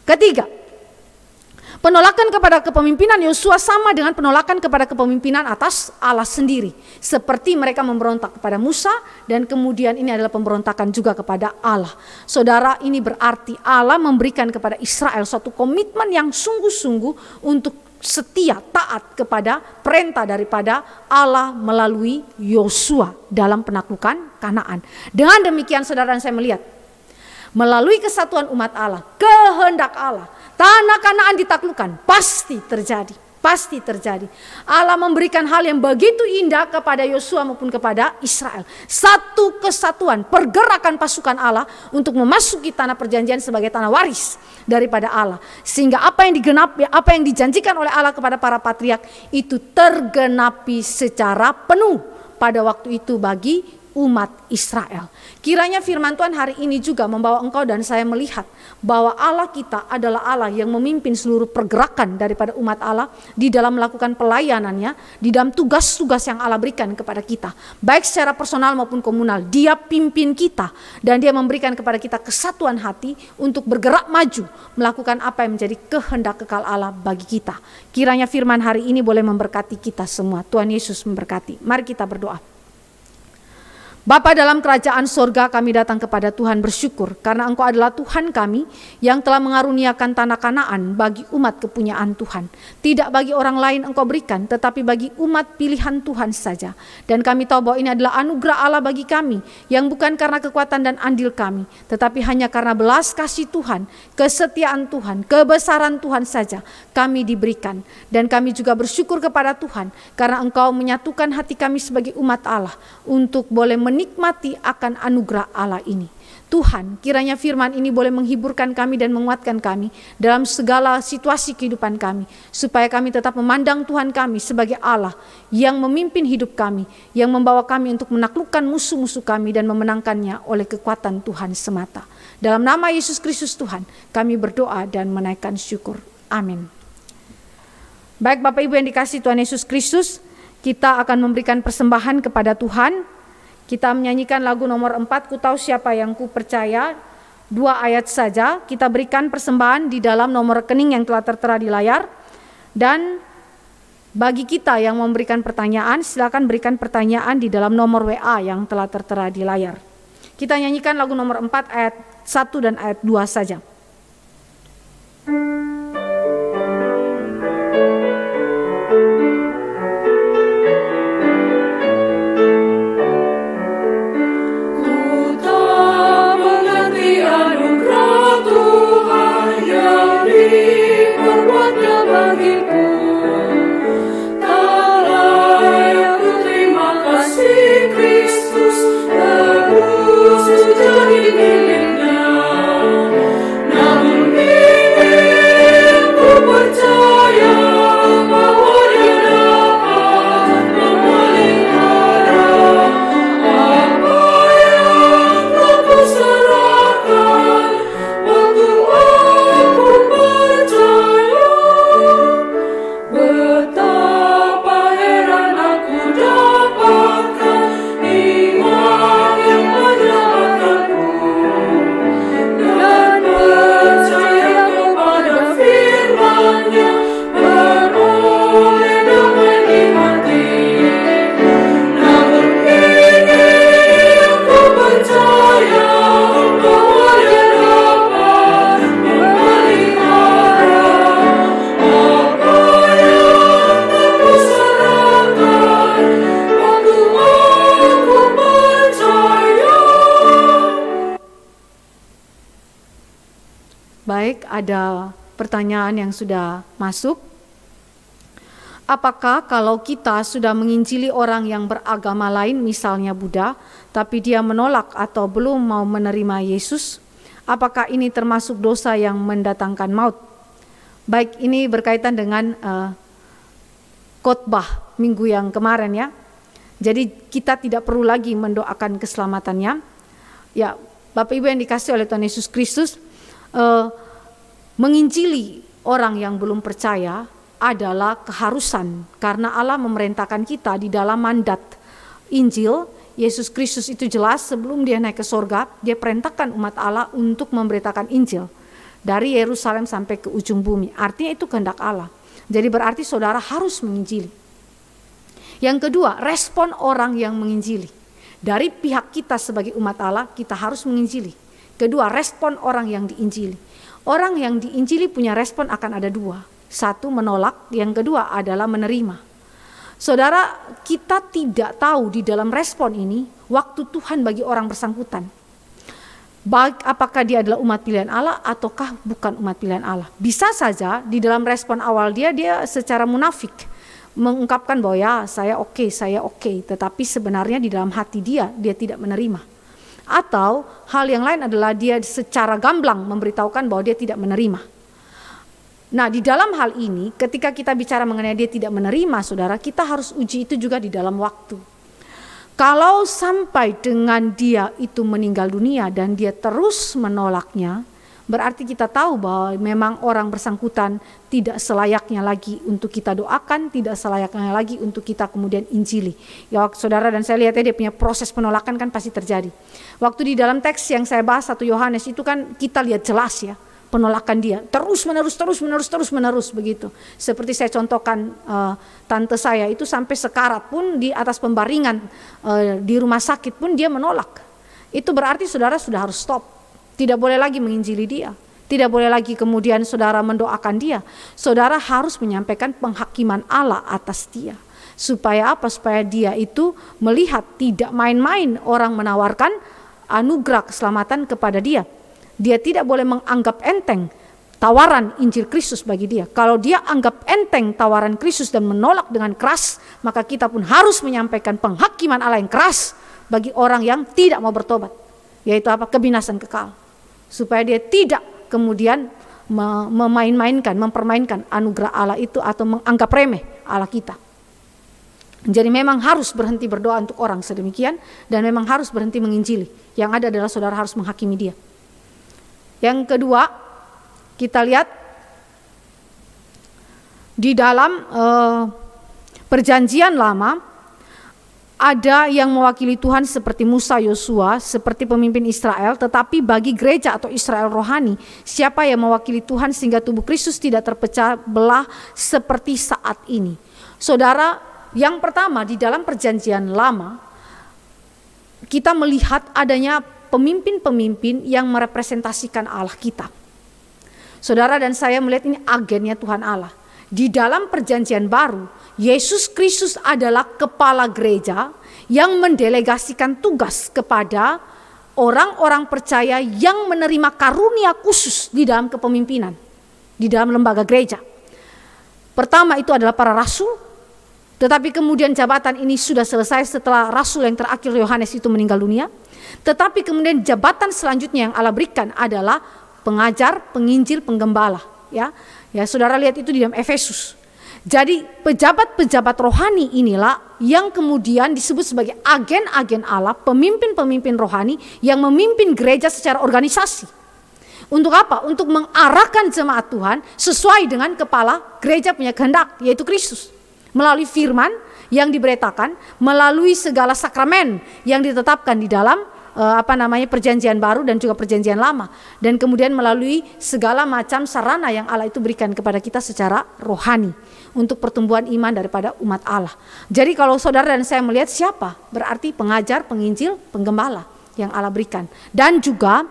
Ketiga, penolakan kepada kepemimpinan Yosua sama dengan penolakan kepada kepemimpinan atas Allah sendiri. Seperti mereka memberontak kepada Musa dan kemudian ini adalah pemberontakan juga kepada Allah. Saudara, ini berarti Allah memberikan kepada Israel suatu komitmen yang sungguh-sungguh untuk setia taat kepada perintah daripada Allah melalui Yosua dalam penaklukan Kanaan. Dengan demikian saudara dan saya melihat melalui kesatuan umat Allah, kehendak Allah, tanah Kanaan ditaklukkan, pasti terjadi. Pasti terjadi. Allah memberikan hal yang begitu indah kepada Yosua maupun kepada Israel. Satu kesatuan, pergerakan pasukan Allah untuk memasuki tanah perjanjian sebagai tanah waris daripada Allah. Sehingga apa yang digenapi, apa yang dijanjikan oleh Allah kepada para patriark itu tergenapi secara penuh pada waktu itu bagi umat Israel. Kiranya firman Tuhan hari ini juga membawa engkau dan saya melihat bahwa Allah kita adalah Allah yang memimpin seluruh pergerakan daripada umat Allah di dalam melakukan pelayanannya, di dalam tugas-tugas yang Allah berikan kepada kita. Baik secara personal maupun komunal, Dia pimpin kita dan Dia memberikan kepada kita kesatuan hati untuk bergerak maju melakukan apa yang menjadi kehendak kekal Allah bagi kita. Kiranya firman hari ini boleh memberkati kita semua. Tuhan Yesus memberkati. Mari kita berdoa. Bapa dalam kerajaan sorga, kami datang kepada Tuhan bersyukur karena Engkau adalah Tuhan kami yang telah mengaruniakan tanah Kanaan bagi umat kepunyaan Tuhan. Tidak bagi orang lain Engkau berikan, tetapi bagi umat pilihan Tuhan saja. Dan kami tahu bahwa ini adalah anugerah Allah bagi kami yang bukan karena kekuatan dan andil kami, tetapi hanya karena belas kasih Tuhan, kesetiaan Tuhan, kebesaran Tuhan saja kami diberikan. Dan kami juga bersyukur kepada Tuhan karena Engkau menyatukan hati kami sebagai umat Allah untuk boleh menikmati akan anugerah Allah ini. Tuhan, kiranya firman ini boleh menghiburkan kami dan menguatkan kami dalam segala situasi kehidupan kami, supaya kami tetap memandang Tuhan kami sebagai Allah yang memimpin hidup kami, yang membawa kami untuk menaklukkan musuh-musuh kami dan memenangkannya oleh kekuatan Tuhan semata. Dalam nama Yesus Kristus Tuhan, kami berdoa dan menaikkan syukur. Amin. Baik Bapak Ibu yang dikasihi Tuhan Yesus Kristus, kita akan memberikan persembahan kepada Tuhan. Kita menyanyikan lagu nomor 4, Ku Tahu Siapa Yang Ku Percaya. 2 ayat saja. Kita berikan persembahan di dalam nomor rekening yang telah tertera di layar. Dan bagi kita yang memberikan pertanyaan, silakan berikan pertanyaan di dalam nomor WA yang telah tertera di layar. Kita nyanyikan lagu nomor 4 ayat 1 dan ayat 2 saja. Baik, ada pertanyaan yang sudah masuk. Apakah kalau kita sudah menginjili orang yang beragama lain, misalnya Buddha, tapi dia menolak atau belum mau menerima Yesus, apakah ini termasuk dosa yang mendatangkan maut? Baik, ini berkaitan dengan khotbah minggu yang kemarin ya. Jadi kita tidak perlu lagi mendoakan keselamatannya. Ya, Bapak Ibu yang dikasihi oleh Tuhan Yesus Kristus, menginjili orang yang belum percaya adalah keharusan, karena Allah memerintahkan kita di dalam mandat Injil. Yesus Kristus itu jelas sebelum dia naik ke sorga, dia perintahkan umat Allah untuk memberitakan Injil dari Yerusalem sampai ke ujung bumi. Artinya itu kehendak Allah. Jadi berarti saudara harus menginjili. Yang kedua, respon orang yang menginjili. Dari pihak kita sebagai umat Allah, kita harus menginjili. Kedua, respon orang yang diinjili. Orang yang diinjili punya respon akan ada 2. 1, menolak, yang kedua adalah menerima. Saudara, kita tidak tahu di dalam respon ini waktu Tuhan bagi orang bersangkutan. Baik apakah dia adalah umat pilihan Allah ataukah bukan umat pilihan Allah. Bisa saja di dalam respon awal dia secara munafik mengungkapkan bahwa ya saya oke, tetapi sebenarnya di dalam hati dia tidak menerima. Atau hal yang lain adalah dia secara gamblang memberitahukan bahwa dia tidak menerima. Nah, di dalam hal ini ketika kita bicara mengenai dia tidak menerima, saudara, kita harus uji itu juga di dalam waktu. Kalau sampai dengan dia itu meninggal dunia dan dia terus menolaknya, berarti kita tahu bahwa memang orang bersangkutan tidak selayaknya lagi untuk kita doakan, tidak selayaknya lagi untuk kita kemudian injili. Ya saudara, dan saya lihat dia punya proses penolakan kan pasti terjadi. Waktu di dalam teks yang saya bahas 1 Yohanes itu kan kita lihat jelas ya penolakan dia terus menerus begitu. Seperti saya contohkan tante saya itu sampai sekarat pun di atas pembaringan di rumah sakit pun dia menolak. Itu berarti saudara sudah harus stop. Tidak boleh lagi menginjili dia. Tidak boleh lagi kemudian saudara mendoakan dia. Saudara harus menyampaikan penghakiman Allah atas dia. Supaya apa? Supaya dia itu melihat tidak main-main orang menawarkan anugerah keselamatan kepada dia. Dia tidak boleh menganggap enteng tawaran Injil Kristus bagi dia. Kalau dia anggap enteng tawaran Kristus dan menolak dengan keras, maka kita pun harus menyampaikan penghakiman Allah yang keras bagi orang yang tidak mau bertobat. Yaitu apa? Kebinasan kekal. Supaya dia tidak kemudian mempermainkan anugerah Allah itu atau menganggap remeh Allah kita. Jadi memang harus berhenti berdoa untuk orang sedemikian dan memang harus berhenti menginjili. Yang ada adalah saudara harus menghakimi dia. Yang kedua, kita lihat di dalam perjanjian lama ada yang mewakili Tuhan seperti Musa, Yosua, seperti pemimpin Israel, tetapi bagi gereja atau Israel rohani, siapa yang mewakili Tuhan sehingga tubuh Kristus tidak terpecah belah seperti saat ini? Saudara, yang pertama di dalam perjanjian lama, kita melihat adanya pemimpin-pemimpin yang merepresentasikan Allah kita. Saudara dan saya melihat ini agennya Tuhan Allah. Di dalam perjanjian baru, Yesus Kristus adalah kepala gereja yang mendelegasikan tugas kepada orang-orang percaya yang menerima karunia khusus di dalam kepemimpinan, di dalam lembaga gereja. Pertama itu adalah para rasul, tetapi kemudian jabatan ini sudah selesai setelah rasul yang terakhir Yohanes itu meninggal dunia. Tetapi kemudian jabatan selanjutnya yang Allah berikan adalah pengajar, penginjil, penggembala. Ya, saudara lihat itu di dalam Efesus. Jadi pejabat-pejabat rohani inilah yang kemudian disebut sebagai agen-agen Allah, pemimpin-pemimpin rohani yang memimpin gereja secara organisasi. Untuk apa? Untuk mengarahkan jemaat Tuhan sesuai dengan kepala gereja punya kehendak, yaitu Kristus. Melalui firman yang diberitakan, melalui segala sakramen yang ditetapkan di dalam perjanjian baru dan juga perjanjian lama, dan kemudian melalui segala macam sarana yang Allah itu berikan kepada kita secara rohani untuk pertumbuhan iman daripada umat Allah. Jadi kalau saudara dan saya melihat siapa, berarti pengajar, penginjil, penggembala yang Allah berikan. Dan juga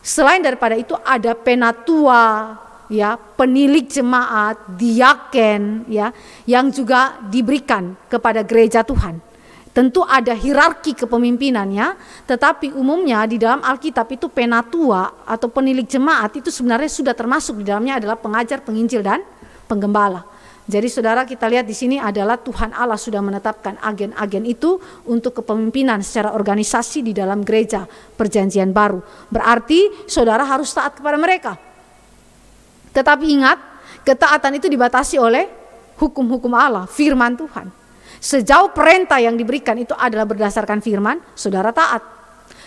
selain daripada itu ada penatua, ya, penilik jemaat, diaken, ya, yang juga diberikan kepada gereja Tuhan. Tentu ada hierarki kepemimpinannya, tetapi umumnya di dalam Alkitab itu penatua atau penilik jemaat itu sebenarnya sudah termasuk di dalamnya adalah pengajar, penginjil, dan penggembala. Jadi saudara, kita lihat di sini adalah Tuhan Allah sudah menetapkan agen-agen itu untuk kepemimpinan secara organisasi di dalam gereja perjanjian baru. Berarti saudara harus taat kepada mereka. Tetapi ingat, ketaatan itu dibatasi oleh hukum-hukum Allah, firman Tuhan. Sejauh perintah yang diberikan itu adalah berdasarkan firman, saudara taat.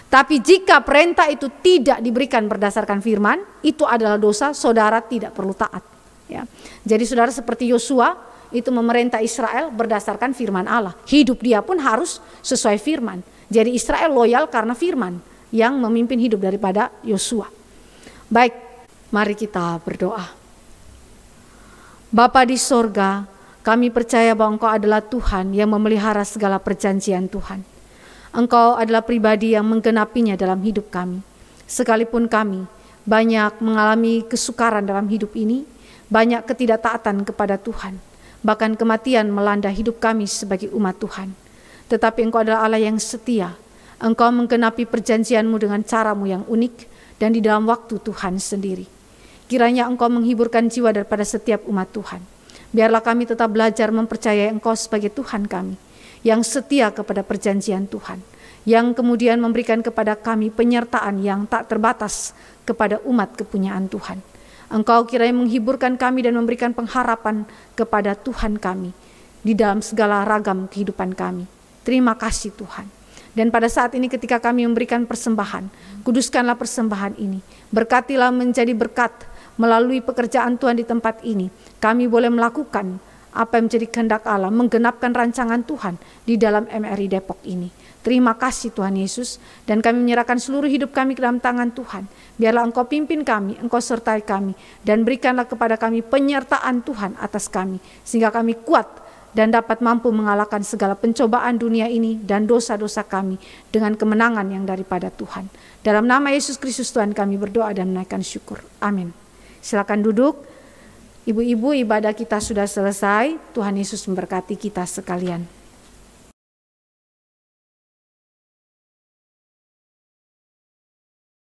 Tapi jika perintah itu tidak diberikan berdasarkan firman, itu adalah dosa, saudara tidak perlu taat. Ya. Jadi saudara seperti Yosua itu memerintah Israel berdasarkan firman Allah. Hidup dia pun harus sesuai firman. Jadi Israel loyal karena firman yang memimpin hidup daripada Yosua. Baik, mari kita berdoa. Bapa di sorga, kami percaya bahwa Engkau adalah Tuhan yang memelihara segala perjanjian Tuhan. Engkau adalah pribadi yang menggenapinya dalam hidup kami. Sekalipun kami banyak mengalami kesukaran dalam hidup ini, banyak ketidaktaatan kepada Tuhan, bahkan kematian melanda hidup kami sebagai umat Tuhan. Tetapi Engkau adalah Allah yang setia. Engkau menggenapi perjanjian-Mu dengan cara-Mu yang unik dan di dalam waktu Tuhan sendiri. Kiranya Engkau menghiburkan jiwa daripada setiap umat Tuhan. Biarlah kami tetap belajar mempercayai Engkau sebagai Tuhan kami, yang setia kepada perjanjian Tuhan, yang kemudian memberikan kepada kami penyertaan yang tak terbatas kepada umat kepunyaan Tuhan. Engkau kiranya menghiburkan kami dan memberikan pengharapan kepada Tuhan kami di dalam segala ragam kehidupan kami. Terima kasih Tuhan. Dan pada saat ini ketika kami memberikan persembahan, kuduskanlah persembahan ini. Berkatilah menjadi berkat melalui pekerjaan Tuhan di tempat ini. Kami boleh melakukan apa yang menjadi kehendak Allah, menggenapkan rancangan Tuhan di dalam MRI Depok ini. Terima kasih Tuhan Yesus, dan kami menyerahkan seluruh hidup kami ke dalam tangan Tuhan. Biarlah Engkau pimpin kami, Engkau sertai kami, dan berikanlah kepada kami penyertaan Tuhan atas kami, sehingga kami kuat dan dapat mampu mengalahkan segala pencobaan dunia ini dan dosa-dosa kami dengan kemenangan yang daripada Tuhan. Dalam nama Yesus Kristus Tuhan kami berdoa dan menaikkan syukur. Amin. Silakan duduk. Ibu-ibu, ibadah kita sudah selesai. Tuhan Yesus memberkati kita sekalian.